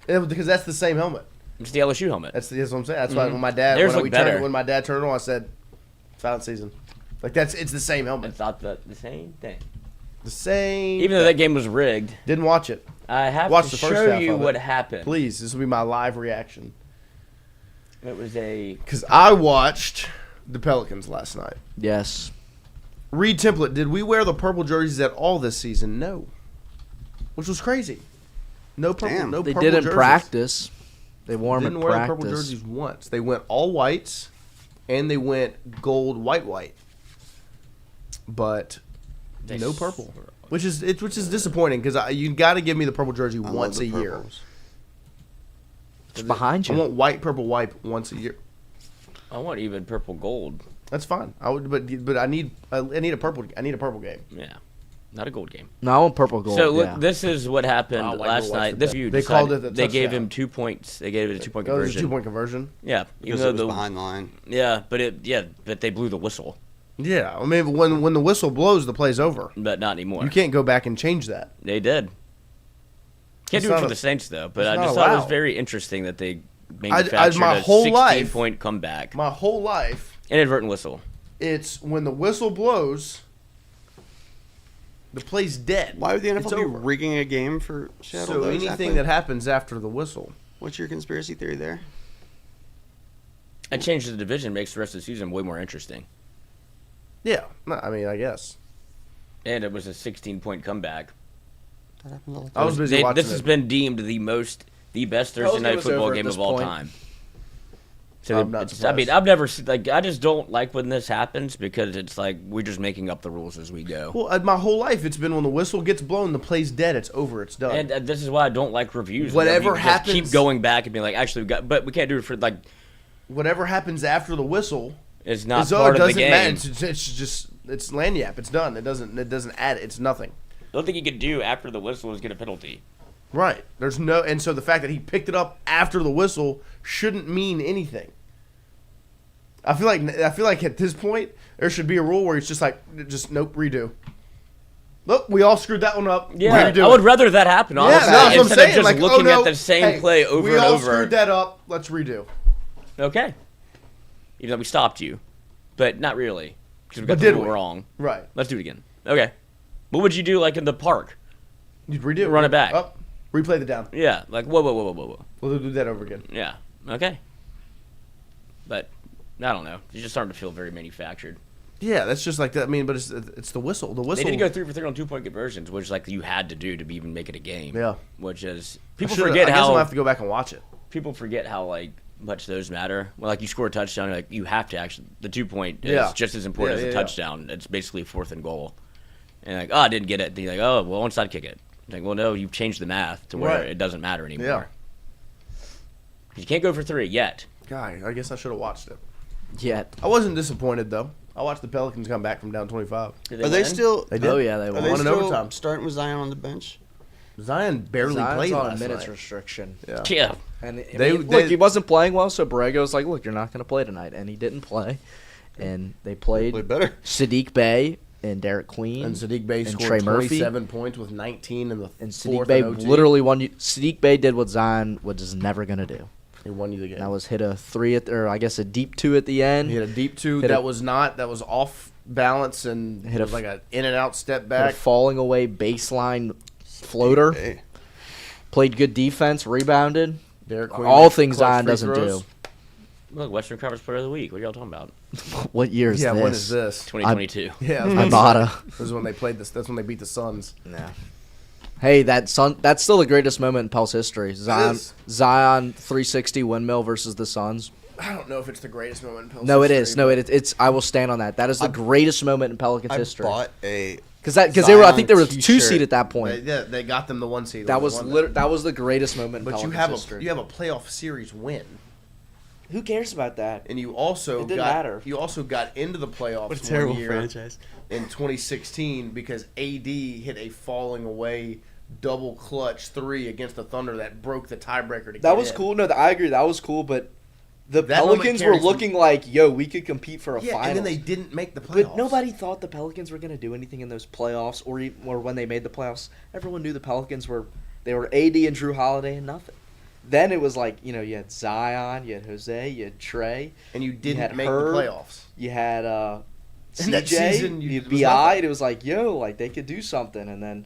Because that's the same helmet. It's the LSU helmet. That's what I'm saying. That's why when my dad Theirs when, look better. when my dad turned it on, I said, "Fountain season." Like it's the same helmet. It's not the same thing. The same. Even though that game was rigged, Didn't watch it. I have Watch to the first show half you of it. what happened. Please, this will be my live reaction. It was a. Because I watched the Pelicans last night. Yes. Reed Template, did we wear the purple jerseys at all this season? No. Which was crazy. No purple. Damn. No They purple didn't jerseys. practice. They wore them Didn't at wear practice. the purple jerseys once. They went all whites, and they went gold, white. But no purple, which is disappointing because you got to give me the purple jersey I love once the a year. purples. It's behind I you. want white, purple, white once a year. I want even purple gold. That's fine. I would, but I need a purple. I need a purple game. Yeah, not a gold game. No, I want purple gold. So yeah. this is what happened Wow, white last gold, white night. for This that. view They called decided- it the They gave touchdown. him 2 points. They gave it a 2-point That was conversion. a 2-point conversion. Yeah, even Because though it was behind the line. Yeah, but they blew the whistle, Yeah, I mean when the whistle blows, the play's over. but not anymore. You can't go back and change that. They did. Can't It's do it not for a- the Saints though. But it's I not just thought it was allowed. very interesting that they manufactured my a whole life- 16-point comeback. My whole life, Inadvertent whistle. it's when the whistle blows, the play's dead. Why would the It's NFL be over. rigging a game for Seattle? So though, anything exactly? that happens after the whistle. What's your conspiracy theory there? It changed the division, makes the rest of the season way more interesting. Yeah, no, I mean, I guess. And it was a 16-point comeback. That happens all the I time. was busy watching This has it. been deemed the best Thursday Pelican night was football over at game this of all point. time. So I'm not it's- I mean, surprised. I've never seen, I just don't like when this happens because it's like we're just making up the rules as we go. Well, my whole life it's been when the whistle gets blown, the play's dead. It's over. It's done. And this is why I don't like reviews. Whatever You just happens- keep going back and being like, actually, but we can't do it for like. Whatever happens after the whistle It's not is over. part It of the doesn't game. matter. It's just it's lanyap. It's done. It doesn't add. It's nothing. The only thing you could do after the whistle is get a penalty. Right. There's no. And so the fact that he picked it up after the whistle shouldn't mean anything. I feel like at this point there should be a rule where it's just nope, redo. Look, we all screwed that one up. Yeah, redo I would rather that happen. Yeah, Honestly, that's what I'm instead saying. of just Like, looking oh, no, at the same hey, play over we and all over. screwed that up. Let's redo. Okay. Even though we stopped you, but not really because we got But the did rule we? wrong. Right. Let's do it again. Okay. What would you do like in the park? You'd redo. Run it back. Up. Replay the down. Yeah, like whoa. We'll do that over again. Yeah. Okay. But I don't know. It's just starting to feel very manufactured. Yeah, that's just like that. I mean, but it's the whistle. The whistle. They did go 3 for 3 on 2-point conversions, which like you had to do to even make it a game. Yeah. Which is I people should've- forget I guess how I'll have to go back and watch it. people forget how like much those matter. Well, like you score a touchdown, like you have to actually the 2-point is Yeah. just as important Yeah, as a yeah. touchdown. It's basically 4th and goal. And like, oh, I didn't get it. Then you're like, oh, well, onside kick it. Like, well, no, you've changed the math to where Right. it doesn't matter anymore. Yeah. You can't go for 3 yet. Guy, I guess I should have watched it. Yet. I wasn't disappointed though. I watched the Pelicans come back from down 25. Did Are they win? still? They did. Oh yeah, they Are won. they Won in still overtime. starting with Zion on the bench? Zion barely Zion's played on a last minutes night. restriction. Yeah. Yeah. And They- look, he wasn't playing well, so Borrego's like, look, you're not going to play tonight. And he didn't play. And they played Played better. Sadiq Bey and Derek Queen. And Sadiq Bey and scored Trey Murphy. 27 points with 19 in the And Sadiq fourth Bey and OT. literally won you. Sadiq Bey did what Zion was never going to do. He won you the game. That was hit a 3 or I guess a deep 2 at the end. He hit a deep 2 Hit that a- was off balance and Hit it was a- like an in and out step Hit a back. falling away baseline floater. Hey. Played good defense, rebounded. Derek Queen All made things clutch Zion free doesn't throws. do. Look, Western Conference Player of the Week. What are y'all talking about? What year is Yeah, this? when is this? 2022. Yeah, Ibotta. this is when they played this. That's when they beat the Suns. Yeah. Hey, that's still the greatest moment in Pels history. Zion is. 360 windmill versus the Suns. I don't know if it's the greatest moment in Pels No, it history, is. No, but it's. I will stand on that. That is the greatest moment in Pelicans I history. bought a Because they were. I think they were Zion 2 t-shirt. seed at that point. They got them the 1 seed. That when was they won that was the greatest moment in But Pelicans you have history. a playoff series win, Who cares about that? and you also It didn't got matter. you also got into the playoffs What a terrible one year franchise. in 2016 because AD hit a falling away double clutch 3 against the Thunder that broke the tiebreaker to That get was in. cool. No, I agree. That was cool. But the That moment Pelicans were carries looking like, yo, we could compete for a Yeah, final. and then they didn't make the playoffs. But nobody thought the Pelicans were going to do anything in those playoffs, or when they made the playoffs. Everyone knew the Pelicans were AD and Drew Holiday and nothing. Then it was like, you had Zion, you had Jose, you had Trey, and you you didn't had make Herb, the playoffs. you had And CJ, that season, you had was BI, nothing. and it was like, yo, like they could do something, and then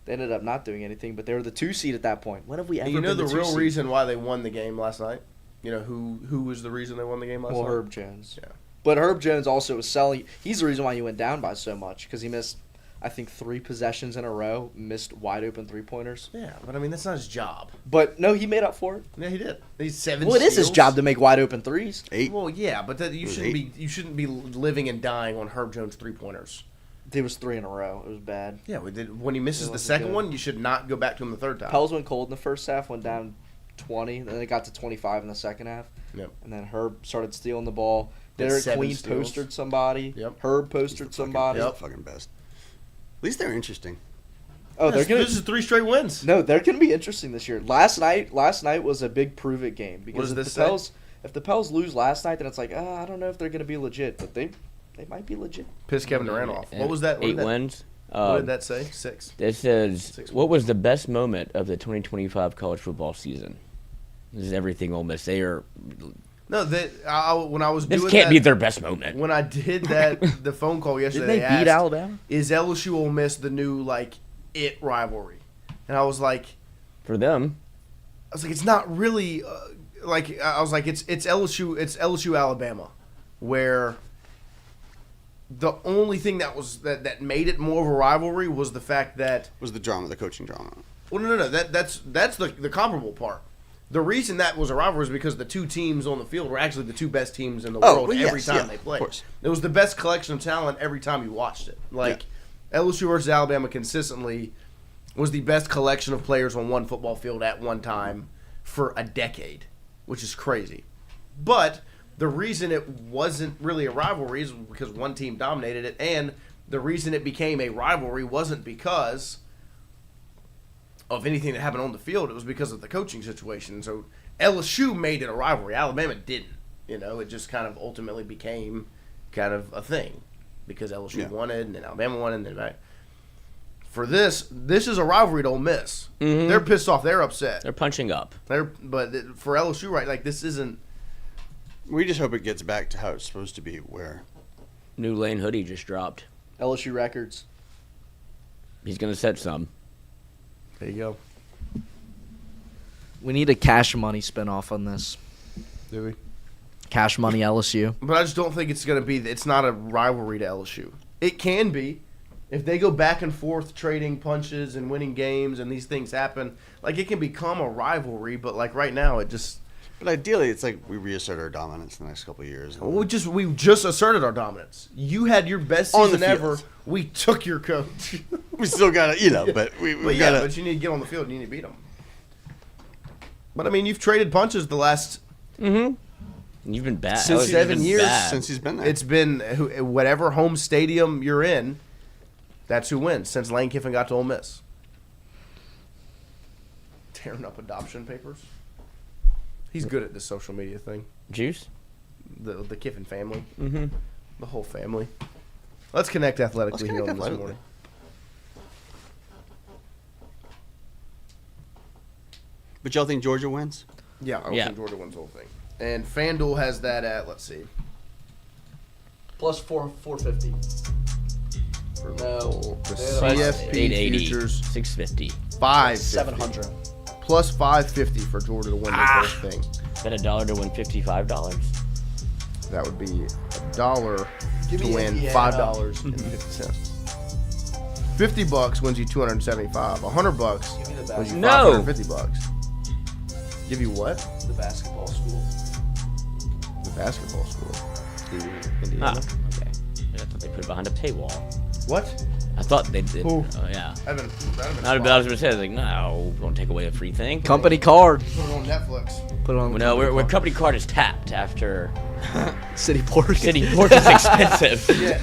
they ended up not doing anything. But they were the 2 seed at that point. When have we ever And you know been the the 2 real seed? reason why they won the game last night? You know who was the reason they won the game last night? Herb Jones. Yeah. But Herb Jones also was selling. He's the reason why he went down by so much because he missed, I think, 3 possessions in a row, missed wide open 3-pointers. Yeah, but I mean that's not his job. But no, he made up for it. Yeah, he did. He's 7. Well, it is his steals. job to make wide open threes. 8. Well, yeah, but that, was you shouldn't be living and dying on Herb Jones 3-pointers. There was 3 in a row. It was bad. Yeah, when he misses It the wasn't second good. one, you should not go back to him the third time. Pels went cold in the first half, went down 20, and then it got to 25 in the second half. Yep. And then Herb started stealing the ball. Had Derek 7 Queen steals. postered somebody. Yep. Herb postered somebody. He's the fucking best. At least they're interesting. Oh, they're gonna. This is 3 straight wins. No, they're gonna be interesting this year. Last night was a big prove it game because does if this the Pels if the Pels lose last night, then it's like I don't know if they're gonna be legit, but they might be legit. Piss Kevin Durant off. What was that? 8 wins. What did that say? 6. This says, 6 what was the best moment of the 2025 college football season? This is everything Ole Miss. They are. No, when I was This doing can't that, be their best moment. When I did that, the phone call yesterday, Didn't they beat asked, Alabama? Is LSU Ole Miss the new it rivalry? And I was like, For them, it's not really I was like it's LSU Alabama, where the only thing that made it more of a rivalry was the fact that Was the drama, the coaching drama. well no that's the comparable part. The reason that was a rivalry is because the 2 teams on the field were actually the 2 best teams in the world well, every yes, time yeah, they of played. course. It was the best collection of talent every time you watched it. LSU versus Alabama consistently was the best collection of players on one football field at one time for a decade, which is crazy. But the reason it wasn't really a rivalry is because one team dominated it, and the reason it became a rivalry wasn't because of anything that happened on the field. It was because of the coaching situation. So LSU made it a rivalry. Alabama didn't. It just kind of ultimately became kind of a thing because LSU won it, and then Alabama won it, and then back. For this is a rivalry to Ole Miss. Mm-hmm. They're pissed off. They're upset. they're punching up. But for LSU, right? This isn't. We just hope it gets back to how it's supposed to be, where New Lane hoodie just dropped. LSU records. He's going to set some. There you go. We need a Cash Money spinoff on this. Do we? Cash Money LSU. But I just don't think it's going to be. It's not a rivalry to LSU. It can be. If they go back and forth trading punches and winning games and these things happen, it can become a rivalry. But right now, it just. But ideally, it's we reassert our dominance in the next couple of years. We just asserted our dominance. You had your best On the season ever. field. We took your coach. We still got to, but we But got to. but you need to get on the field and you need to beat them. But I mean, you've traded punches the last. You've been bad. Since LSU's 7 been years. bad. Since he's been there. It's been whatever home stadium you're in, that's who wins since Lane Kiffin got to Ole Miss. Tearing up adoption papers. He's good at this social media thing. Juice? The Kiffin family. Mm-hmm. The whole family. Let's connect athletically Let's here connect on this athletically. morning. But y'all think Georgia wins? Yeah, I Yeah. think Georgia wins the whole thing. And FanDuel has that at, let's see. Plus 450. No. The They're CFP 880, futures 650. 550. 700. Plus 550 for Georgia to win the whole thing. Bet $1 to win $55. That would be $1 Give to me win Indiana. $5.50. $50 wins you $275. $100 Give me the wins you No. $550. Give you what? The basketball school. The basketball school. Ah, Indiana. okay. I thought they put it behind a paywall. What? I thought they did. Who? Oh, yeah. That'd been I was going to say, I was like, no, don't take away a free thing. Company card. Put it on Netflix. Put it on. Well, no, we're company card is tapped after City Port. City Port is expensive. Yeah,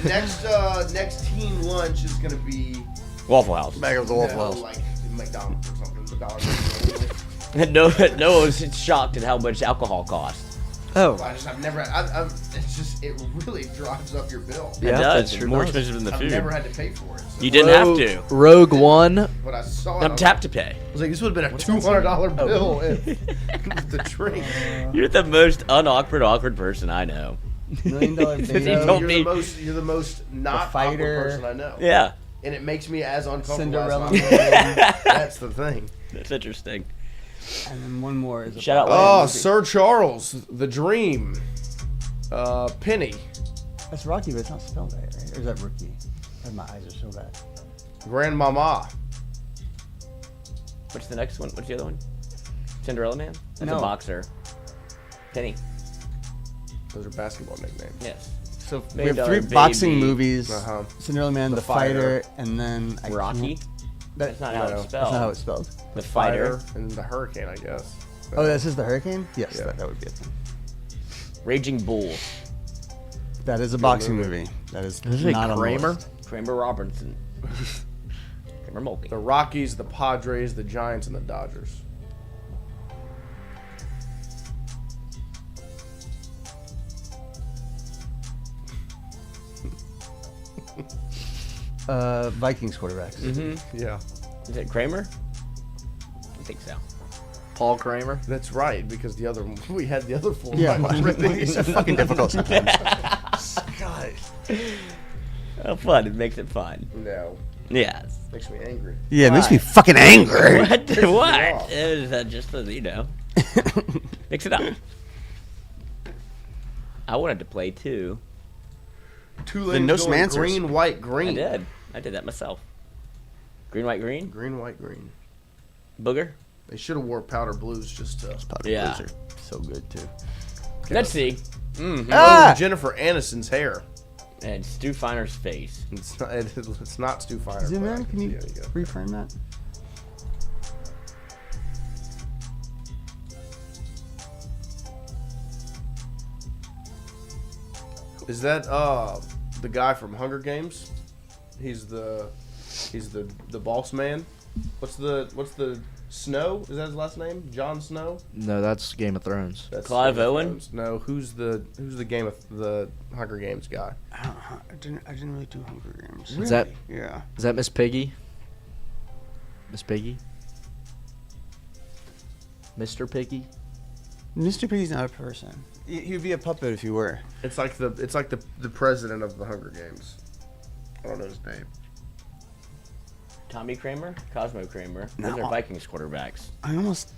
next team lunch is gonna be Waffle House. Back up the Waffle House. like McDonald's or something. McDonald's. No one's shocked at how much alcohol costs. Oh. I've never. It's just it really drives up your bill. It Yeah, does. that It's sure more does. expensive than the I've food. never had to pay for it. So. You didn't have to. Rogue One. But I saw it. I'm tapped to pay. I was like, this would have been a $200 bill if the drink. You're the most awkward person I know. $1 million Since he bingo. told You're me. the most not fighter. awkward person I know. Yeah, And it makes me as uncomfortable Cinderella as Man. That's the thing. that's interesting. And then one more is Shout out Oh, Lance. Sir Charles, the Dream. Penny. That's Rocky, but it's not spelled right, right? Or is that Rookie? My eyes are so bad. Grandmama. What's the next one? What's the other one? Cinderella Man? That's No. a boxer. Penny. Those are basketball nicknames. Yes. So we Million have 3 Dollar boxing Baby. movies. Uh-huh. Cinderella Man, The Fighter, and then Rocky? That's not how No. it's That's not how spelled. it's spelled. The Fighter. And the Hurricane, I guess. Oh, this is the Hurricane? Yes, Yeah. that would be it. Raging Bull. That is a boxing movie. That is not on the Kramer? list. Kramer Robinson. Kramer Mulkey. The Rockies, the Padres, the Giants, and the Dodgers. Vikings quarterbacks. Yeah. Is it Kramer? I think so. Paul Kramer. That's right, because the other we had the other 4. Yeah, already. it's so fucking difficult sometimes. God. Oh, fun. It makes it fun. No. Yes. Makes me angry. Yeah, it makes me fucking angry. What? me What? off. Is that just the, mix it up. I wanted to play too. Two Then no going Smancers. green, white, green. I did that myself. Green, white, green. Green, white, green. Booger. They should have wore powder blues just to. Powder Yeah. Blues are so good too. Let's see. Ah! Jennifer Aniston's hair. And Stu Finer's face. It's not Stu Finer. Zoom but I in. Can you see it. There go. reframe that? Is that the guy from Hunger Games? He's the boss man. What's the Snow? Is that his last name? Jon Snow? No, that's Game of Thrones. That's Clive Game of Owen? Thrones. No, who's the the Hunger Games guy? I didn't really do Hunger Games. Is that Yeah. Miss Piggy? Miss Piggy? Mr. Piggy? Mr. Piggy's not a person. He'd be a puppet if he were. It's like the president of the Hunger Games. I don't know his name. Tommy Kramer? Cosmo Kramer. No. Those are Vikings quarterbacks. I almost.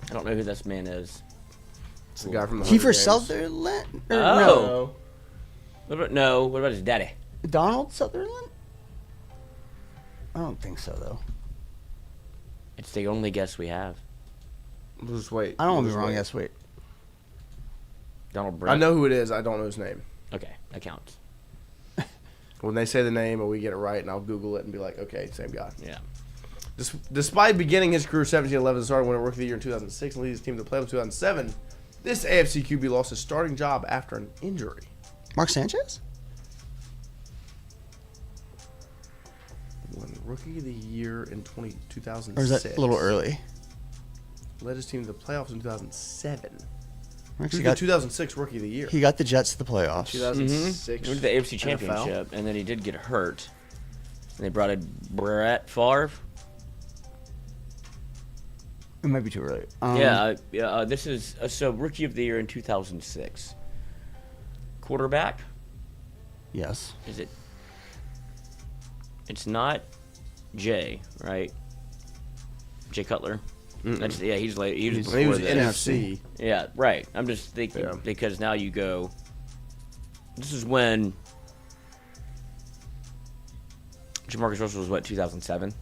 I don't know who this man is. It's the guy from the Kiefer Hunger Games. Sutherland? Or Oh. What about his daddy? no. Donald Sutherland? I don't think so, though. It's the only guess we have. Just wait. I don't want to be Just wrong. wait. Yes, wait. Donald Brett. I know who it is. I don't know his name. Okay, that counts. When they say the name and we get it right, and I'll Google it and be like, okay, same guy. Yeah. Despite beginning his career 17-11, starting winning Rookie of the Year in 2006 and leading his team to the playoffs in 2007, this AFC QB lost his starting job after an injury. Mark Sanchez? Won Rookie of the Year in 2006. Or is that a little early? Led his team to the playoffs in 2007. Actually Who's got, the 2006 Rookie of the Year? he got the Jets to the playoffs. 2006. He went to the AFC NFL? Championship, and then he did get hurt. And they brought in Brett Favre. It might be too early. This is so Rookie of the Year in 2006. Quarterback? Yes. Is it? It's not Jay, right? Jay Cutler. That's, yeah, he's late. He was before He was this. NFC. Yeah, right. I'm just thinking Yeah. because now you go. This is when Jamarcus Russell was what 2007.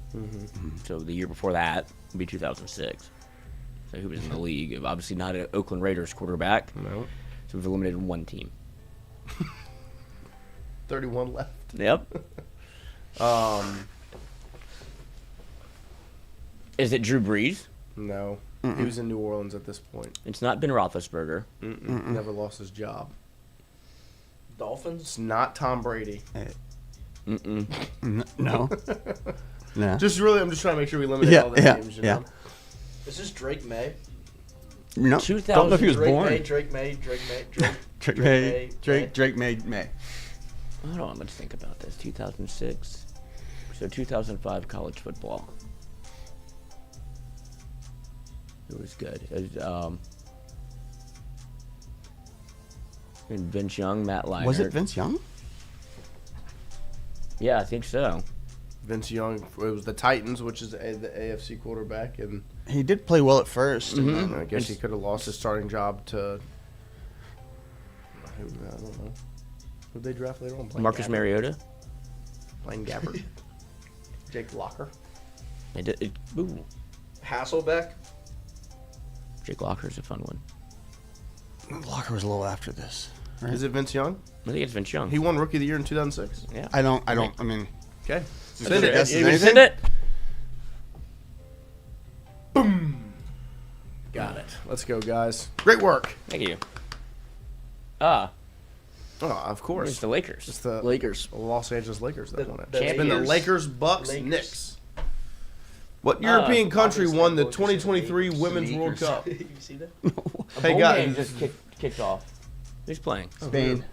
So the year before that would be 2006. So he was in the league. Obviously not an Oakland Raiders quarterback. No. So we've eliminated one team. 31 left. Yep. Is it Drew Brees? No. He was in New Orleans at this point. It's not Ben Roethlisberger. Never lost his job. Dolphins? It's not Tom Brady. Mm-mm. No. No. I'm just trying to make sure we eliminate all the names. You know? Is this Drake May? No. 2000 Don't know if he was Drake born. May, Drake May. Drake May. Hold on, let's think about this. 2006. So 2005 college football. It was good. It was, and Vince Young, Matt Leinart. Was it Vince Young? Yeah, I think so. Vince Young. It was the Titans, which is the AFC quarterback, and He did play well at 1st. and then- I guess he could have lost his starting job to. I don't know. Who'd they draft later on? Blaine Marcus Gabbert. Mariota. Blaine Gabbert. Jake Locker. Ooh, Hasselbeck. Jake Locker's a fun one. Locker was a little after this. Right? Is it Vince Young? I think it's Vince Young. He won Rookie of the Year in 2006. Yeah. I mean, Okay. Send Send it. Yes, You is can anything? send it. Got it. Let's go, guys. Great work. Thank you. Oh, of It's course. the Lakers. It's the Lakers. Los Angeles Lakers that won it. the It's been the Lakers. Lakers, Bucks, Lakers. Knicks. What European country won the 2023 Women's World Cup? You see that? Hey, Bowl guys. game just kicked off. Who's playing? Spain.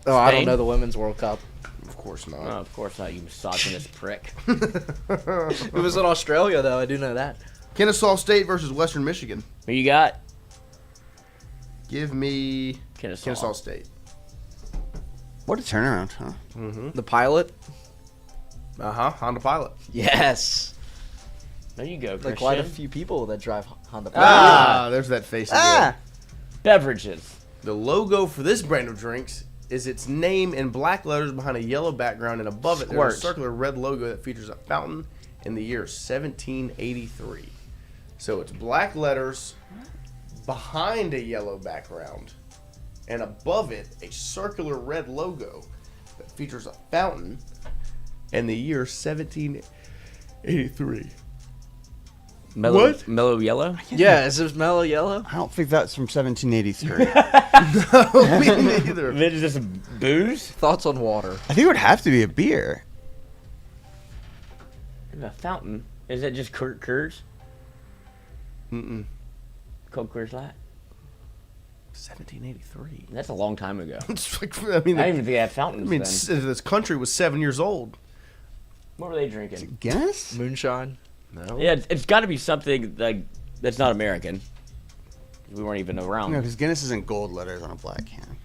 Oh, I don't Spain? know the Women's World Cup. Of course not. Oh, of course not, you misogynist prick. It was in Australia, though. I do know that. Kennesaw State versus Western Michigan. Who you got? Give me Kennesaw. State. What a turnaround, huh? The pilot. Honda Pilot. Yes. There you go, Like Christian. quite a few people that drive Honda Pilot. Ah, there's that face again. Beverages. The logo for this brand of drinks is its name in black letters behind a yellow background, and above it there's Squirt. a circular red logo that features a fountain in the year 1783. So it's black letters behind a yellow background, and above it a circular red logo that features a fountain in the year 1783. Mellow, What? Mellow yellow? Yeah, is it mellow yellow? I don't think that's from 1783. Me neither. Is this booze? Thoughts on water? I think it would have to be a beer. A fountain. Is it just Kurt's? Mm-mm. Coke Coors Light? 1783. That's a long time ago. It's like, I mean, I didn't even think they had fountains then. this country was 7 years old. What were they drinking? Guinness? Moonshine. No. Yeah, it's got to be something like that's not American. We weren't even around. No, because Guinness is in gold letters on a black can.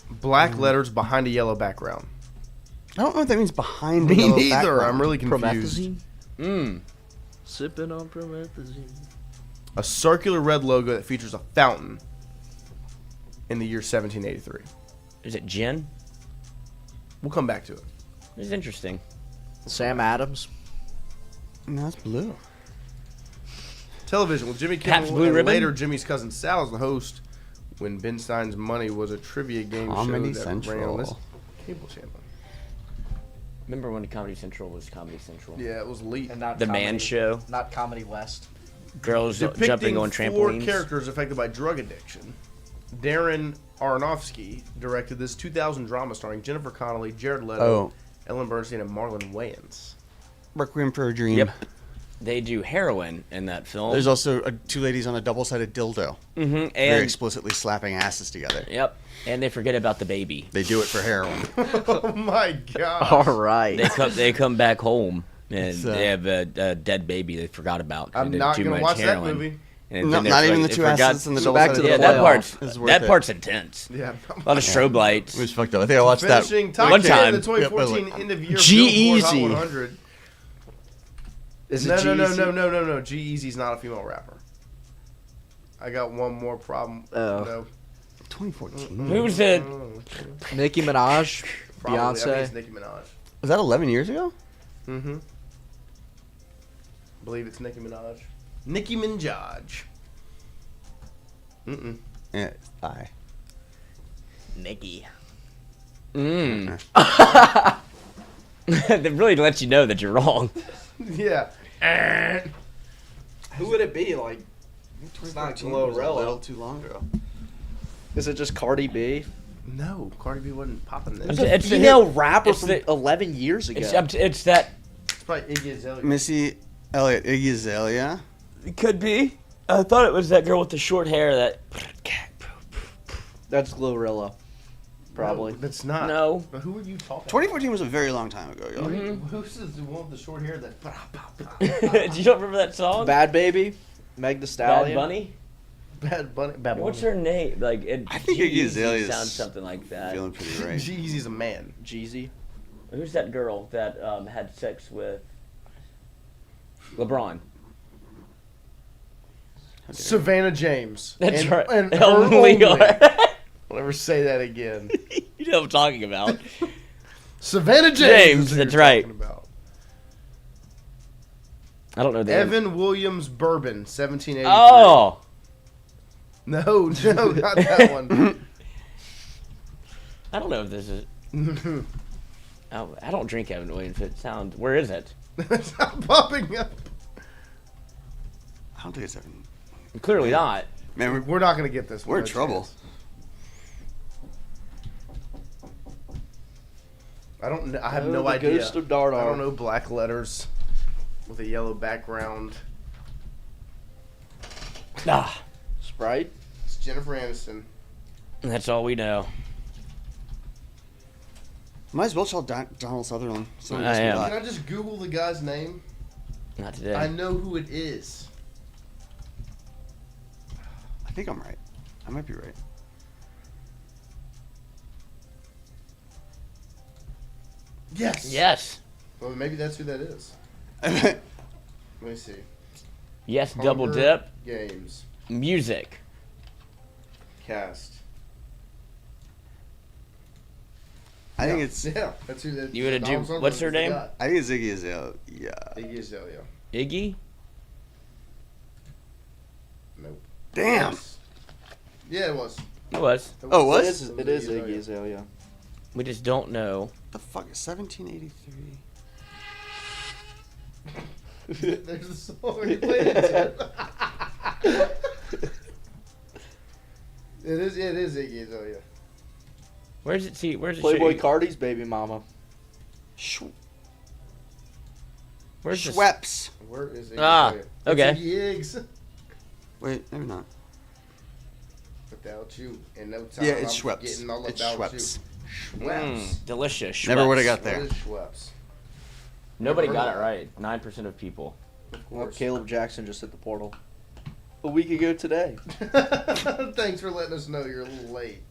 Black letters behind a yellow background. I don't know what that means behind Me the yellow neither. background. I'm really confused. Promethazine. Mm. Sipping on promethazine. A circular red logo that features a fountain in the year 1783. Is it gin? We'll come back to it. It's interesting. Sam Adams. No, that's blue. Television with Jimmy Pabst Kimmel Blue and Ribbon? later Jimmy's cousin Sal as the host when Ben Stein's Money was a trivia game Comedy show that ran on Central. this cable channel. Remember when Comedy Central was Comedy Central? Yeah, it was elite. And not The comedy, Man Show. Not Comedy West. Girls Depicting jumping on 4 trampolines. characters affected by drug addiction. Darren Aronofsky directed this 2000 drama starring Jennifer Connelly, Jared Leto, Oh. Ellen Bernstein, and Marlon Wayans. Requiem for a Dream. Yep. They do heroin in that film. There's also two ladies on a double-sided dildo. mm-hmm. Very And explicitly slapping asses together. yep. And they forget about the baby. They do it for heroin. Oh my god! All right. They come back home and It's, they have a dead baby they forgot about. 'cause I'm they did not too gonna much watch heroin. that movie. And not then not they even the they two forgot- asses and the So double-sided back to the Yeah, dildo. that playoff. part's Is worth that it. part's intense. Yeah. A lot of strobe lights. It was fucked up. I think I watched that. Finishing top one 10 time. of the 2014 Yep, end of year G-Eazy. Billboard Hot 100. Is it No. G-Eazy? No. G-Eazy's not a female rapper. I got one more problem. Oh. No. 2014. Who's it? Nicki Minaj. Probably. I mean, Beyonce. it's Nicki Minaj. Was that 11 years ago? Mm-hmm. Believe it's Nicki Minaj. Nicki Minaj. Mm-mm. Yeah, I. Nikki. Mm. They really let you know that you're wrong. Yeah. Who would it be? Like, it's not was a little Glorilla. too long ago. Is it just Cardi B? No, Cardi B wasn't popping this. It's the- Female rapper it's from the- 11 years ago. It's that. It's probably Iggy Azalea. Missy Elliott, Iggy Azalea. It could be. I thought it was that girl with the short hair that. That's Glorilla. Probably. No, that's not. No. But who are you talking 2014 was a very long time ago, y'all. about? Who's the one with the short hair that... You don't remember that song? Bad Baby. Meg the Bad Stallion. Bunny. Bad Bunny. Bad Bunny. What's her name? Like it. I think Iggy G-Eazy Azalea sounds something like that. Feeling pretty right. Jeezy's a man. Jeezy. Who's that girl that had sex with LeBron? Savannah James. That's and, right. And her Only only. are. I'll never say that again. You know what I'm talking about. Savannah James. James, is who that's you're right. talking about. I don't know the Evan Williams Bourbon, 1783. Oh. No, not that one. I don't know if this is. I don't drink Evan Williams. It sounds. Where is it? It's not popping up. I don't think it's Evan. Clearly not. Man, We're not going to get this. we're in No trouble. chance. I have no the idea. Ghost of Dardar. I don't know black letters with a yellow background. Ah, Sprite. It's Jennifer Aniston. that's all we know. Might as well call Donald Sutherland. So I am. Can I just Google the guy's name? Not today. I know who it is. I think I'm right. I might be right. Yes. Yes. Well, maybe that's who that is. Let me see. Yes. Double Hunger dip. Games. Music. Cast. I think it's. Yeah, that's who that. You gonna do- Donald Sutherland what's her is the name? guy. I think it's Iggy Azalea. Yeah. Iggy Azalea. Iggy. Nope. Damn. Yes. Yeah, it was. It was. Oh, It what? is, it is Iggy Azalea. We just don't know. The fuck is 1783? There's the song related to it. It is Iggy Azalea. Where's it? See, where's it? Playboy show- Cardi's baby mama. Where's this? Schweppes. Where is Iggy Ah, Azalea? It's okay. Iggy Iggs. Wait, maybe not. Without you, in no time. Yeah, it's I'm Schweppes. forgetting all It's about Schweppes. you. Schweppes. Delicious. Never would have Schweppes. got there. What is Schweppes? Nobody Never got heard it of right. 9% of people. Of Well, course. Caleb Jackson just hit the portal a week ago today. Thanks for letting us know you're a little late.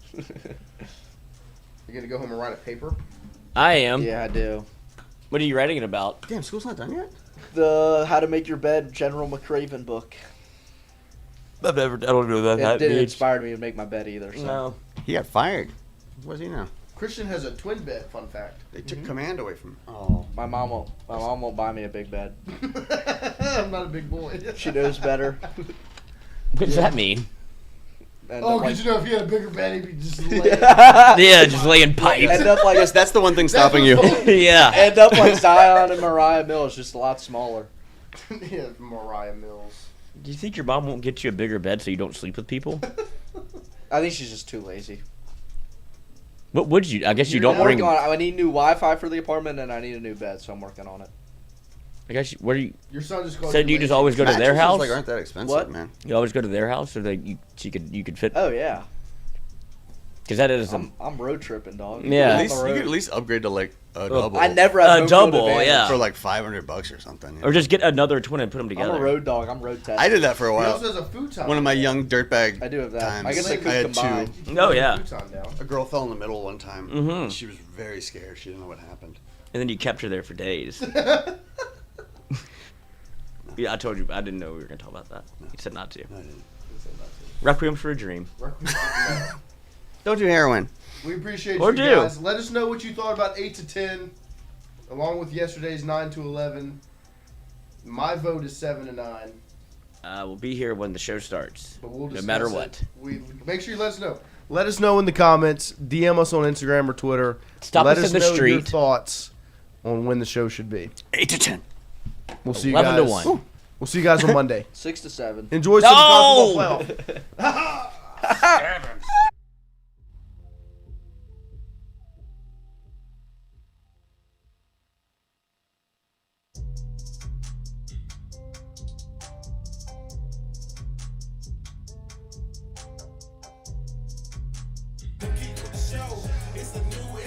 You're gonna go home and write a paper? I am. Yeah, I do. What are you writing it about? Damn, school's not done yet? The How to Make Your Bed General McCraven book. I don't know that. It didn't inspire me to make my bed either. So. No. He got fired. What does he know? Christian has a twin bed. Fun fact. They took command away from him. Oh. My mom won't buy me a big bed. I'm not a big boy. She knows better. What does that mean? End Oh, up like, because you know if he had a bigger bed, he'd be just laying. Yeah, just laying pipes. end up like That's the one thing stopping you. Yeah. end up like Zion and Mariah Mills, just a lot smaller. Yeah, Mariah Mills. Do you think your mom won't get you a bigger bed so you don't sleep with people? I think she's just too lazy. What would you? I guess you You're don't not bring. I need new Wi-Fi for the apartment, and I need a new bed, so I'm working on it. I guess. What are you? Your son just called So do you just always go to their Mattresses, house? like aren't that expensive, What? man. You always go to their house, or you could fit? Oh yeah, Because that is I'm road tripping, dog. Yeah. At On least the you road. could at least upgrade to like a Well, double. I never had A home double, field advantage. yeah. for like $500 or something. or just get another twin and put them I'm together. a road dog. I'm road testing. I did that for a He while. also has a futon. One of my young dirtbag I do have that. times. I guess I could had combine. two. Oh, yeah. Futon down. A girl fell in the middle one time. Mhm. She was very scared. She didn't know what happened. And then you kept her there for days. Yeah, I told you. I didn't know we were gonna talk about that. You said not to. No, I didn't. Requiem for a Dream. Don't do heroin. We appreciate Or you do. guys. Let us know what you thought about 8 to 10, along with yesterday's 9 to 11. My vote is 7 to 9. We'll be here when the show starts. But we'll no discuss matter it. what. We make sure you let us know. Let us know in the comments. DM us on Instagram or Twitter. Stop let us in the know your street. thoughts on when the show should be. 8 to 10. We'll see you 11 guys. to 1. We'll see you guys on Monday. 6 to 7. Enjoy some No! college football playoff.